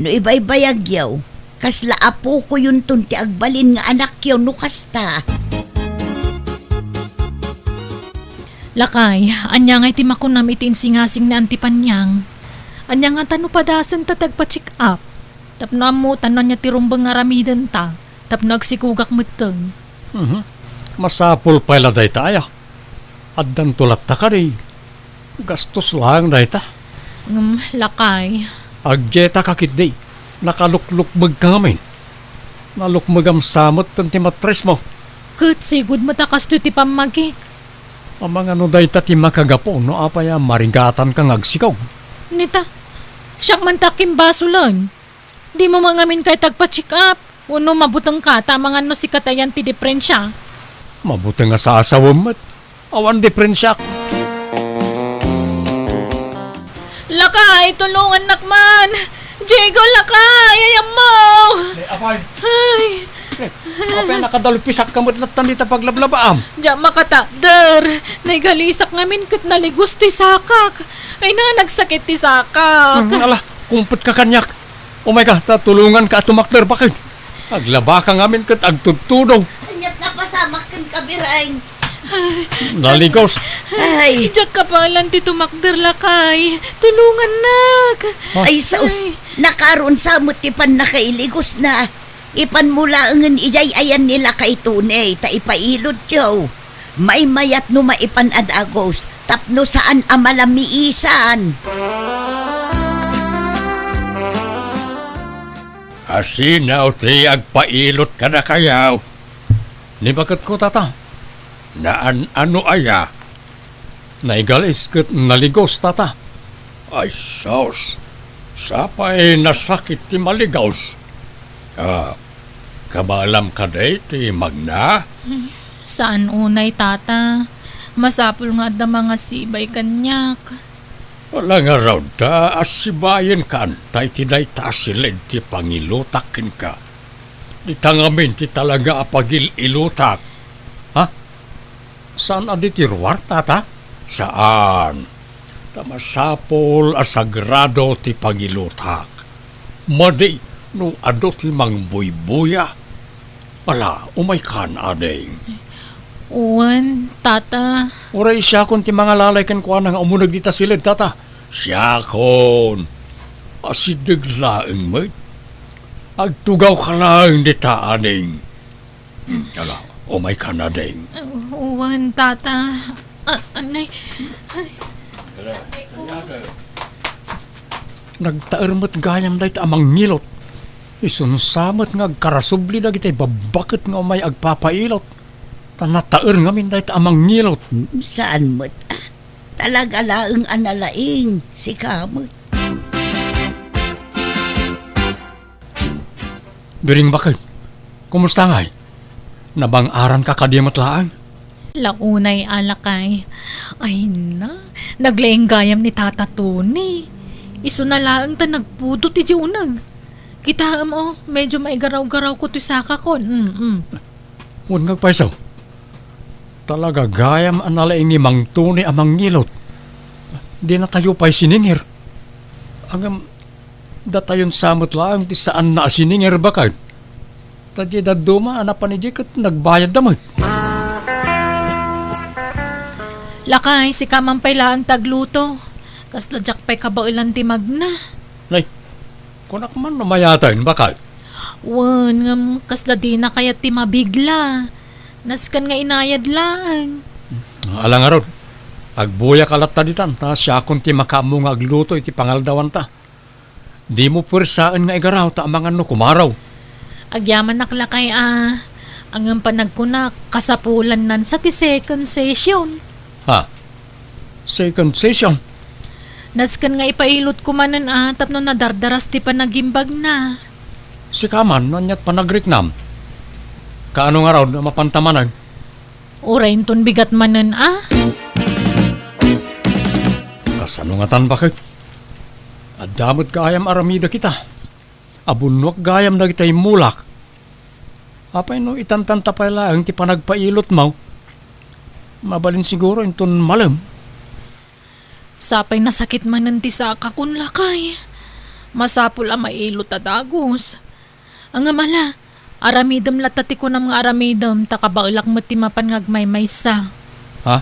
No ibaybayag yaw. Kasla apo ko yun tunti agbalin nga anak yaw no kasta. Lakay, anya nga iti makunam itin singasing na antipanyang. Anya nga tano padasan tatag pa-check up. Tapno amutan na niya tirumbang nga ramidan ta. Tapno agsikugak muteng. Masapul pala day tayo. Addan tulat ta ka rin. Gastos lang day ta. Lakay. Agjeta kakit day. Nakalukluk magkamin. Nalukmagam samot tanti matres mo. Kat sigud matakas to ti pamagik. Amang ano day ta ti makagapo no apaya maringatan kang agsikaw. Nita, siyak man takim baso lang. Di mo mangamin kay tagpa-check up. Uno mabutang ka, tamang ano si katayan ti diferensya. Mabuti nga sa asawam at awan diferensyak. Lakay, tulungan nakman! Diego, lakay! Ayam mo! Apay, Ay, apay nakadalupisak kamot na tanita paglablabaam. diya makata, der! Naigalisak ngamin kat naligos ti sakak. Ay na, nagsakit ti sakak. Ala, kumput ka kanyak. Oh my God, tatulungan ka at tumakder bakit? Aglaba ka ngamin kat agtutudong. Anyat na pasamak kan kabirain. Naligos. Ay, Diyak ka palan ti tumakder, lakay. Tulungan nak. ay saus. Nakaroon sa mutipan na kailigos na. Ipan mula ang ijay ayan nila kay tunay. Ta ipailod yaw. May mayat no maipan adagos. Tapno saan amalamiisan. Asinaw ti agpailot ka na kayaw. Ni bakit ko tata? Naan ano aya? Naigalis kat naligos tata. Ay sos. Sapay nasakit ti maligos. Kabalam ka day ti magna? Saan unay, tata? Masapul nga da mga sibay kanyak. Wala nga raw da asibayan ka antay ti day tasilid ti pangilutakin ka. Di tangamin ti talaga apagil ilutak. Ha? Saan adi ti ruwar, tata? Saan? Tamasapol asagrado ti pagilutak. Madi, no ado ti mangbuybuya. Ala, umay kan ading. Uwan, tata. Uray siya kung ti mga lalay kan kuha nga umunag dita silid, tata. Siyakon, asidig laing mo. Agtugaw ka lang di taaning. Ala, umay ka na ding. Uwan, tata. Anay. Nagtaermat gayam dahit amang ngilot. Isunsamat nga agkarasubli na kita'y babakit nga umay agpapailot. Tanataer ngamin dahit amang ngilot. Saan mo't? Talaga laeng analaing, si kamot. Biring bakit? Kumusta ngay? Nabang-aran ka kadimat laang? Launay alakay. Ay na, naglaing gayam ni Tata Tony. Iso na laang ta nagpudot iti unag. Kita mo, medyo may garaw-garaw ko to saka ko. Huwag ngagpaisaw. Talaga gayam analaing ni Mang Tony amang ngilot. Di na tayo pa'y siningir. Angam, datayon samot laang ti saan na siningir bakit? Tadya daduma anapan ni Jeket nagbayad damot. Lakay, si kamampay laang tagluto. Kasladyak pa'y kabailan ti magna. Nay, kunak man namayatayin bakit? Wan, ngam kasla di na kaya ti mabigla. Naskan nga inayad lang. Alang aron, agbuya kalat taditan, ta siya kung ti makamu nga agluto iti pangaldawan ta. Di mo pursaan nga igaraw ta amang ano kumaraw. Agyaman naklakay ang panagkunak kasapulan nan sa ti second session. Ha? Second session? Naskan nga ipailot ko manan tapno nadardaras ti panagimbag na. Si Kaman, nanyat panagriknam. Kaano nga raw na mapantamanan? Urayin ton bigat manan Kasano nga tan bakit? Adamot gayam aramida kita. Abunwak gayam na kita'y mulak. Apay no itantanta pa lang ti panagpailot mo. Mabalin siguro inton malam. Sapay nasakit manan ti saka kun lakay. Masapul ang mailot adagos. Ang amala, aramidam latati ko ng mga aramidam takabaulak mo ti mapan ngagmaymaysa. Ha?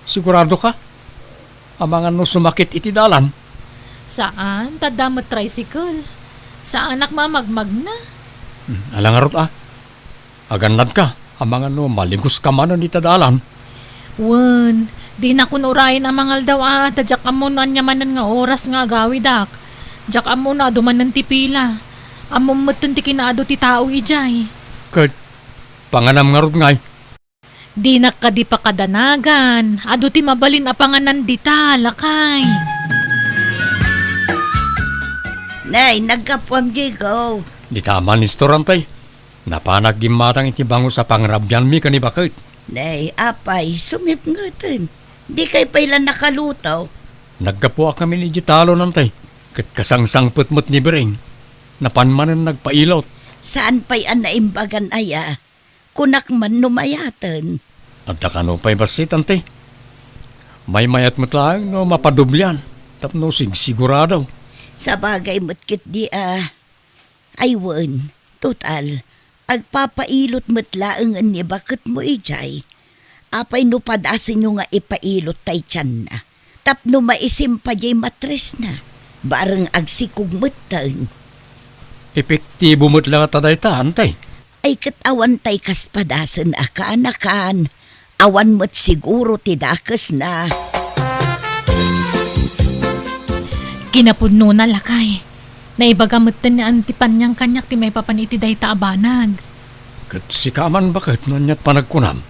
Sigurado ka? Amangan no sumakit iti dalan? Saan? Tadamot tricycle. Sa anak mamagmag na. Alangarot Aganad ka. Amangan no maligos ka man iti dalan. Wan, di na kunurayan ang mangal daw tadyak amo na manan nga oras nga gawidak. Jak amo na dumanan ti pila. Amo matun ti kinaado ti tao ijay. Kurt, panganam nga rod ngay. Di na ka di pa kadanagan. Ado ti mabalin apanganan di ta, lakay. Nay, nagkapuam di go. Di tama ni Storantay. Napanag gimatang iti bango sa pangrabyan mi kanibakit. Nay, apay, sumip ngatan. Di kay pailan nakalutaw. Nagkapua kami ni Gitalo nantay. Kat kasangsang putmut ni Bering. Napanmanan nagpailot. Saan pa'y naimbagan aya? Kunak man numayatan. At takano pa'y basit ante. May mayat mo't lang no mapadublyan. Tapno sigurado. Sa bagay mo't di aywan, total, agpapailot mo't laang ni bakit mo ijay. Apay no padasin nyo nga ipailot tay tiyan na. Tapno maisim pa jay matres na. Barang agsikog mo't taon. Epektibo mo't lang at aday ta, antay. Ay katawan tay kaspadasan anakan. Awan mo't siguro tidakas na. Kinapudno na lakay. Naibagamot na ni antipan niyang kanyak ti may papaniti day taabanag. Kat si Kaman bakit nanyat panagkunam.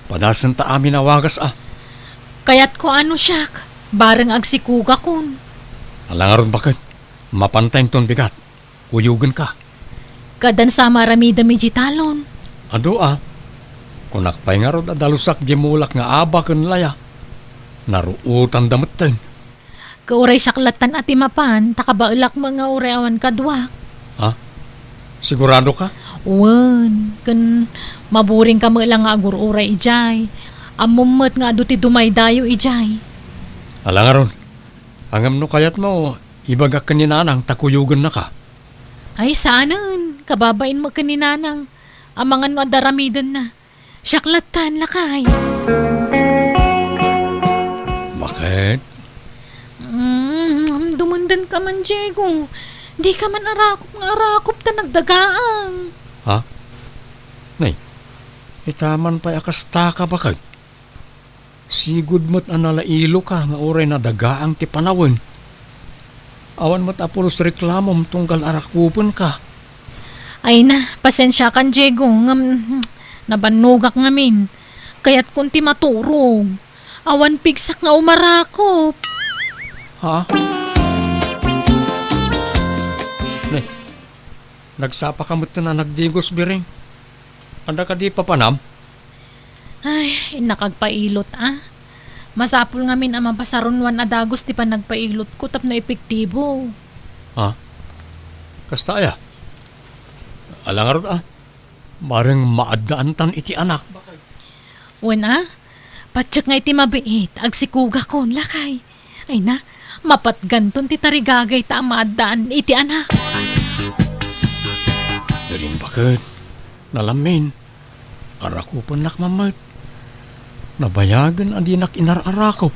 Padasan ta amin awagas Kaya't ko ano siyak, bareng agsikuga kun. Alangaron bakit? Mapantay ton bigat. Uyugan ka. Kadan sa maramida mijitalon. Ado Kunakpay nga rod adalusak di mulak nga aba ken laya. Naruutan dametten. Kauray saklatan at imapan, takabaulak mga uray awan kadwak. Ha? Sigurado ka? Wan, kan maburing ka mga lang nga agur-uray ijay. Amumot nga ado ti dumay dayo ijay. Alangaron. Angam no kayat mo, ibagak kaninanang takuyugan na ka. Ay saanan, kababain mo kaninanang. Amangan mo adaramidan na. Saklatan lakay. Bakit? ka man, Diego. Di ka man arakop ta nagdagaang. Ha? Nay, itaman pa akasta ka ba kag? Sigud mo't analailo ka nga oray na dagaang ti panawin. Awan mo't apulos reklamom tunggal arakupon ka. Ay na, pasensya kan, Diego. Nabanugak ngamin. Kaya't kunti maturog. Awan pigsak nga umarakop. Ha? Nay, nagsapa ka mo't na nagdigos biring. Anda ka di papanam? Ay, nakagpailot Masapul ngamin ang mapasarunwan na dagos ti pa nagpailot ko tapno epektibo. Ha? Kasta ya? Alangarot Maring maadaan tan iti anak. Wen patsak nga iti mabiit, agsikuga kon lakay. Ay na, mapatganton ti tarigagay ta maadaan iti anak. Daling bakit? Nalamin. Arakupan nak mamat. Nabayagan adinak inararakop.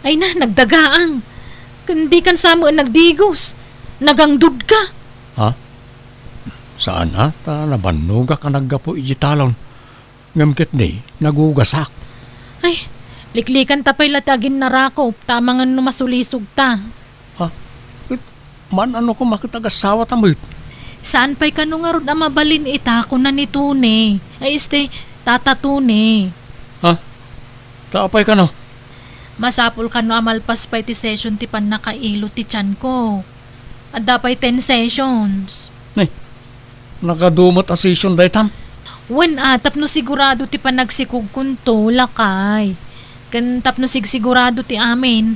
Ay na, nagdagaang. Kundi kan samo nagdigos. Nagangdud ka. Ha? Saan ta nabanuga ka naggapo ijitalon. Ngamkit ni, nagugasak. Ay, liklikan tapay latagin narakop. Tama nga numasulisog ta. Ha? Man ano ko makitagasawa tamit. Saan pa'y kano nga ron mabalin ita ko na ni Tune? Ay tata Tune. Ha? Taapay ka no? Masapul kano amalpas pa'y ti session ti pan nakailo ti tiyan ko. At dapay 10 sessions. Nay, nakadumot a session daytan. Wen tapno sigurado ti panagsikog kunto lakay. Kan tapno sigurado ti amin.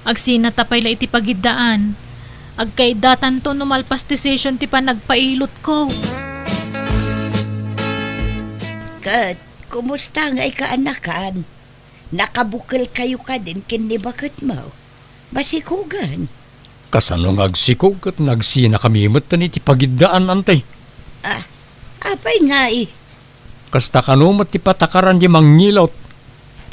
Agsina tapay la iti pagidaan. Agkaidatan to numalpas ti session ti panagpailot ko. Kat, kumusta nga'y kaanakan? Nakabukal kayo ka din kini bakit mo? Basikugan. Kasano agsikog at nagsina kamimot tan iti pagidaan antay. Apay nga Kasta kanumat ti patakaran di mangilot.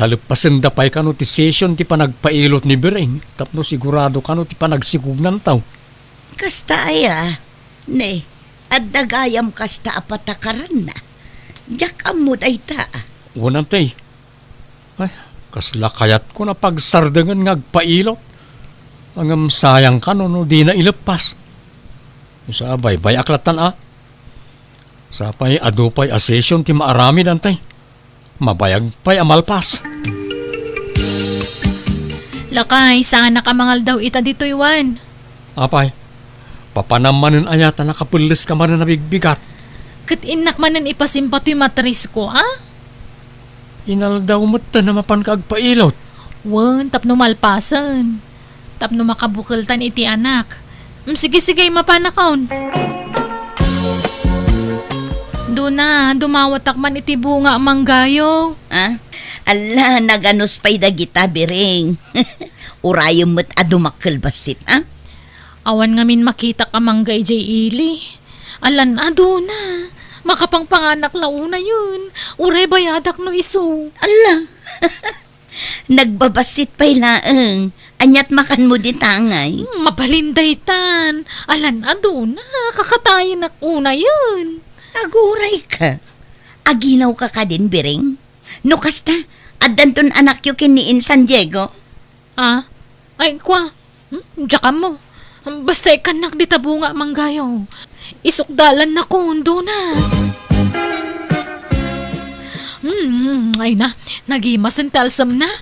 Talagpasen da pa'y kano ti session ti panagpailot ni Bireng. Tapno sigurado kano ti panagsikog ng tao. Kasta Ne, at dagayam kasta apatakaran na. Diyak amod ay ta. Unang tay. Ay, kasla kayat ko na pagsardangan ngagpailot. Angam sayang ka no di na ilepas. Sa bay aklatan Sapay adupay a session ti maarami dantay. Mabayag pa'y amalpas. Lakay, sana kamangal daw ita dito iwan. Apay, papanamanin ayata nakapulis ka man na nabigbigat. Kat inak manan ipasimpa ti matris ko, Inal daw mo't na mapan kaagpailot. Wen, tapno malpasan. Tapno makabukeltan iti anak. Sige, mapanakaon. Doon na, dumawatak man iti bunga manggayo. Ala, naganos pa'y dagita biring. Urayom mo't adumakal basit, Awan ngamin makita ka manggay jay ili. Alan na. Makapangpanganak launa yun. Uray bayadak no iso. Ala, nagbabasit pa'y laeng. Anyat makan mo di tangay. Mabalinday tan. Alan na, kakatayin ak una yun. Aguray ka. Aginaw ka din, biring. No kasta, adanton anak yu kiniin San Diego. Ay, kwa. Diyan mo. Basta ikanak di tabunga manggayo. Isukdalan na kondo na. Ay na, nagimasan talsam na.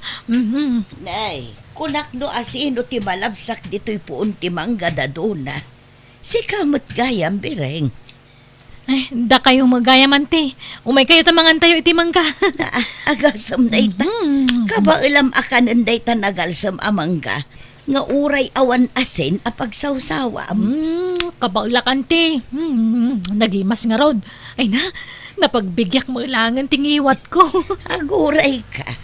Nay, kunak no asino ti malabsak dito'y puon ti mangga daduna. Si kamot gayam, biring. Ay, da kayo magayaman te. Umay kayo tamangan tayo iti mangga. Agasam na ita. Kabailam akanan da ita nagalsam amangga. Nga uray awan asin apagsawsawam. Kabaulakan te. Nagimas nga rod. Ay na, napagbigyak mo ilangan tingiwat ko. Aguray ka.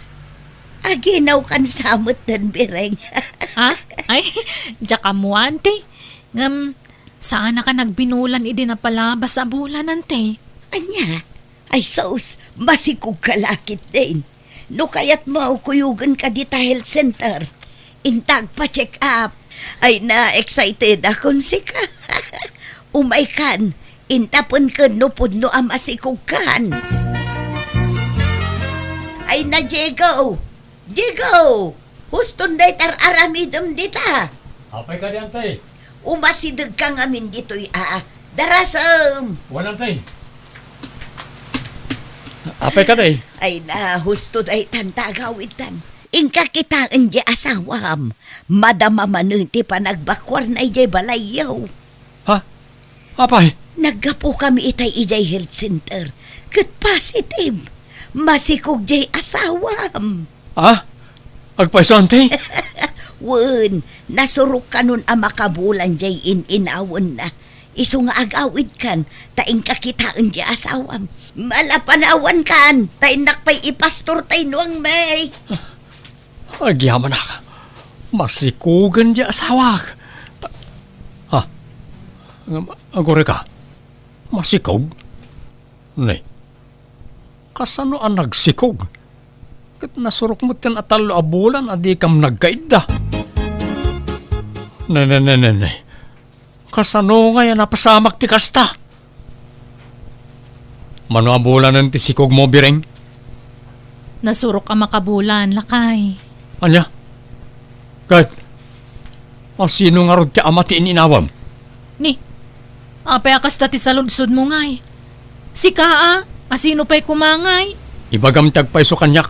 Aginaw kan samot dan bireng. Ay, diya ka mo ante. Saan na ka nagbinulan idi na palabas sa bulan ante? Anya, ay saus, masikog kalakit din. No kayat maukuyugan ka di ta health center. Intag pa check up. Ay na-excited akong sika. Umay kan, intapon ka no pudno ang masikukan. Ay na, Diego! Diego! Huston day tar aramidom dita. Apay ka di, antay. Umasidag ka ngamin dito'y darasam. Wan, antay. Apay ka day. Ay na, husto day tantagawitan. Ingka kita ang di asawam. Madama manunti pa nagbakwar na ijay balayaw. Ha? Apay? Naggapo kami itay ijay health center. Kat positive. Masikog jay asawam. Ha? Agpaiso, antay? Wen, nasurok ka nun ang makabulan jay inawon na. Iso nga agawid kan, taing kakitaan jay asawam. Malapanawan kan, taing nakpay ipastor tay nuang may. Agyaman ka. Masikugan di asawak. Ha? Agore ka? Masikog? Nay. Kasano ang nagsikog? Kat nasurok mo tin atalo abulan adi kam nagkaida. Nay. Kasano nga yan napasamak ti kasta? Mano abulan ang tisikog mo bireng? Nasurok ka makabulan, lakay. Anya? Kahit, sino nga rod ka amatiin inawam? Ni, apay akas dati sa lunsod mo ngay. Si Kaa, asino pa'y kumangay? Ibagam tagpay so kanyak.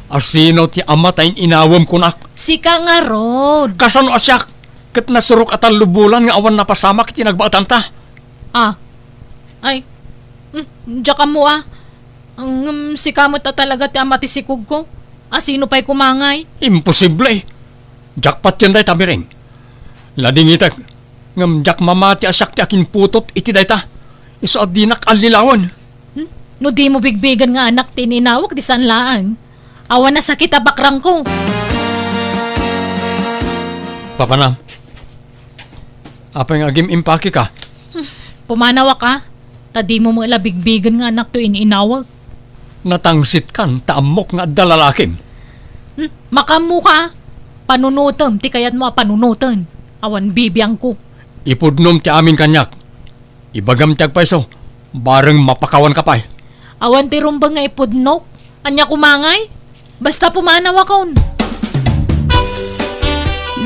Asino ti amatain inawam kunak? Si Ka nga rod. Kasano asyak? Kat nasurok at ang lubulan nga awan napasamak iti nagbaatan ta. Ay, diya ka mo Ang si kamot na talaga ti amati sikog ko. Asino pa'y kumangay? Imposible. Jackpot yan day tabiring. Lading itak. Ngam jak mamati asyak ti akin putot iti day ta. Iso at dinak alilawan. No di mo bigbigan nga anak tininawag di sanlaan. Awan na sakit abakrang ko. Papanam. Apay nga agim impaki ka. Pumanawa ka. Tadi mo mga bigbigan nga anak to ininawag. Natangsit kan taamok nga dalalakim. Makamu ka. Panunutom, ti kayat mo panunutan. Awan bibiyang ko. Ipudnom ti amin kanyak. Ibagam tiyag paiso. Bareng mapakawan ka pa'y. Awan ti rumbang nga ipudnok. Anya kumangay. Basta pumanawa kaon.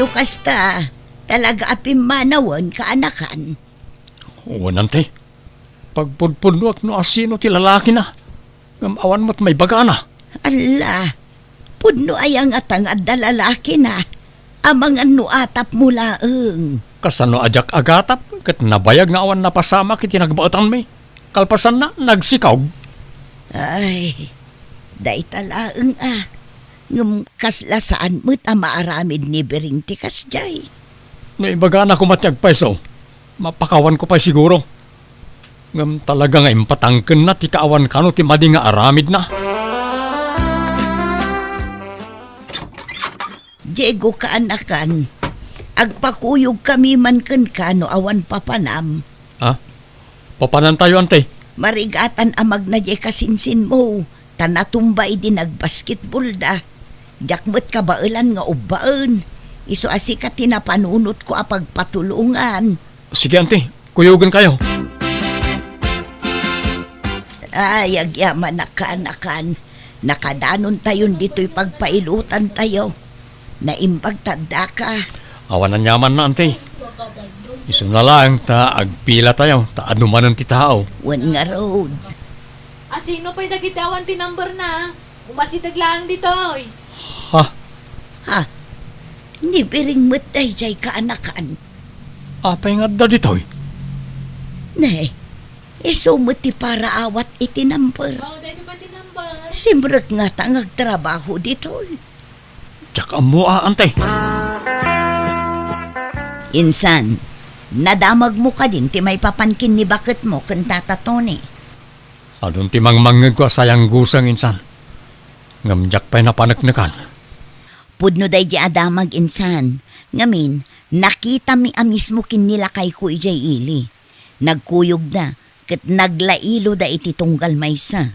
Nukasta, talaga apim manawan kaanakan. Wanante. Pagpudpudwak no asino ti lalaki na. Ngam awan mo't may baga na. Ala, pudno ayang atang at dalalaki na. Amang ano atap mula ang. Kasano ajak agatap. Kat nabayag nga awan napasama kiti nagbaatan may. Kalpasan na nagsikaw. Ay, day talaang ngum kaslasaan mo't maaramid ni Bering tikas jay. No ibaga na kumatyag paiso. Mapakawan ko pa siguro. Ngam talaga nga impatangken na ti kaawan kano ti madi nga aramid na. Diego kaanakan, agpakuyog kami man ken kano awan papanam. Ha? Papanan tayo ante. Marigatan amag na di kasinsin mo. Tanatumbay din nagbasketball da. Jakmet kabailan nga ubaan. Iso asika tinapanunot ko apagpatulungan. Sige ante, kuyugan kayo. Ay, agyaman na kaanakan. Nakadanon tayon dito'y pagpailutan tayo. Naimbag tanda ka. Awan na nyaman na ante. Iso na lang ta agpila tayo. Ta anuman ang ti tao. Wan nga road. Asino pa'y dagitawan ti number na? Umasidag lang dito. Ha? Ha? Ni biring matay jay kaanakan. Apay nga da ditoy. Ne, isumuti para awat iti number. Dahil pa ti number. Simrek nga tangag trabaho dito'y. Tsak amo ante. Insan, nadamag mo ka din ti may papankin ni bakit mo kung tatatoni. Adun ti mangmangag ko sayang gusang insan. Ngamjak pa'y napanagnakan. Pudno day di adamag insan. Ngamin, nakita mi mismo kin nila kay ko ijay ili. Nagkuyog na, kat naglailo da iti tunggal maysa.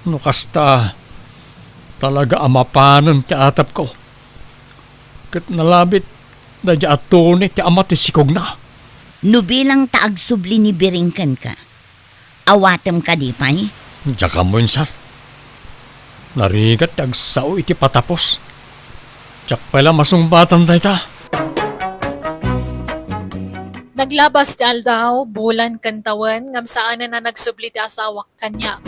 No kasta, talaga amapanan ti atap ko. Kat nalabit, Dadya atone ti amat ti sikog na. No bilang taag subli ni Biringkan ka. Awatem ka di pay. Diya mo insan. Narigat agsao iti patapos. Diyak pala masumbatan tayo ta. Naglabas ti aldaw, bulan kantawan, ngam saan na nagsubli ti asawak kanya.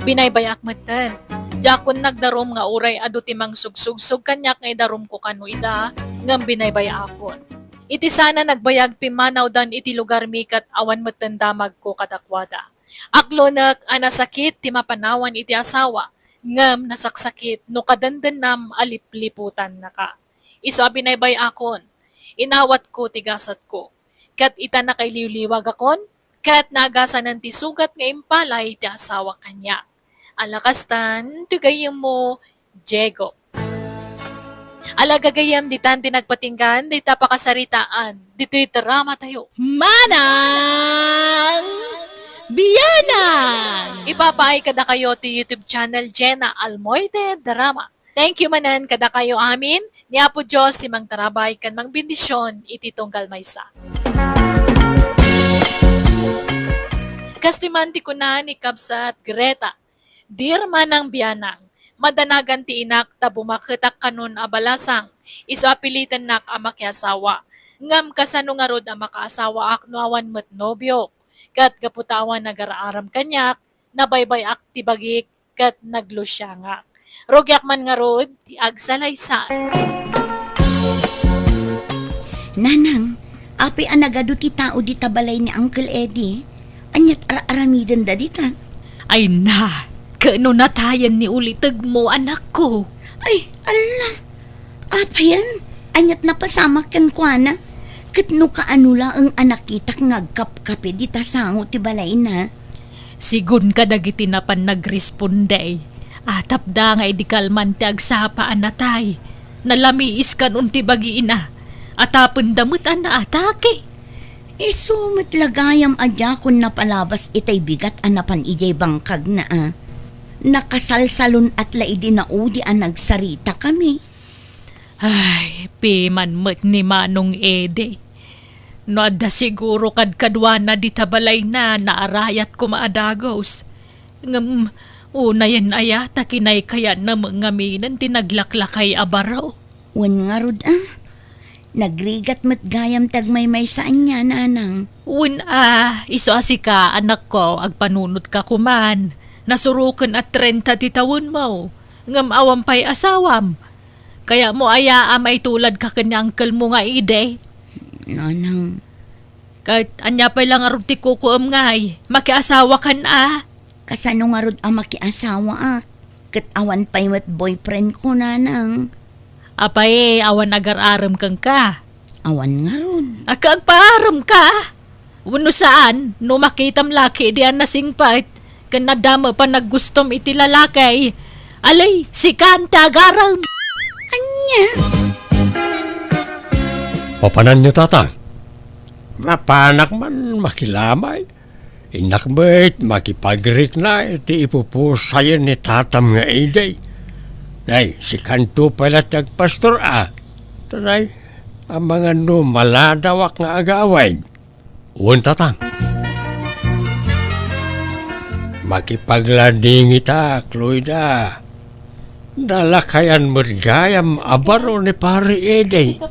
Binaybayak matan. Jakon nagdarom nga uray adu ti mang sugsugsug kanyak nga idarom ko kanu ida, ngam binaybayakon. Iti sana nagbayag pimanaw dan iti lugar mikat awan matan damag ko kadakwada. Aklonak anasakit ti mapanawan iti asawa, ngam nasaksakit no kadandanam alipliputan na ka. Iso binaybayakon, inawat ko tigasat ko. Kat ita na kay liwliwag akon, kat nagasanan ti sugat nga impalay ti asawa kanya. Alakastan, tugayem mo, Diego. Alagagayam di tan tinagpatinggan, di tapakasaritaan, dito'y drama tayo. Manang Biyanang! Ipapaay kada kayo ti YouTube channel Jenna Almoite Drama. Thank you manan kada kayo amin, ni Apo Diyos ti mang tarabay kan mang bendisyon iti tunggal maysa. Kastiman ti kuna ni Kabsat Greta, Dir Manang Biyanang, madanagan ti inak ta bumaketak kanon abalasang, iso apilitan nak amakyasawa. Ngam kasano nga rod amakaasawa ak nuawan met nobyo, kat kaputawan nagaraaram kanyak, nabaybay ak ti bagik, kat naglusyangak. Rogyak man nga rod, ti agsalaysan. Nanang, api anagado ti tao di tabalay ni Uncle Eddie. Anyat aramidan da dita. Ay na, kano natayan ni ulitag mo anak ko. Ay, ala. Apa yan? Anyat napasama kan kwa na. Katno ka anula ang anak kitak ngagkap-kape di tasango ti balay na. Sigun ka dagiti napan nagresponde. Atap da nga idikalman ti agsapaan na tay. Nalamiis kan unti bagi ina. Atapon damutan na atake. Sumit lagayam adya kung napalabas itay bigat anapan ijay bangkag na Nakasalsalon at laidi na udi ang nagsarita kami. Ay, piman met ni Manong Ede. No adda siguro kad kadwa na di tabalay na naarayat ko maadagos. Ngam, una yan ayata kinay kaya na mangaminan tinaglaklakay abaraw. Wan nga rod Nagrigat mat gayam tagmay saan niya, nanang. Iso asika anak ko agpanunot ka kuman. Nasurukan at 30 titawon mo. Ngam awam pa'y asawam. Kaya mo aya may tulad ka kanya uncle mo nga ide. Nanang. Kahit anya pa'y lang arog ti kukuam ngay. Makiasawa kan Kasano nga rod makiasawa Kat awan pa'y mat boyfriend ko, nanang. Apay, awan agar-aram kang ka. Awan nga rod. Akagpaaram ka. Wano saan, no makitam laki diyan na singpat, kan nadama pa naggustom iti lalakay. Alay, si Kanta agaram. Anya? Papanan niyo tata. Mapanak man makilamay. Inakbait makipagrik na iti ipupusayan ni tatam nga iday. Nay, si Kanto pala tagpastor Tanay, ang mga maladawak nga agaway. Uwan tatang. Makipaglading ita, Cloida. Dalakayan mergayam abaro ni pari Ede.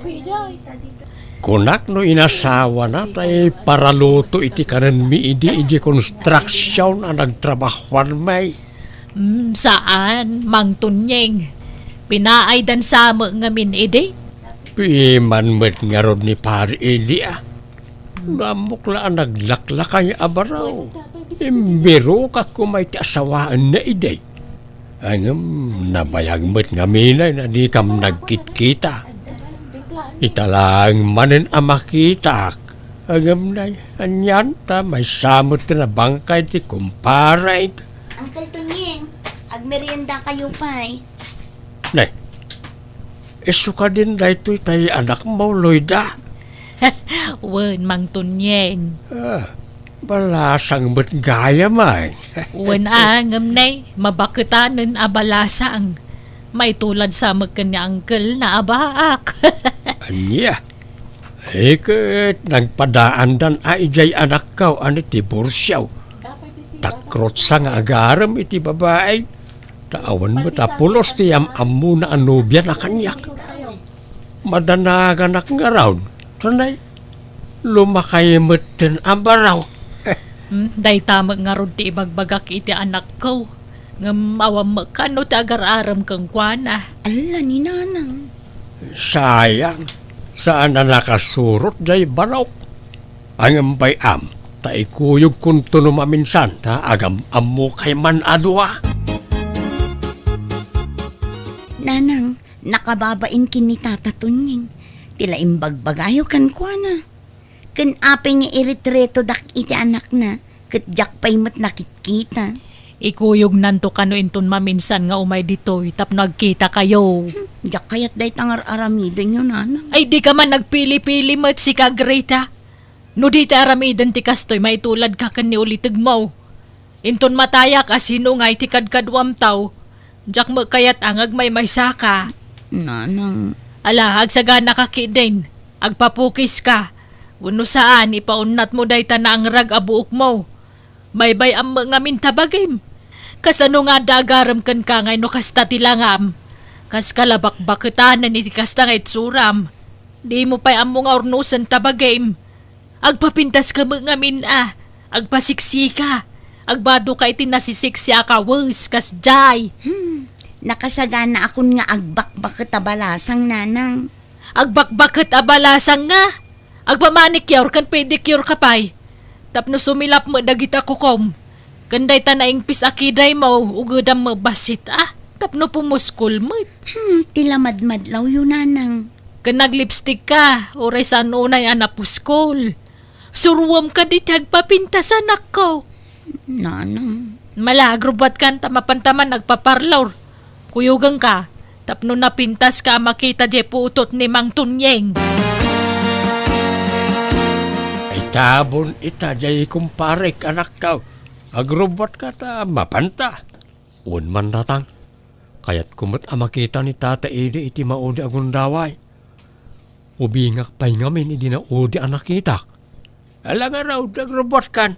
Kunak no inasawa na tayo paraluto iti kanan mi iji construction ang nagtrabahuan may. Saan, Mang Tunyeng? Pinaay dan sama ngamin ide? Piman met nga ron ni pari Ede Namukla ang naglaklakay abaraw. Imbiro ka kumay ti asawaan na ide. Angam, nabayag met nga minay na di kam nagkitkita. Italang manen amakitak. Angam na, anyan ta, may samot na bangkay ti kumparay. Uncle Tunyeng, agmerienda kayo pa'y. Nay, iso ka din dahito tayo anak mo, Loida. Wen, Mang Tunyeng. Balasang ba't gaya may? Wen angam nay, mabakitanan abalasang. May tulad sa magkanya uncle na abaak. Anya, Ket nagpadaan dan jay anak kaw ani ti Borsyaw. Takrot sa nga agaram iti babae. Taawan mo tapulos ti amu na anubya na kanyak. Madanaganak nga raw. Tanay, lumakay moten ambaraw. Day tama nga ron ti ibagbagak iti anak ko. Nga mawam kano ti agar-aram kang kwana. Ala ni nanang. Sayang, saan na nakasurot jay baraw. Ang bayam, ta ikuyog kun tuno maminsan, ta agam amu kay man adwa. Nanang, nakababain kin ni Tata Tunying. Tila imbagbagayo kan kwa na. Kan apeng iritreto dak iti anak na. Kat jak pa'y mat nakitkita. Ikuyog nanto kano inton maminsan nga umay ditoy tap nagkita kayo. Jak kayat day tangar aramiden yun, nanang. Ay di ka man nagpili-pili mat si ka Greta. No di ta aramidan ti kastoy maitulad ka kan ni ulitig mo. Inton mataya ka sino nga iti kadkadwam taw. Jak mo kayat angag may saka. Nanang, Ala, agsagana ka kidin. Agpapukis ka. Uno saan, ipaunat mo day na ang rag abuok mo. Baybay ang mga mintabagim. Kasano nga dagaram kan ka ngay no kasta tilangam. Kas kalabak-bakitanan iti kasta ngay tsuram. Di mo pa'y ang mga ornusan tabagim. Agpapintas ka mga mina. Agpasiksika. Agbado ka iti nasisiksya ka wus kas jay. nakasagana akon nga agbakbak tabalasang nanang. Agbakbakit abalasang nga. Agpamanicure kan pedicure ka pa'y. Tapno sumilap mo dagita kukom. Kanday tanaing pisakiday mo, ugudam mo basit Tapno pumuskul mo. Tilamadmadlaw yun nanang. Kan naglipstick ka, oray sa unay anapuskol. Surwam ka di tagpapinta sa anak ko. Nanang. Malagrubat kan tamapantaman nagpaparlor. Kuyugang ka, tapno napintas ka makita di putot ni Mang Tunyeng. Ay tabon ita jay kumparek anak kaw. Agrobot ka ta mapanta. Unman natang. Kaya't kumot makita ni Tata Ede iti maudi agundaway. Ubingak pa'y ngamin iti na udi anak itak. Alang araw agrobot kan.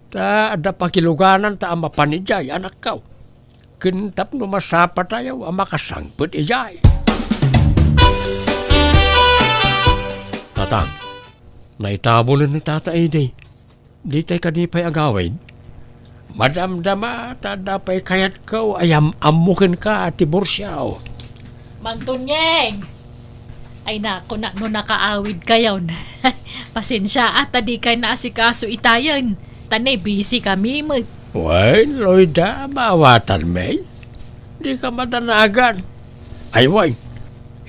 Ta ada pakiluganan ta mapanijay anak kaw. Kentap no masapa tayo makasangput ijay. Tatang, naitabunan ni Tata Ede. Di tayo kadipay agawin. Madamdama, tadapay kayat ko, ayam amukin ka, Tiborsyaw. Mang Tunyeng! Ay nako na no nakaawid kayo. Pasensya tadi kay naasikaso itayan. Tanay busy kami mo. Way, Loida, mawatan may. Di ka matanagan. Ay, way,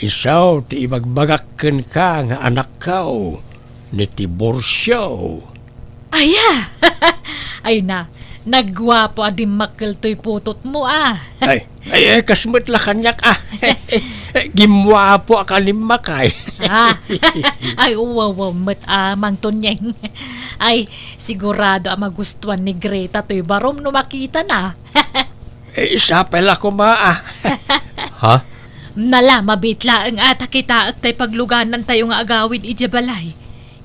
isaw ti ibagbagakin ka nga anak kao ni Tiborsyaw. Aya! Ay na, nagwapo adim makiltoy putot mo Ay, kasmet la kanyak Gimwapo akalimakay. Ay, uwaw, Mang Tunyeng. Ay, sigurado ang magustuhan ni Greta to'y barom no makita na. Isa pala ko Ha? Nala, mabitla ang ata kita at tay pagluganan tayo nga agawid ijabalay.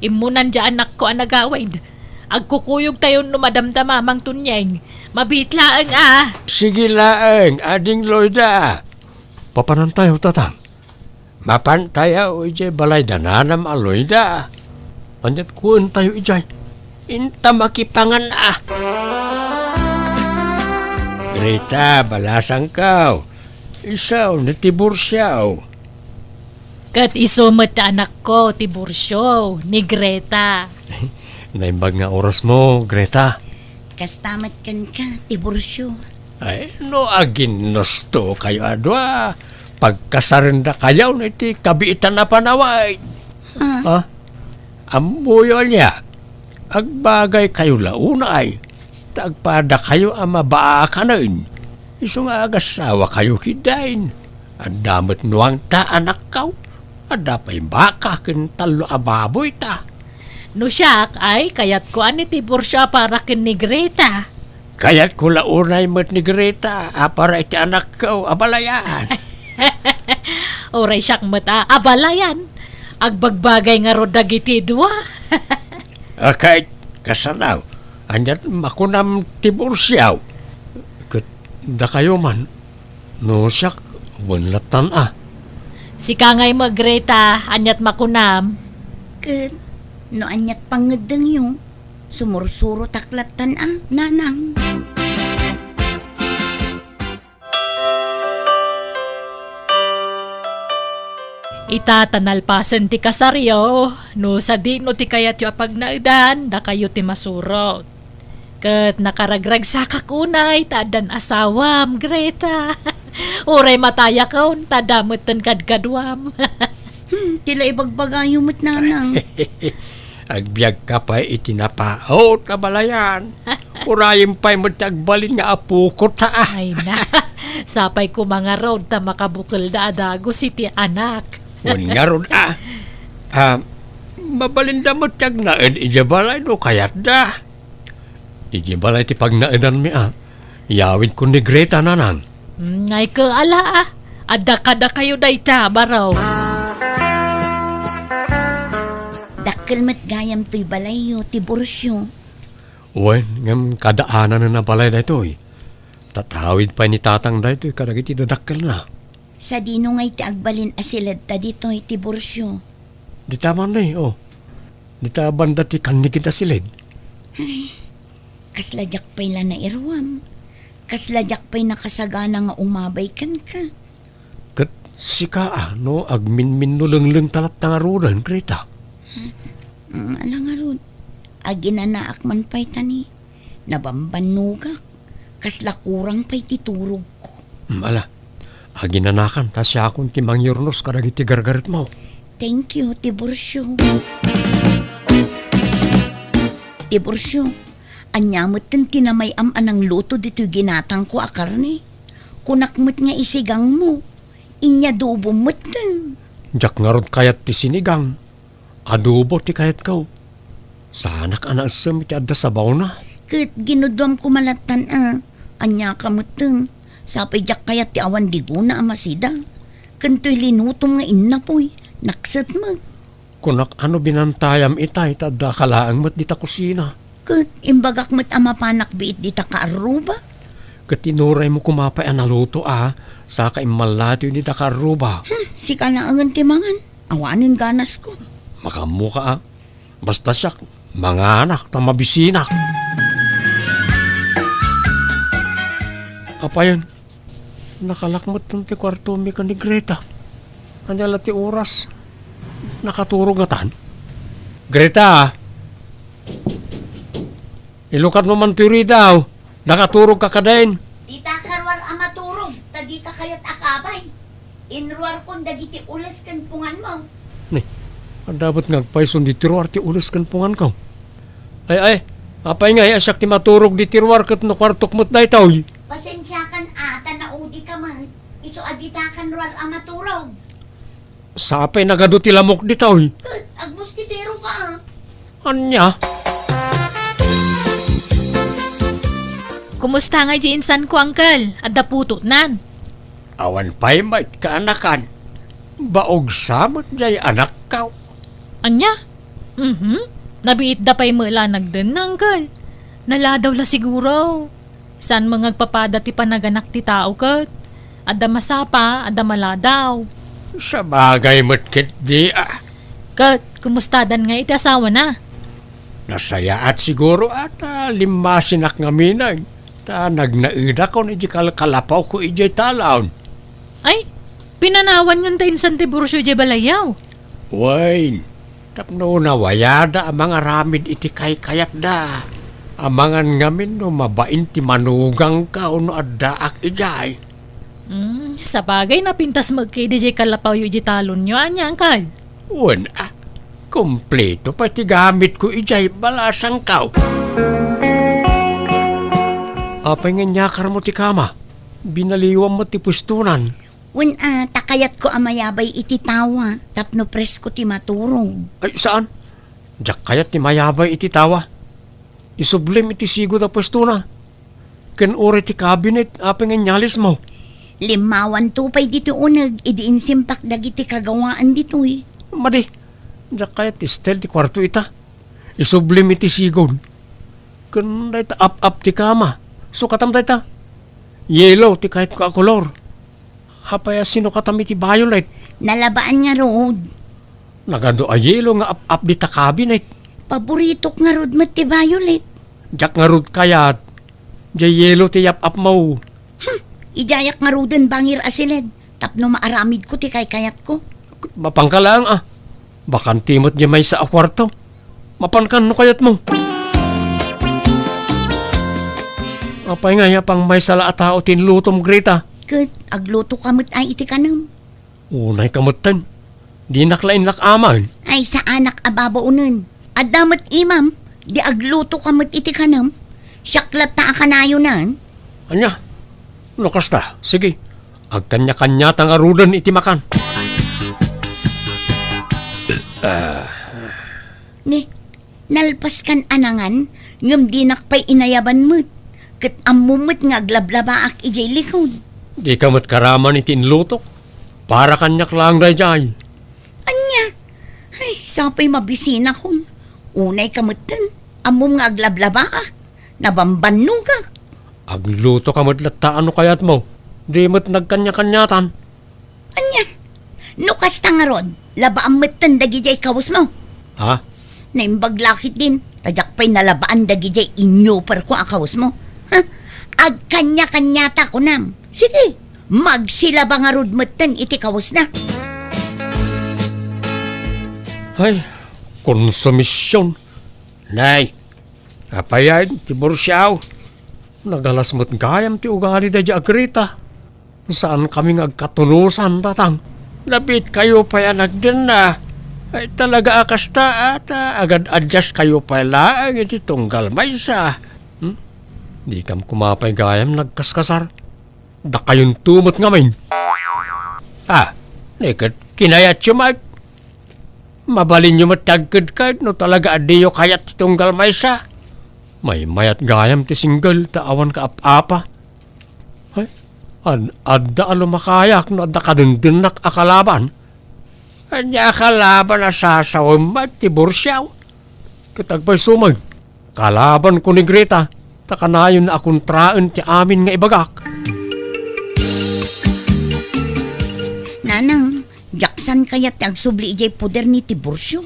Imunan dyan anak ko ang agawid. Agkukuyog tayo no madamdama, Mang Tunyeng. Mabitla ang Sige laeng, ading Loida. Papanan tayo, tatang. Mapantayaw ijay balay dananam aloida. Anyat kuon tayo ijay. Inta makipangan Greta, balasang kaw. Isaw na Tiborsyaw. Kat isumat anak ko, Tiborsyo, ni Greta. Naimbag nga oras mo, Greta. Kastamat kan ka, Tiborsyo. Ay, no agin nosto kayo adwa. Pagkasarenda kayaw na iti kabiitan na panaway. Ha? Ambuyo niya. Agbagay kayo launa ay. Tagpada kayo ang mabaakanin. Iso nga agasawa kayo hidain. Ang damot nuwang ta anak kaw. Ada pa'y baka kintalo ababoy ta. No siyak ay kayat ko ani Tiborsyo para kin ni Greta. Kaya't ko launay mo't ni Greta. Para iti anak kaw abalayan. Oray siyak mata abalayan. agbagbagay nga ro dagiti dua. Kahit kasanaw, anyat makunam tibursyaw. Kat da kayo man, no siyak, wanlatan Si Kangay mo, Greta, anyat makunam. Kat, no anyat pangedeng yung sumursuro taklatan nanang. Itatanalpasan ti kasaryo, no sa di no ti kayat yu apagnaidan, da kayo ti masurot. Kat nakaragrag sa kakunay, tadan asawam, Greta. Uray mataya kaon, tadamutan kadkadwam. Tila ibagbagayo mo't nanang. Agbyag ka pa itinapaot na balayan. Urayin pa'y matagbalin nga apukot Ay na, sapay ko mga road ta makabukal da adago si ti anak. Wan nga ron mabalinda mo tiyag naed ijabalay no kayat da. Ijabalay ti pag naedan mi Yawin ko ni Greta nanang. Ngay ka ala adda kada kayo da ita, baraw. Dakkel mat gayam to'y balayo, ti bursyo. Wan, ngam kadaanan na balay da ito Tatawid pa ni tatang da ito kadagiti dadakkel na. Sa dino ngay ti agbalin asilad ta dito ti bursyo. Di taman na Di ta banda ti kanni kita silid. Kasladyak pa'y la na irwam. Kasladyak pa'y nakasagana nga umabay kan ka. Kat sika no agminmin no lengleng talat nga rudan, Greta. Ala nga ron. Aginanaak man pa'y tani. Nabambanugak. Kasla kurang pa'y titurog ko. Ala, aginanakan ta siya akong timang yurnos karagiti gargarit mo. Thank you, Tibursyo. Tibursyo, anyamot ten tinamayam anang luto dito ginatang ko akarne. Kunakmot nga isigang mo. Inya dubo mo't ten. Jak nga ron kayat ti sinigang. Adobo ti kayat kaw. Sanak anak asam iti adda sabaw na. Kat ginudwam ko malatan Anya kamot ten. Sapay jak kayat ti awan di guna amasida. Kanto'y linutom nga inna po'y. Naksat mag. Kunak ano binantayam itay tadda kalaang mat dita kusina. Kat imbagak mo't amapanak biit di ta kaaruba. Katinuray mo kumapay analuto saka imalati ni takaruba. Si kalaangan timangan. Awanin ganas ko. Makamuka Basta siya, mga anak na mabisinak. Apa yun? Nakalakmat ng ti kwarto mi ka ni Greta. Kanya ti oras. Nakaturog nga tan. Greta! Ilukat mo man tiri daw. Nakaturog ka kadain. Dita karwar amaturog. Tagita kayat akabay. Inruar kon dagiti ulas kan pungan mo. Dapat ngagpayson di tiruar ti ulas kan pungan ka. Ay, apay nga asyak ti maturog di tiruar kat no kwartok mo't na itaw. Pasensya kan tanaudi ka man. Iso adita kan ruar amaturog. Sa apay nagado ti lamok di taw. Agmuskitero ka Anya? Kumusta nga di insan ko, uncle? Adda puto nan. Awan pa'y may kaanakan. Baog samot jay anak ka. Anya? Nabiit da pa'y mula nagdan na, uncle. Naladaw la siguro. San mga agpapada ti panaganak ti tao kat? Adda masapa, adda maladaw. Sa bagay mo't kit di Kat, kumustadan nga iti asawa na? Nasaya at siguro limasinak nga minag. Ta nagnaida ko ni kalapaw ko ijay talaon. Ay, pinanawan yun tayo sa Tibursyo di balayaw. Wain, tapno na wayada ang mga ramid iti kayat da. Amangan ngamin no mabain ti manugang ka no addaak ijay. Sa bagay na pintas magkay DJ kalapaw yung talon nyo, anya, uncle? Wan kompleto pati gamit ko ijay balasang kaw. Apay nga nyakar mo ti kama. Binaliwam mo ti pustunan. Wen takayat ko amayabay iti tawa. Tapno presko ti maturog. Ay, saan? Diyak kayat ti mayabay iti tawa. Isublim iti sigo na pwestuna. Ken ore ti cabinet, apay nga nyalis mo. Limawan to pa'y dito unag. Idiin simpak dagiti kagawaan dito Madi, Jak kaya ti stel ti kwarto ita. Isublim iti sigon. Kan dayta up ti kama. So katam dayta. Yellow ti kahit ka kolor. Hapaya sino katam iti violet. Nalabaan nga rod. Nagando a yellow nga up di ta cabinet. Paborito nga rod mat ti violet. Jak nga rod kayat. Jay yellow ti up mo. Ijayak nga roden bangir asilid. Tapno maaramid ko ti kayat ko. Mapangkalang ah. Bakan timot di may sa akwarto. Mapankan no kayat mo. Apay nga pang may sala at tao tinlutom Greta. Kat agluto kamot ay iti kanam. Unay kamutan. Di naklain lakaman. Ay sa anak ababo unen. Adamat imam. Di agluto kamot iti kanam. Syaklat ta akanayo nan. Anya? Lukas ta. Sige. Agkanya-kanya tang arudan iti makan. Ni, nalpas kan anangan. Ngam dinak pa'y inayaban mo't. Kat amumot nga aglablabaak ijay likod. Di kamot karaman iti inlutok. Para kanyak lang dayjay. Anya? Ay, sapay mabisina kon. Unay kamutan. Amum nga aglablabaak. Nabambanugak. Agluto kamot latta ano kayat mo. Di mo't nagkanya-kanyatan. Anya? Nukas tangarod. Labaan matan dagijay kawas mo. Ha? Naimbaglakit din. Tadyak pa'y nalabaan dagijay inyo par ko akawas mo. Ha? Agkanya-kanyata ko nam. Sige, magsilaba nga rod matan iti kawas na. Ay, konsumisyon. Nay, kapayan, tibor siyaw. Nagalas mo't gayam ti ugali da di agrita. Saan kami agkatunusan tatang. Lapit kayo pa yan nagdin na. Ay talaga akas ta at agad adjust kayo pala ang iti tunggal may sa. Di kam kumapay gayam nagkaskasar. Da kayong tumot ngamin. Nikat kinayat yung mabalin yung matagkad ka no talaga adiyo kayat ti tunggal may sa. May mayat gayam ti single taawan ka apa. Ay, adda alo makayak no adda kadundunak akalaban. Anya akalaban na sasawam at ti bursyaw. Kitagpay sumag. Kalaban ko ni Greta. Takanayon na akong traan ti amin nga ibagak. Nanang, jaksan kaya't agsubli ijay puder ni Tiburcio.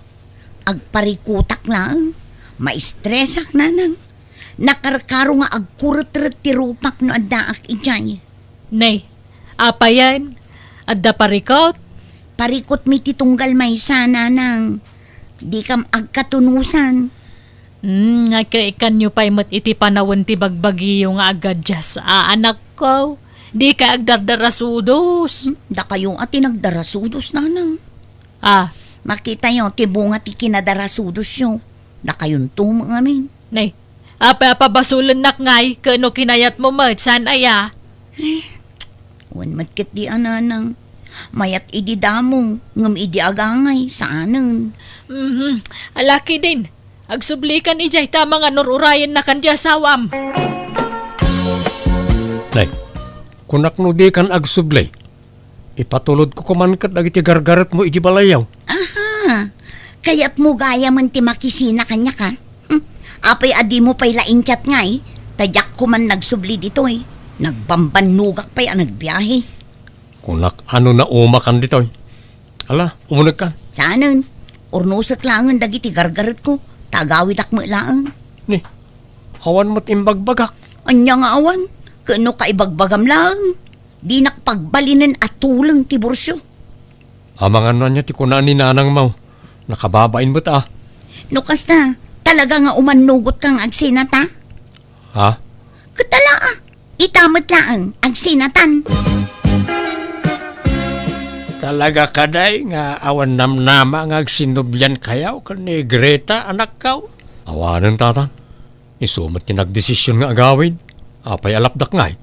Agparikutak lang. Maistresak nanang. Nakarkaro nga agkurut-rut ti rupak no addaak ijay. Nay, apa yan? Adda parikot? Parikot mi titunggal may sana nang. Di kam agkatunusan. Ikan nyo pa'y mat iti panawon ti bagbagi nga agad jas anak ko. Di ka agdardarasudos. Da kayo at tinagdarasudos nanang. Makita nyo, ti bunga ti kinadarasudos nyo. Da kayon tumang amin. Nay, apa basulan nak ngay, kano kinayat mo mat, saan aya? Wan matkit di ananang. Mayat idi damong, ngam idi agangay, saanan. Alaki din. Agsublikan ijay tama nga nururayan na kandya sawam. Nay, kunak no di kan agsublay. Ipatulod ko kuman kat dagiti gargarat mo iti balayaw. Aha, kaya't mo gaya man ti makisina kanya ka. Apay adi mo pa'y laintyat ngay, tadyak ko man nagsubli dito eh. Nagbambanugak pa'y nagbiyahe. Kunak ano na umakan dito. Ala, umunag ka. Saanan, urnusak langan dagiti gargarat ko. Tagawid akmo lang. Ni, awan mo't imbagbagak. Anya nga awan, kano ka ibagbagam lang. Di nakpagbalinan at tulang ti Bursyo. Amangan na niya ti kuna ni nanang mau. Nakababain mo't Nukas na, talaga nga umanugot kang agsinata. Ha? Katala itamot lang agsinatan. Talaga kaday nga awan namnama nga agsinubyan kayaw kan ni Greta anak kaw. Awanan tatan. Isumat ti nagdesisyon nga agawid. Apay alapdak ngay.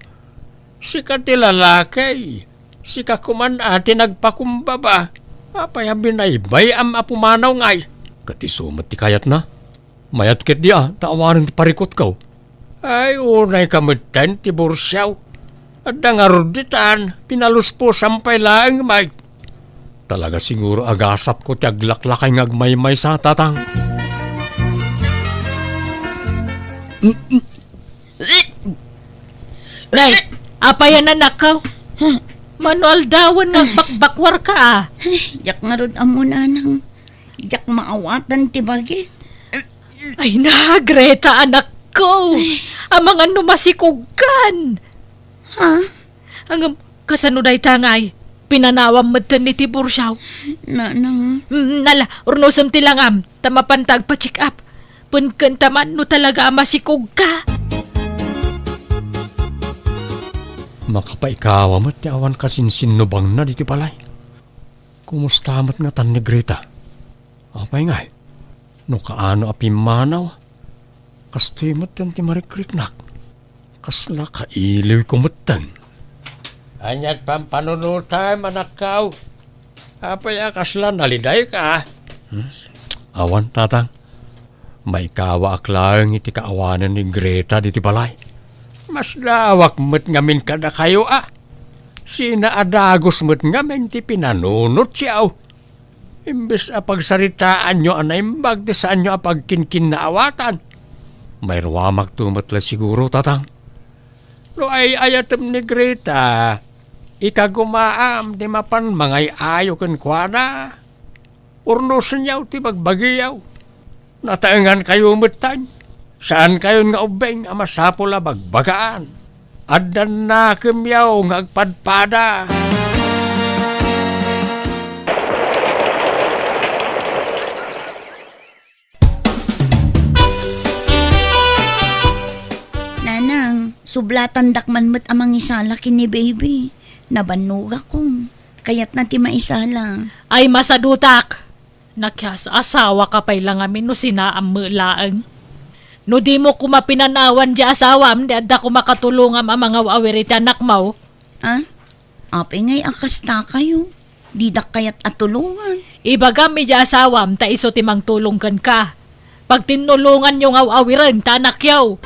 Sika ti lalakay. Sika kuman ati nagpakumbaba. Apay abinaybay am apumanaw ngay. Kati sumat ti kayat na. Mayat ket di taawanan ti parikot kaw. Ay unay kamutan ti bursyaw. At nga ruditan, pinalus po sampay lang may. Talaga siguro agasat ko ti aglaklakay ngagmaymay sa tatang. Nay, apa yan anak ko? Manual dawan nga bakbakwar ka ah. Jak nga ron amo na nang jak maawatan ti bagi. Ay na, Greta anak ko. Ang mga numasikugkan. Ha? Ang kasanuday tangay. Pinanawam mo ni Tibursyaw. Nang Nala, urnosam tilangam. Tamapantag pa check up. Punkan taman no talaga masikog ka. Makapaikawa mo't ti awan kasinsinubang na dito palay. Kumusta mo't nga tan ni Greta? Apay nga no kaano apimanaw. Kastoy mo't yan ti marikriknak. Kasla kailiw kumutan. Anyat pampanunutan manakaw. Apay kasla naliday ka. Awan tatang. May kawa aklang iti kaawanan ni Greta dito balay. Mas lawak mo't ngamin kada kayo ah. Sina adagos mo't ngamin ti pinanunot siyaw. Imbes a pagsaritaan nyo anaimbag di saan nyo apagkinkin na awatan. May ruwamak tumatla siguro tatang. No ay ayatem ni Greta. Ikagumaam di mapan mangay ayo ken kuana. Urnosan yaw ti bagbagiyaw. Nataengan kayo umutan. Saan kayo nga ubeng amasapula bagbagaan? Adan na kemyaw nga agpadpada. nanang sublatan dakman met amang isala kini baby. Nabanuga ko. Kayat na ti maisala. Ay masadutak. Nakyas asawa ka pay lang amin no sinaam mo laang. No di mo kumapinanawan di asawam, di adda ko makatulungam ang mga awiriti anak mo. Ha? Apay ngay akasta kayo. Didak kayat atulungan. Ibaga mi di asawam, ta iso timang tulungkan ka. Pag tinulungan yung awawiran, tanak yaw.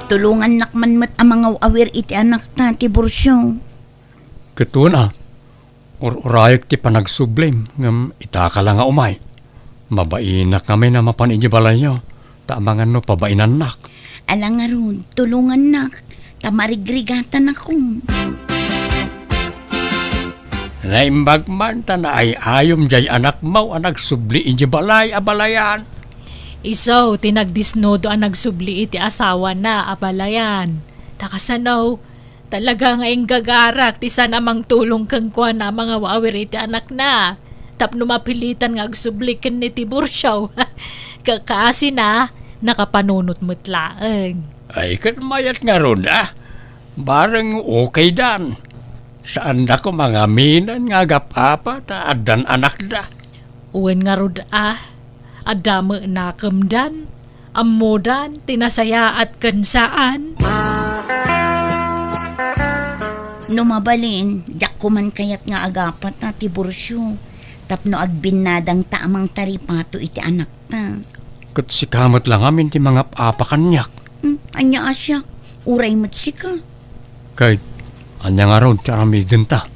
Tulungan nakman met ang mga awir iti anak ta ti Bursyo. Ketuna. Urayag ti panagsublim ngam itaka lang nga umay. Mabainak kami na mapanigibala nyo. Tamangan no pabainan nak. Alang nga ron, tulungan nak. Tamarigrigatan ako. Naimbag man ta na ay ayom jay anak mau anak subli inji balay abalayan. Iso, tinagdisnodo ang nagsubli iti asawa na abalayan. Takasanaw, talaga nga yung gagarak, ti sana mang tulong kang kwa na mga awiriti anak na. Tapno mapilitan nga agsublikin ni Tibursyaw. Kakasi na, nakapanunot mutlaang. Ay kat mayat nga ron ah. Barang okay dan. Saan na ko mga minan nga gapapa ta adan anak da. Uwan nga rod adamo na kamdan, amodan, tinasaya at kansaan. Numabalin, jak kuman kayat nga agapat na ti Bursyo. Tapno agbinadang taamang taripato iti anak ta. Kat sikamot lang amin ti mga apakanyak. Anya asya, uray mat sika. Kahit anya nga ron tiaramidin ta.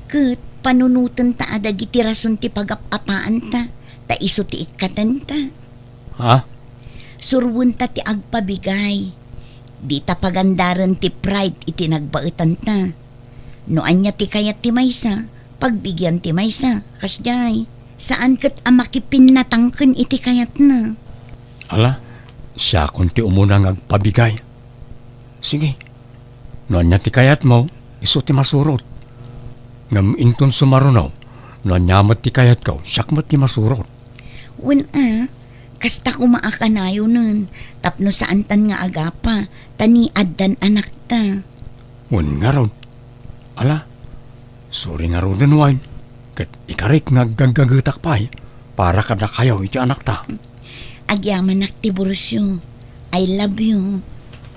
Kat panunutan ta adag iti rason ti pagapapaan ta. Ta iso ti ikatan ta. Ha? Surwon ta ti agpabigay. Di ta pagandaran ti pride iti nagbaetan ta. No anya ti kayat ti maysa, pagbigyan ti maysa. Kasjay, saan kat amakipin natangken iti kayat na. Ala, siya kung ti umunang agpabigay. Sige, no anya ti kayat mo, iso ti masurot. Ngam inton sumarunaw, no anya mat ti kayat ko, siyak mat ti masurot. Wen kasta kumaakanayo nun. Tapno saan tan nga agapa, tani addan anak ta. Wan nga ron. Ala, sorry nga ron din wine. Kat ikarik nga gagagutak pa'y, para kada kayaw iti anak ta. Agyaman nak ti Bursyo. I love you.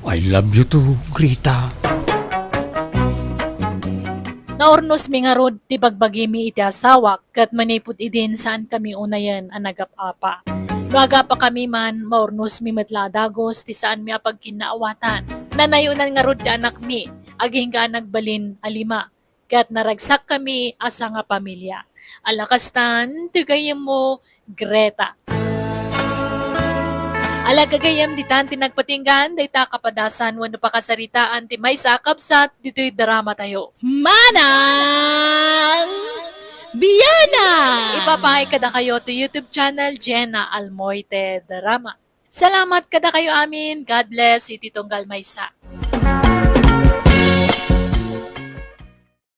I love you too, Greta. Naurnos mi nga rod ti bagbagimi iti asawak kat manipot idin saan kami unayan ang nagapapa. No agapa kami man maurnos mi matladagos ti saan mi apag kinaawatan. Nanayunan nga rod ti anak mi aging ka nagbalin alima. kat naragsak kami asa nga pamilya. Alakastan, tugayem mo, Greta. Ala gagayam di tan tinagpatinggan, dayta kapadasan wano pa kasaritaan ti may sakabsat, dito'y drama tayo. Manang Biyana! Ipapahay kada kayo to YouTube channel Jenna Almoite Drama. Salamat kada kayo amin. God bless, iti Tunggal Maysa.